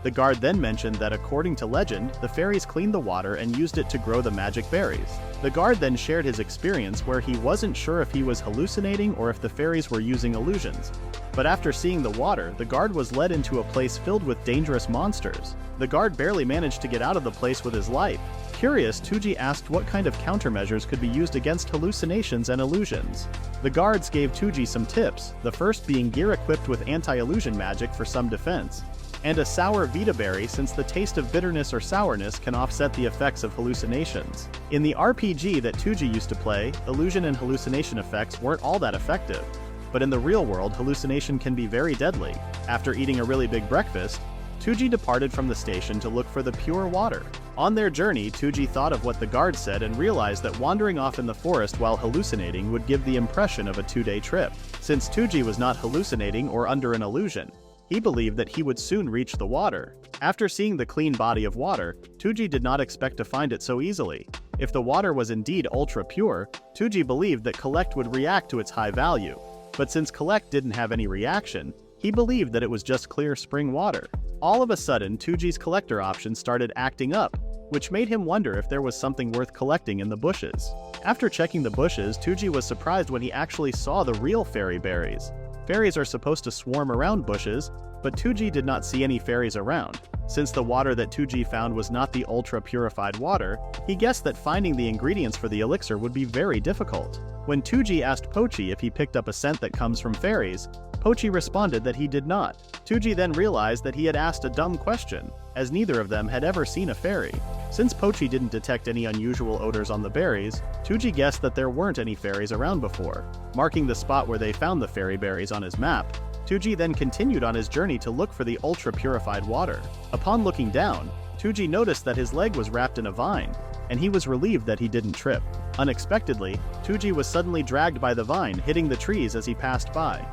The guard then mentioned that according to legend, the fairies cleaned the water and used it to grow the magic berries. The guard then shared his experience where he wasn't sure if he was hallucinating or if the fairies were using illusions. But after seeing the water, the guard was led into a place filled with dangerous monsters. The guard barely managed to get out of the place with his life. Curious, Touji asked what kind of countermeasures could be used against hallucinations and illusions. The guards gave Touji some tips, the first being gear equipped with anti-illusion magic for some defense, and a sour Vita berry since the taste of bitterness or sourness can offset the effects of hallucinations. In the RPG that Touji used to play, illusion and hallucination effects weren't all that effective. But in the real world, hallucination can be very deadly. After eating a really big breakfast, Touji departed from the station to look for the pure water. On their journey, Touji thought of what the guard said and realized that wandering off in the forest while hallucinating would give the impression of a 2-day trip. Since Touji was not hallucinating or under an illusion, he believed that he would soon reach the water. After seeing the clean body of water, Touji did not expect to find it so easily. If the water was indeed ultra pure, Touji believed that Collect would react to its high value. But since Collect didn't have any reaction, he believed that it was just clear spring water. All of a sudden, Touji's collector option started acting up, which made him wonder if there was something worth collecting in the bushes. After checking the bushes, Touji was surprised when he actually saw the real fairy berries. Fairies are supposed to swarm around bushes, but Touji did not see any fairies around. Since the water that Touji found was not the ultra-purified water, he guessed that finding the ingredients for the elixir would be very difficult. When Touji asked Pochi if he picked up a scent that comes from fairies, Pochi responded that he did not. Touji then realized that he had asked a dumb question, as neither of them had ever seen a fairy. Since Pochi didn't detect any unusual odors on the berries, Touji guessed that there weren't any fairies around before. Marking the spot where they found the fairy berries on his map, Touji then continued on his journey to look for the ultra-purified water. Upon looking down, Touji noticed that his leg was wrapped in a vine, and he was relieved that he didn't trip. Unexpectedly, Touji was suddenly dragged by the vine, hitting the trees as he passed by.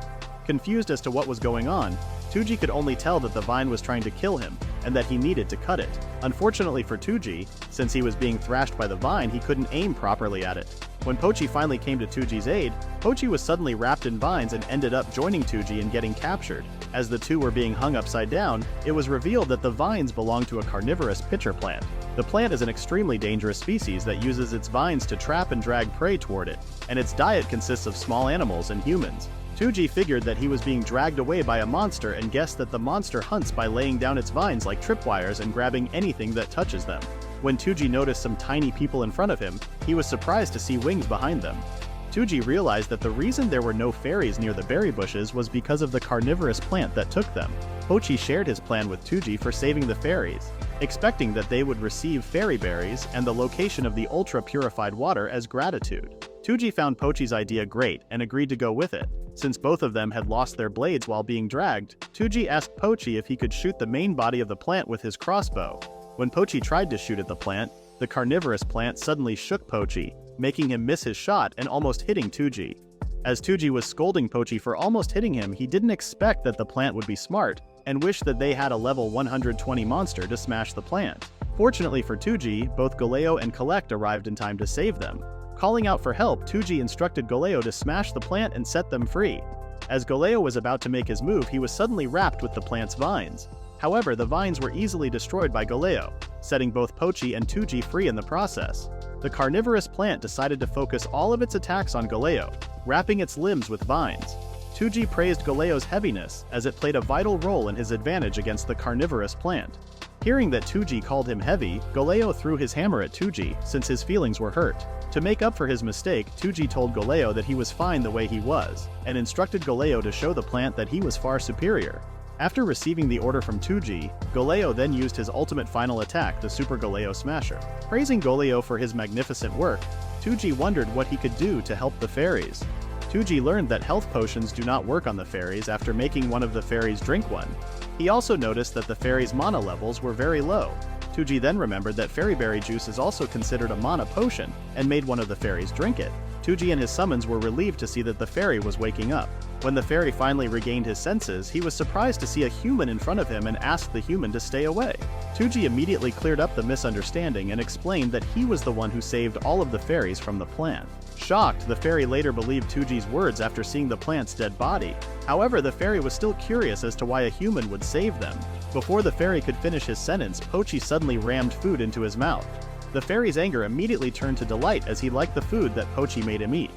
Confused as to what was going on, Touji could only tell that the vine was trying to kill him, and that he needed to cut it. Unfortunately for Touji, since he was being thrashed by the vine, he couldn't aim properly at it. When Pochi finally came to Touji's aid, Pochi was suddenly wrapped in vines and ended up joining Touji and getting captured. As the two were being hung upside down, it was revealed that the vines belonged to a carnivorous pitcher plant. The plant is an extremely dangerous species that uses its vines to trap and drag prey toward it, and its diet consists of small animals and humans. Touji figured that he was being dragged away by a monster and guessed that the monster hunts by laying down its vines like tripwires and grabbing anything that touches them. When Touji noticed some tiny people in front of him, he was surprised to see wings behind them. Touji realized that the reason there were no fairies near the berry bushes was because of the carnivorous plant that took them. Touji shared his plan with Touji for saving the fairies, expecting that they would receive fairy berries and the location of the ultra-purified water as gratitude. Touji found Pochi's idea great and agreed to go with it. Since both of them had lost their blades while being dragged, Touji asked Pochi if he could shoot the main body of the plant with his crossbow. When Pochi tried to shoot at the plant, the carnivorous plant suddenly shook Pochi, making him miss his shot and almost hitting Touji. As Touji was scolding Pochi for almost hitting him, he didn't expect that the plant would be smart, and wished that they had a level 120 monster to smash the plant. Fortunately for Touji, both Galeo and Collect arrived in time to save them. Calling out for help, Touji instructed Galeo to smash the plant and set them free. As Galeo was about to make his move, he was suddenly wrapped with the plant's vines. However, the vines were easily destroyed by Galeo, setting both Pochi and Touji free in the process. The carnivorous plant decided to focus all of its attacks on Galeo, wrapping its limbs with vines. Touji praised Galeo's heaviness, as it played a vital role in his advantage against the carnivorous plant. Hearing that Touji called him heavy, Galeo threw his hammer at Touji, since his feelings were hurt. To make up for his mistake, Touji told Galeo that he was fine the way he was, and instructed Galeo to show the plant that he was far superior. After receiving the order from Touji, Galeo then used his ultimate final attack, the Super Galeo Smasher. Praising Galeo for his magnificent work, Touji wondered what he could do to help the fairies. Touji learned that health potions do not work on the fairies after making one of the fairies drink one. He also noticed that the fairies' mana levels were very low. Touji then remembered that fairy berry juice is also considered a mana potion, and made one of the fairies drink it. Touji and his summons were relieved to see that the fairy was waking up. When the fairy finally regained his senses, he was surprised to see a human in front of him and asked the human to stay away. Touji immediately cleared up the misunderstanding and explained that he was the one who saved all of the fairies from the plant. Shocked, the fairy later believed Touji's words after seeing the plant's dead body. However, the fairy was still curious as to why a human would save them. Before the fairy could finish his sentence, Pochi suddenly rammed food into his mouth. The fairy's anger immediately turned to delight as he liked the food that Pochi made him eat.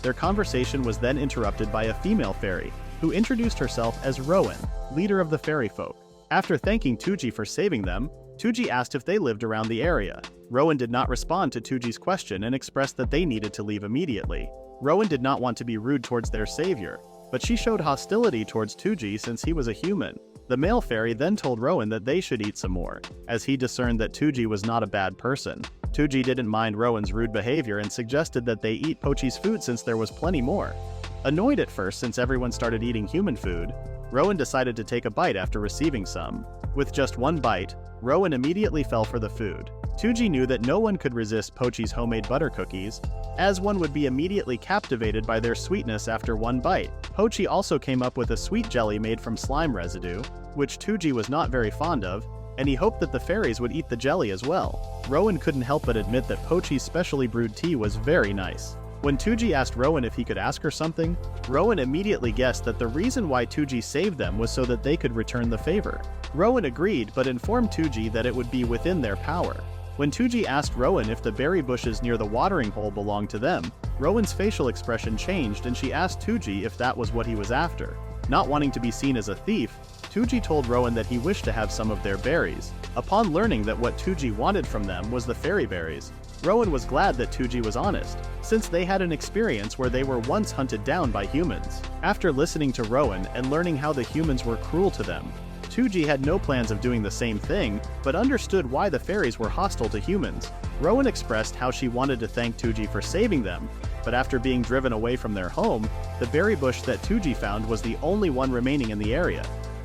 Their conversation was then interrupted by a female fairy, who introduced herself as Rowan, leader of the fairy folk. After thanking Touji for saving them, Touji asked if they lived around the area. Rowan did not respond to Touji's question and expressed that they needed to leave immediately. Rowan did not want to be rude towards their savior, but she showed hostility towards Touji since he was a human. The male fairy then told Rowan that they should eat some more, as he discerned that Touji was not a bad person. Touji didn't mind Rowan's rude behavior and suggested that they eat Pochi's food since there was plenty more. Annoyed at first since everyone started eating human food, Rowan decided to take a bite after receiving some. With just one bite, Rowan immediately fell for the food. Touji knew that no one could resist Pochi's homemade butter cookies, as one would be immediately captivated by their sweetness after one bite. Pochi also came up with a sweet jelly made from slime residue, which Touji was not very fond of, and he hoped that the fairies would eat the jelly as well. Rowan couldn't help but admit that Pochi's specially brewed tea was very nice. When Touji asked Rowan if he could ask her something, Rowan immediately guessed that the reason why Touji saved them was so that they could return the favor. Rowan agreed but informed Touji that it would be within their power. When Touji asked Rowan if the berry bushes near the watering hole belonged to them, Rowan's facial expression changed and she asked Touji if that was what he was after. Not wanting to be seen as a thief, Touji told Rowan that he wished to have some of their berries. Upon learning that what Touji wanted from them was the fairy berries, Rowan was glad that Touji was honest, since they had an experience where they were once hunted down by humans. After listening to Rowan and learning how the humans were cruel to them, Touji had no plans of doing the same thing, but understood why the fairies were hostile to humans. Rowan expressed how she wanted to thank Touji for saving them, but after being driven away from their home, the berry bush that Touji found was the only one remaining in the area.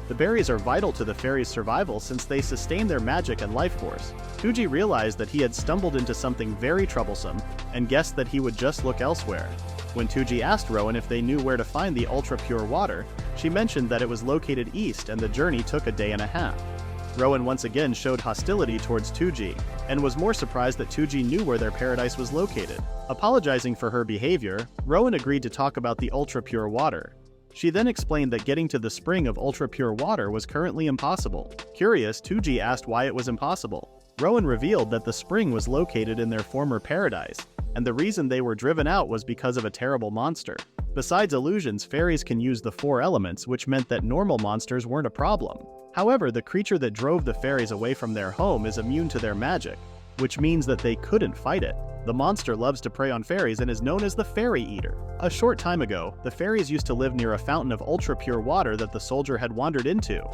The berries are vital to the fairies' survival since they sustain their magic and life force. Touji realized that he had stumbled into something very troublesome, and guessed that he would just look elsewhere. When Touji asked Rowan if they knew where to find the ultra-pure water, she mentioned that it was located east and the journey took a day and a half. Rowan once again showed hostility towards Touji, and was more surprised that Touji knew where their paradise was located. Apologizing for her behavior, Rowan agreed to talk about the ultra-pure water. She then explained that getting to the spring of ultra-pure water was currently impossible. Curious, Touji asked why it was impossible. Rowan revealed that the spring was located in their former paradise, and the reason they were driven out was because of a terrible monster. Besides illusions, fairies can use the 4 elements, which meant that normal monsters weren't a problem. However, the creature that drove the fairies away from their home is immune to their magic, which means that they couldn't fight it. The monster loves to prey on fairies and is known as the Fairy Eater. A short time ago, the fairies used to live near a fountain of ultra-pure water that the soldier had wandered into.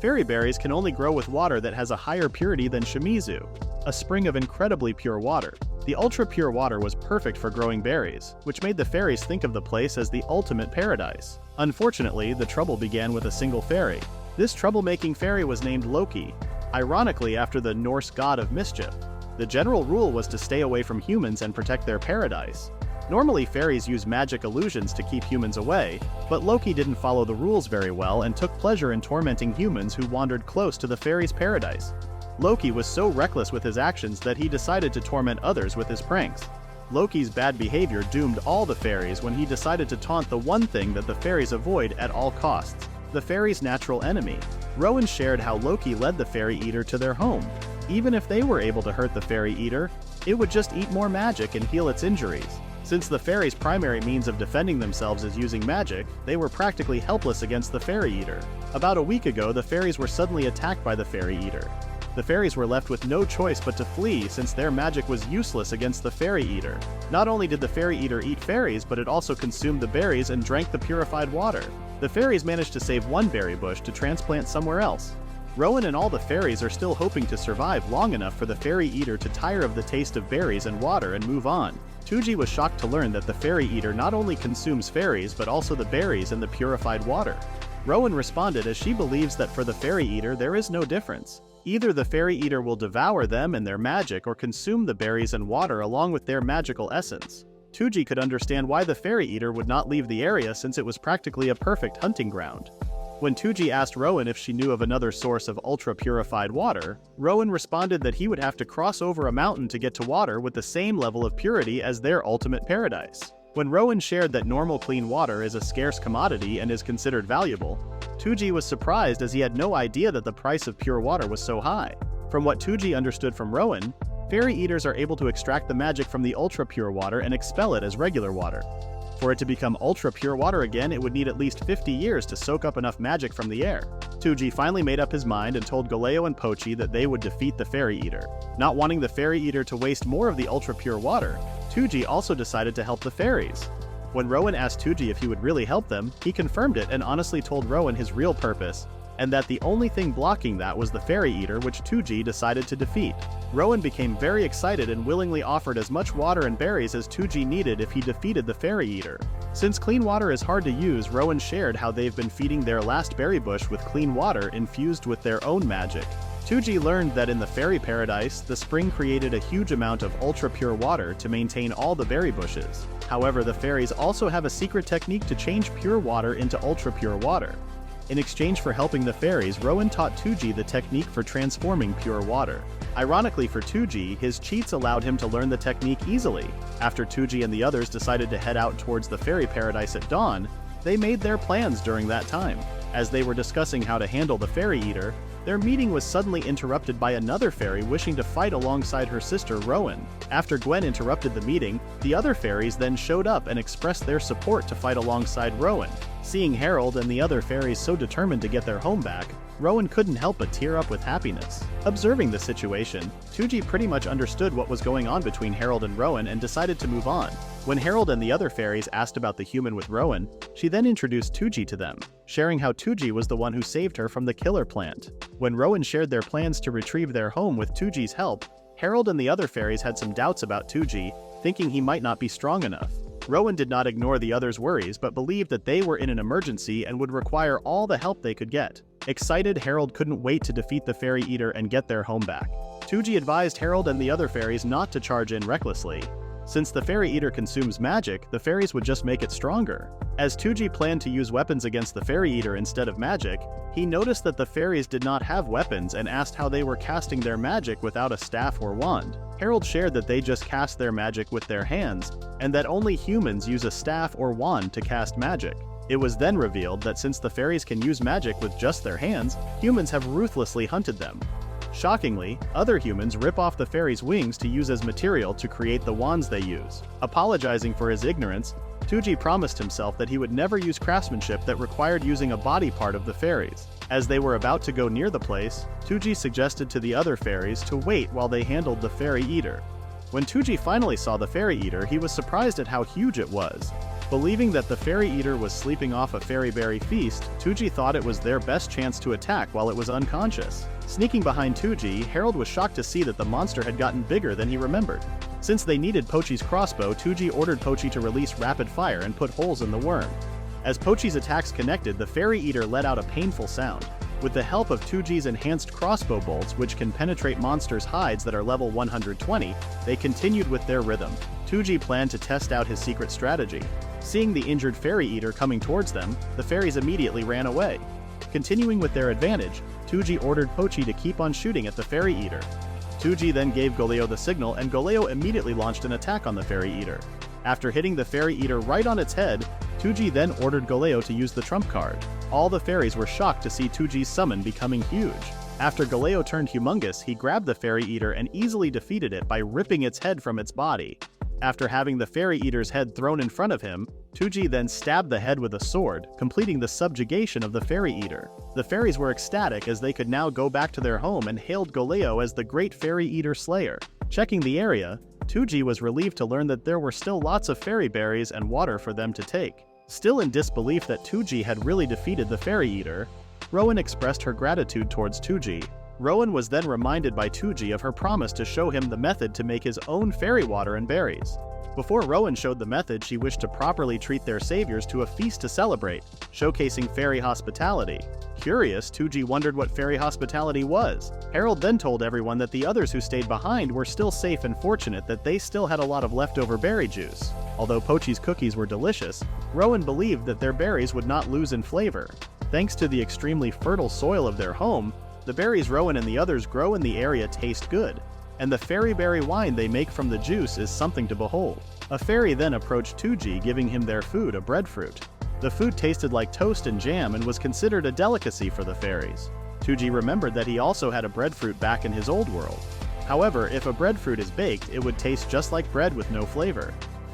Fairy berries can only grow with water that has a higher purity than Shimizu, a spring of incredibly pure water. The ultra-pure water was perfect for growing berries, which made the fairies think of the place as the ultimate paradise. Unfortunately, the trouble began with a single fairy. This troublemaking fairy was named Loki, ironically after the Norse god of mischief. The general rule was to stay away from humans and protect their paradise. Normally, fairies use magic illusions to keep humans away, but Loki didn't follow the rules very well and took pleasure in tormenting humans who wandered close to the fairies' paradise. Loki was so reckless with his actions that he decided to torment others with his pranks. Loki's bad behavior doomed all the fairies when he decided to taunt the one thing that the fairies avoid at all costs: the fairies' natural enemy. Rowan shared how Loki led the Fairy Eater to their home. Even if they were able to hurt the Fairy Eater, it would just eat more magic and heal its injuries. Since the fairies' primary means of defending themselves is using magic, they were practically helpless against the Fairy Eater. About a week ago, the fairies were suddenly attacked by the Fairy Eater. The fairies were left with no choice but to flee since their magic was useless against the Fairy Eater. Not only did the Fairy Eater eat fairies, but it also consumed the berries and drank the purified water. The fairies managed to save one berry bush to transplant somewhere else. Rowan and all the fairies are still hoping to survive long enough for the Fairy Eater to tire of the taste of berries and water and move on. Touji was shocked to learn that the Fairy Eater not only consumes fairies but also the berries and the purified water. Rowan responded as she believes that for the Fairy Eater there is no difference. Either the Fairy Eater will devour them and their magic or consume the berries and water along with their magical essence. Touji could understand why the Fairy Eater would not leave the area since it was practically a perfect hunting ground. When Touji asked Rowan if she knew of another source of ultra-purified water, Rowan responded that he would have to cross over a mountain to get to water with the same level of purity as their ultimate paradise. When Rowan shared that normal clean water is a scarce commodity and is considered valuable, Touji was surprised as he had no idea that the price of pure water was so high. From what Touji understood from Rowan, Fairy Eaters are able to extract the magic from the ultra-pure water and expel it as regular water. For it to become ultra-pure water again, it would need at least 50 years to soak up enough magic from the air. Touji finally made up his mind and told Galeo and Pochi that they would defeat the Fairy Eater. Not wanting the Fairy Eater to waste more of the ultra-pure water, Touji also decided to help the fairies. When Rowan asked Touji if he would really help them, he confirmed it and honestly told Rowan his real purpose, and that the only thing blocking that was the Fairy Eater, which Touji decided to defeat. Rowan became very excited and willingly offered as much water and berries as Touji needed if he defeated the Fairy Eater. Since clean water is hard to use, Rowan shared how they've been feeding their last berry bush with clean water infused with their own magic. Touji learned that in the fairy paradise, the spring created a huge amount of ultra-pure water to maintain all the berry bushes. However, the fairies also have a secret technique to change pure water into ultra-pure water. In exchange for helping the fairies, Rowan taught Touji the technique for transforming pure water. Ironically for Touji, his cheats allowed him to learn the technique easily. After Touji and the others decided to head out towards the fairy paradise at dawn, they made their plans during that time. As they were discussing how to handle the Fairy Eater, their meeting was suddenly interrupted by another fairy wishing to fight alongside her sister Rowan. After Gwen interrupted the meeting, the other fairies then showed up and expressed their support to fight alongside Rowan. Seeing Harold and the other fairies so determined to get their home back, Rowan couldn't help but tear up with happiness. Observing the situation, Touji pretty much understood what was going on between Harold and Rowan and decided to move on. When Harold and the other fairies asked about the human with Rowan, she then introduced Touji to them, sharing how Touji was the one who saved her from the killer plant. When Rowan shared their plans to retrieve their home with Touji's help, Harold and the other fairies had some doubts about Touji, thinking he might not be strong enough. Rowan did not ignore the others' worries but believed that they were in an emergency and would require all the help they could get. Excited, Harold couldn't wait to defeat the Fairy Eater and get their home back. Touji advised Harold and the other fairies not to charge in recklessly. Since the Fairy Eater consumes magic, the fairies would just make it stronger. As Touji planned to use weapons against the Fairy Eater instead of magic, he noticed that the fairies did not have weapons and asked how they were casting their magic without a staff or wand. Harold shared that they just cast their magic with their hands, and that only humans use a staff or wand to cast magic. It was then revealed that since the fairies can use magic with just their hands, humans have ruthlessly hunted them. Shockingly, other humans rip off the fairies' wings to use as material to create the wands they use. Apologizing for his ignorance, Touji promised himself that he would never use craftsmanship that required using a body part of the fairies. As they were about to go near the place, Touji suggested to the other fairies to wait while they handled the fairy eater. When Touji finally saw the fairy eater, he was surprised at how huge it was. Believing that the fairy eater was sleeping off a fairy berry feast, Touji thought it was their best chance to attack while it was unconscious. Sneaking behind Touji, Harold was shocked to see that the monster had gotten bigger than he remembered. Since they needed Pochi's crossbow, Touji ordered Pochi to release rapid fire and put holes in the worm. As Pochi's attacks connected, the fairy eater let out a painful sound. With the help of Touji's enhanced crossbow bolts, which can penetrate monsters' hides that are level 120, they continued with their rhythm. Touji planned to test out his secret strategy. Seeing the injured fairy eater coming towards them, the fairies immediately ran away. Continuing with their advantage, Touji ordered Pochi to keep on shooting at the fairy eater. Touji then gave Goleo the signal, and Goleo immediately launched an attack on the fairy eater. After hitting the fairy eater right on its head, Touji then ordered Goleo to use the trump card. All the fairies were shocked to see Touji's summon becoming huge. After Goleo turned humongous, he grabbed the fairy eater and easily defeated it by ripping its head from its body. After having the fairy eater's head thrown in front of him, Touji then stabbed the head with a sword, completing the subjugation of the fairy eater. The fairies were ecstatic as they could now go back to their home and hailed Goleo as the great fairy eater slayer. Checking the area, Touji was relieved to learn that there were still lots of fairy berries and water for them to take. Still in disbelief that Touji had really defeated the fairy eater, Rowan expressed her gratitude towards Touji. Rowan was then reminded by Touji of her promise to show him the method to make his own fairy water and berries. Before Rowan showed the method, she wished to properly treat their saviors to a feast to celebrate, showcasing fairy hospitality. Curious, Touji wondered what fairy hospitality was. Harold then told everyone that the others who stayed behind were still safe and fortunate that they still had a lot of leftover berry juice. Although Pochi's cookies were delicious, Rowan believed that their berries would not lose in flavor. Thanks to the extremely fertile soil of their home, the berries Rowan and the others grow in the area taste good, and the fairy berry wine they make from the juice is something to behold. A fairy then approached Touji, giving him their food, a breadfruit. The food tasted like toast and jam and was considered a delicacy for the fairies. Touji remembered that he also had a breadfruit back in his old world. However, if a breadfruit is baked, it would taste just like bread with no flavor.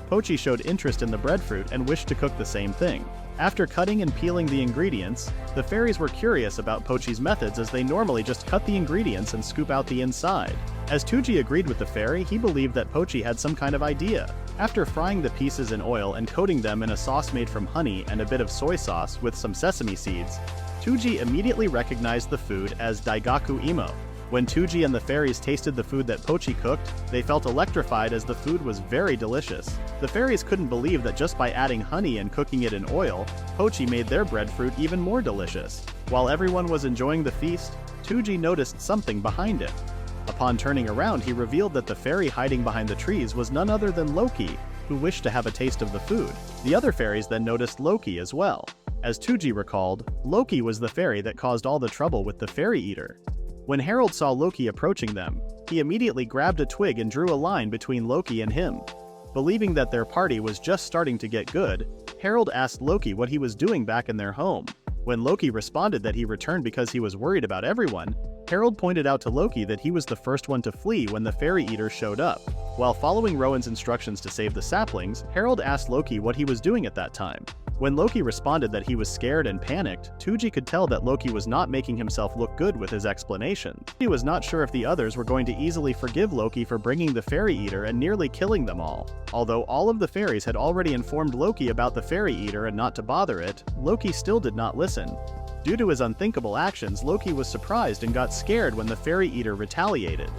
Pochi showed interest in the breadfruit and wished to cook the same thing. After cutting and peeling the ingredients, the fairies were curious about Pochi's methods as they normally just cut the ingredients and scoop out the inside. As Touji agreed with the fairy, he believed that Pochi had some kind of idea. After frying the pieces in oil and coating them in a sauce made from honey and a bit of soy sauce with some sesame seeds, Touji immediately recognized the food as Daigaku Imo. When Touji and the fairies tasted the food that Pochi cooked, they felt electrified as the food was very delicious. The fairies couldn't believe that just by adding honey and cooking it in oil, Pochi made their breadfruit even more delicious. While everyone was enjoying the feast, Touji noticed something behind it. Upon turning around, he revealed that the fairy hiding behind the trees was none other than Loki, who wished to have a taste of the food. The other fairies then noticed Loki as well. As Touji recalled, Loki was the fairy that caused all the trouble with the fairy eater. When Harold saw Loki approaching them, he immediately grabbed a twig and drew a line between Loki and him. Believing that their party was just starting to get good, Harold asked Loki what he was doing back in their home. When Loki responded that he returned because he was worried about everyone, Harold pointed out to Loki that he was the first one to flee when the fairy eater showed up. While following Rowan's instructions to save the saplings, Harold asked Loki what he was doing at that time. When Loki responded that he was scared and panicked, Touji could tell that Loki was not making himself look good with his explanation. He was not sure if the others were going to easily forgive Loki for bringing the fairy eater and nearly killing them all. Although all of the fairies had already informed Loki about the fairy eater and not to bother it, Loki still did not listen. Due to his unthinkable actions, Loki was surprised and got scared when the fairy eater retaliated.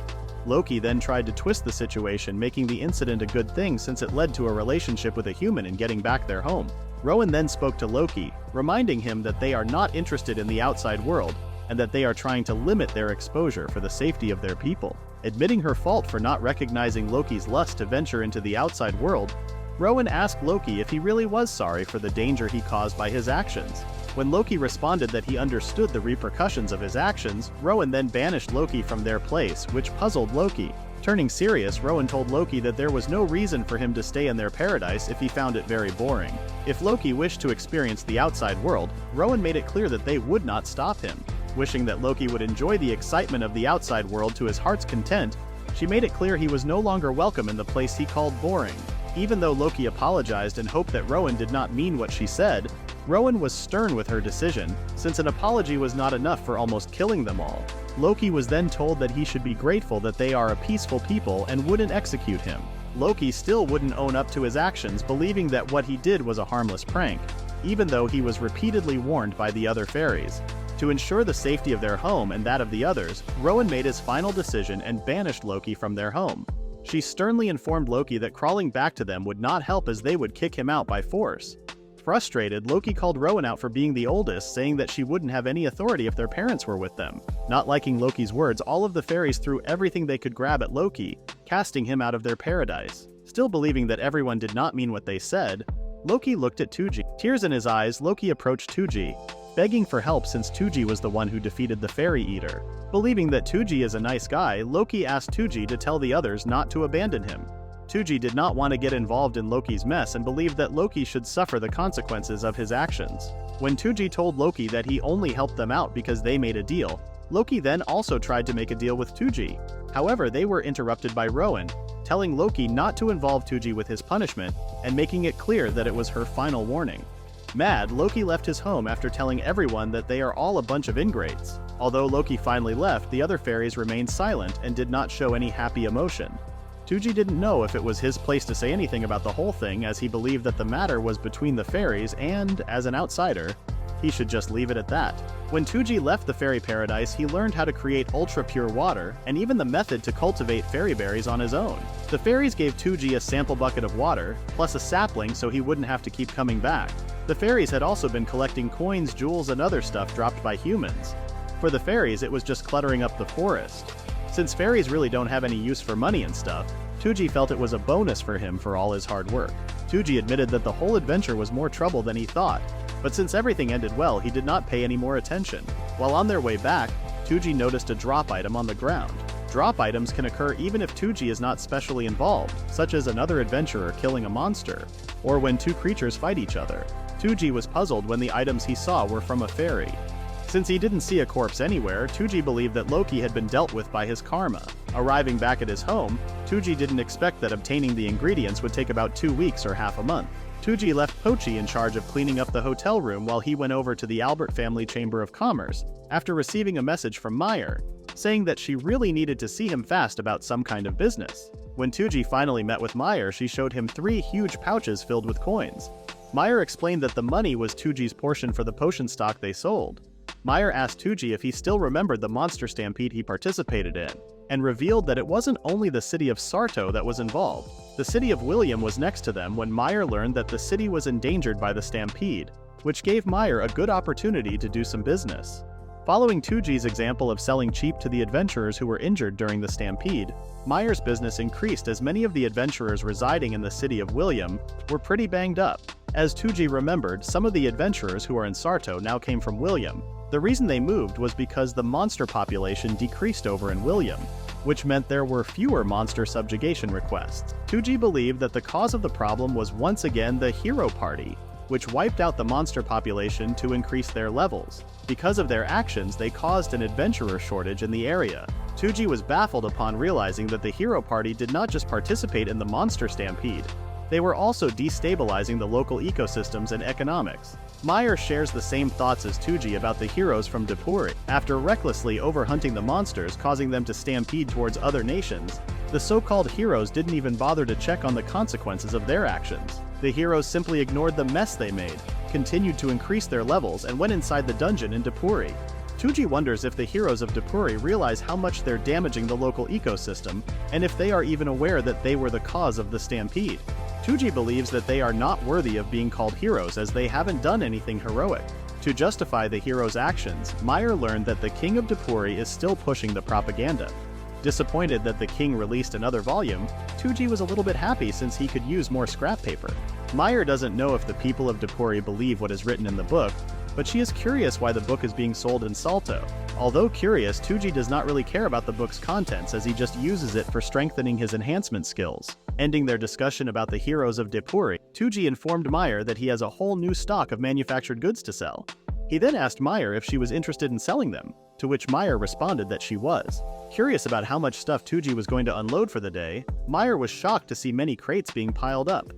Loki then tried to twist the situation, making the incident a good thing since it led to a relationship with a human and getting back their home. Rowan then spoke to Loki, reminding him that they are not interested in the outside world, and that they are trying to limit their exposure for the safety of their people. Admitting her fault for not recognizing Loki's lust to venture into the outside world, Rowan asked Loki if he really was sorry for the danger he caused by his actions. When Loki responded that he understood the repercussions of his actions, Rowan then banished Loki from their place, which puzzled Loki. Turning serious, Rowan told Loki that there was no reason for him to stay in their paradise if he found it very boring. If Loki wished to experience the outside world, Rowan made it clear that they would not stop him. Wishing that Loki would enjoy the excitement of the outside world to his heart's content, she made it clear he was no longer welcome in the place he called boring. Even though Loki apologized and hoped that Rowan did not mean what she said, Rowan was stern with her decision, since an apology was not enough for almost killing them all. Loki was then told that he should be grateful that they are a peaceful people and wouldn't execute him. Loki still wouldn't own up to his actions, believing that what he did was a harmless prank, even though he was repeatedly warned by the other fairies. To ensure the safety of their home and that of the others, Rowan made his final decision and banished Loki from their home. She sternly informed Loki that crawling back to them would not help, as they would kick him out by force. Frustrated, Loki called Rowan out for being the oldest, saying that she wouldn't have any authority if their parents were with them. Not liking Loki's words, all of the fairies threw everything they could grab at Loki, casting him out of their paradise. Still believing that everyone did not mean what they said, Loki looked at Touji. Tears in his eyes, Loki approached Touji, begging for help since Touji was the one who defeated the Fairy Eater. Believing that Touji is a nice guy, Loki asked Touji to tell the others not to abandon him. Touji did not want to get involved in Loki's mess and believed that Loki should suffer the consequences of his actions. When Touji told Loki that he only helped them out because they made a deal, Loki then also tried to make a deal with Touji. However, they were interrupted by Rowan, telling Loki not to involve Touji with his punishment and making it clear that it was her final warning. Mad, Loki left his home after telling everyone that they are all a bunch of ingrates. Although Loki finally left, the other fairies remained silent and did not show any happy emotion. Touji didn't know if it was his place to say anything about the whole thing, as he believed that the matter was between the fairies and, as an outsider, he should just leave it at that. When Touji left the fairy paradise, he learned how to create ultra-pure water, and even the method to cultivate fairy berries on his own. The fairies gave Touji a sample bucket of water, plus a sapling so he wouldn't have to keep coming back. The fairies had also been collecting coins, jewels, and other stuff dropped by humans. For the fairies, it was just cluttering up the forest. Since fairies really don't have any use for money and stuff, Touji felt it was a bonus for him for all his hard work. Touji admitted that the whole adventure was more trouble than he thought, but since everything ended well, he did not pay any more attention. While on their way back, Touji noticed a drop item on the ground. Drop items can occur even if Touji is not specially involved, such as another adventurer killing a monster, or when two creatures fight each other. Touji was puzzled when the items he saw were from a fairy. Since he didn't see a corpse anywhere, Touji believed that Loki had been dealt with by his karma. Arriving back at his home, Touji didn't expect that obtaining the ingredients would take about 2 weeks or half a month. Touji left Pochi in charge of cleaning up the hotel room while he went over to the Albert Family Chamber of Commerce, after receiving a message from Meyer, saying that she really needed to see him fast about some kind of business. When Touji finally met with Meyer, she showed him 3 huge pouches filled with coins. Meyer explained that the money was Touji's portion for the potion stock they sold. Meyer asked Touji if he still remembered the monster stampede he participated in, and revealed that it wasn't only the city of Sarto that was involved. The city of William was next to them when Meyer learned that the city was endangered by the stampede, which gave Meyer a good opportunity to do some business. Following Touji's example of selling cheap to the adventurers who were injured during the stampede, Meyer's business increased as many of the adventurers residing in the city of William were pretty banged up. As Touji remembered, some of the adventurers who are in Sarto now came from William. The reason they moved was because the monster population decreased over in William, which meant there were fewer monster subjugation requests. Touji believed that the cause of the problem was once again the hero party, which wiped out the monster population to increase their levels. Because of their actions, they caused an adventurer shortage in the area. Touji was baffled upon realizing that the hero party did not just participate in the monster stampede, they were also destabilizing the local ecosystems and economics. Meyer shares the same thoughts as Touji about the heroes from Dapuri. After recklessly overhunting the monsters, causing them to stampede towards other nations, the so-called heroes didn't even bother to check on the consequences of their actions. The heroes simply ignored the mess they made, continued to increase their levels, and went inside the dungeon in Dapuri. Touji wonders if the heroes of Dapuri realize how much they're damaging the local ecosystem, and if they are even aware that they were the cause of the stampede. Touji believes that they are not worthy of being called heroes as they haven't done anything heroic. To justify the heroes' actions, Meyer learned that the king of Dapuri is still pushing the propaganda. Disappointed that the king released another volume, Touji was a little bit happy since he could use more scrap paper. Meyer doesn't know if the people of Dapuri believe what is written in the book, but she is curious why the book is being sold in Salto. Although curious, Touji does not really care about the book's contents as he just uses it for strengthening his enhancement skills. Ending their discussion about the heroes of Dapuri, Touji informed Meyer that he has a whole new stock of manufactured goods to sell. He then asked Meyer if she was interested in selling them, to which Meyer responded that she was. Curious about how much stuff Touji was going to unload for the day, Meyer was shocked to see many crates being piled up.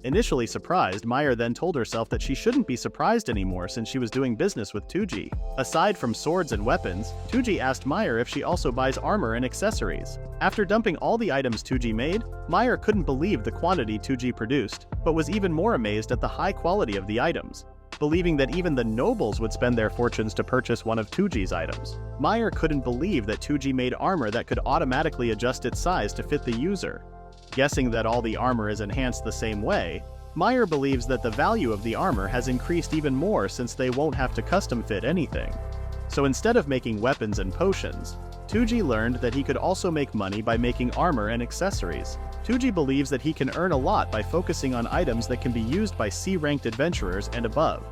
Initially surprised, Meyer then told herself that she shouldn't be surprised anymore since she was doing business with Touji. Aside from swords and weapons, Touji asked Meyer if she also buys armor and accessories. After dumping all the items Touji made, Meyer couldn't believe the quantity Touji produced, but was even more amazed at the high quality of the items, believing that even the nobles would spend their fortunes to purchase one of Touji's items. Meyer couldn't believe that Touji made armor that could automatically adjust its size to fit the user. Guessing that all the armor is enhanced the same way, Meyer believes that the value of the armor has increased even more since they won't have to custom fit anything. So instead of making weapons and potions, Touji learned that he could also make money by making armor and accessories. Touji believes that he can earn a lot by focusing on items that can be used by C-ranked adventurers and above.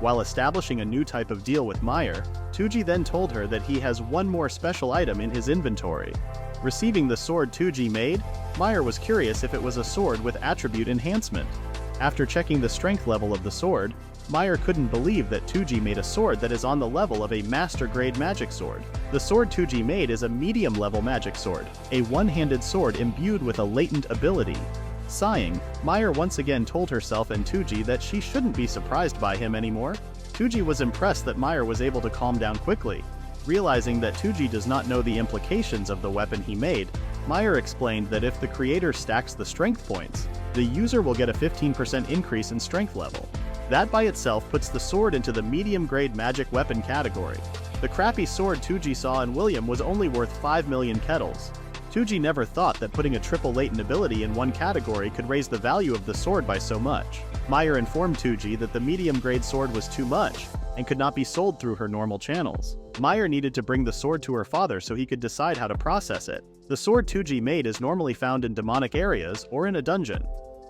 While establishing a new type of deal with Meyer, Touji then told her that he has one more special item in his inventory. Receiving the sword Touji made, Meyer was curious if it was a sword with attribute enhancement. After checking the strength level of the sword, Meyer couldn't believe that Touji made a sword that is on the level of a master-grade magic sword. The sword Touji made is a medium-level magic sword, a one-handed sword imbued with a latent ability. Sighing, Meyer once again told herself and Touji that she shouldn't be surprised by him anymore. Touji was impressed that Meyer was able to calm down quickly. Realizing that Touji does not know the implications of the weapon he made, Meyer explained that if the creator stacks the strength points, the user will get a 15% increase in strength level. That by itself puts the sword into the medium-grade magic weapon category. The crappy sword Touji saw in William was only worth 5 million kettles. Touji never thought that putting a triple latent ability in one category could raise the value of the sword by so much. Meyer informed Touji that the medium-grade sword was too much and could not be sold through her normal channels. Meyer needed to bring the sword to her father so he could decide how to process it. The sword Touji made is normally found in demonic areas or in a dungeon.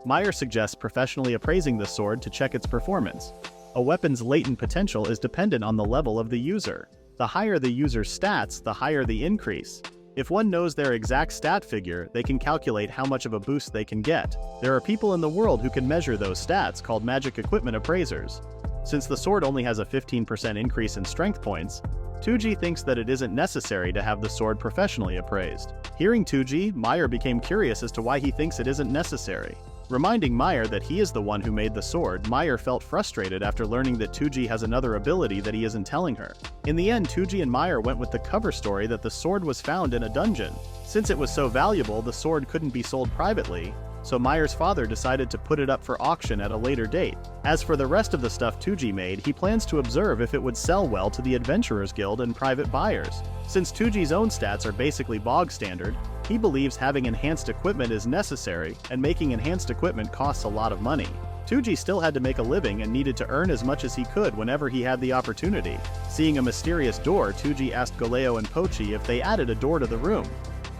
Meyer suggests professionally appraising the sword to check its performance. A weapon's latent potential is dependent on the level of the user. The higher the user's stats, the higher the increase. If one knows their exact stat figure, they can calculate how much of a boost they can get. There are people in the world who can measure those stats called magic equipment appraisers. Since the sword only has a 15% increase in strength points, Touji thinks that it isn't necessary to have the sword professionally appraised. Hearing Touji, Meyer became curious as to why he thinks it isn't necessary. Reminding Meyer that he is the one who made the sword, Meyer felt frustrated after learning that Touji has another ability that he isn't telling her. In the end, Touji and Meyer went with the cover story that the sword was found in a dungeon. Since it was so valuable, the sword couldn't be sold privately, so Meyer's father decided to put it up for auction at a later date. As for the rest of the stuff Touji made, he plans to observe if it would sell well to the Adventurers Guild and private buyers. Since Touji's own stats are basically bog standard, he believes having enhanced equipment is necessary, and making enhanced equipment costs a lot of money. Touji still had to make a living and needed to earn as much as he could whenever he had the opportunity. Seeing a mysterious door, Touji asked Galeo and Pochi if they added a door to the room.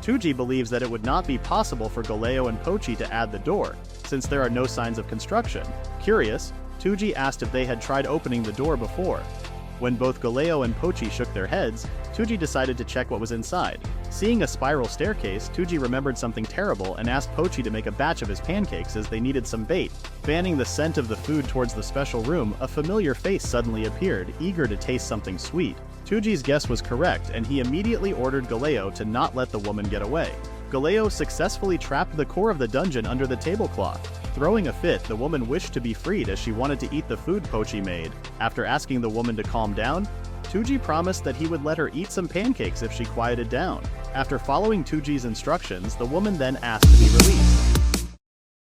Touji believes that it would not be possible for Galeo and Pochi to add the door, since there are no signs of construction. Curious, Touji asked if they had tried opening the door before. When both Galeo and Pochi shook their heads, Touji decided to check what was inside. Seeing a spiral staircase, Touji remembered something terrible and asked Pochi to make a batch of his pancakes as they needed some bait. Fanning the scent of the food towards the special room, a familiar face suddenly appeared, eager to taste something sweet. Touji's guess was correct, and he immediately ordered Galeo to not let the woman get away. Galeo successfully trapped the core of the dungeon under the tablecloth. Throwing a fit, the woman wished to be freed as she wanted to eat the food Pochi made. After asking the woman to calm down, Touji promised that he would let her eat some pancakes if she quieted down. After following Touji's instructions, the woman then asked to be released.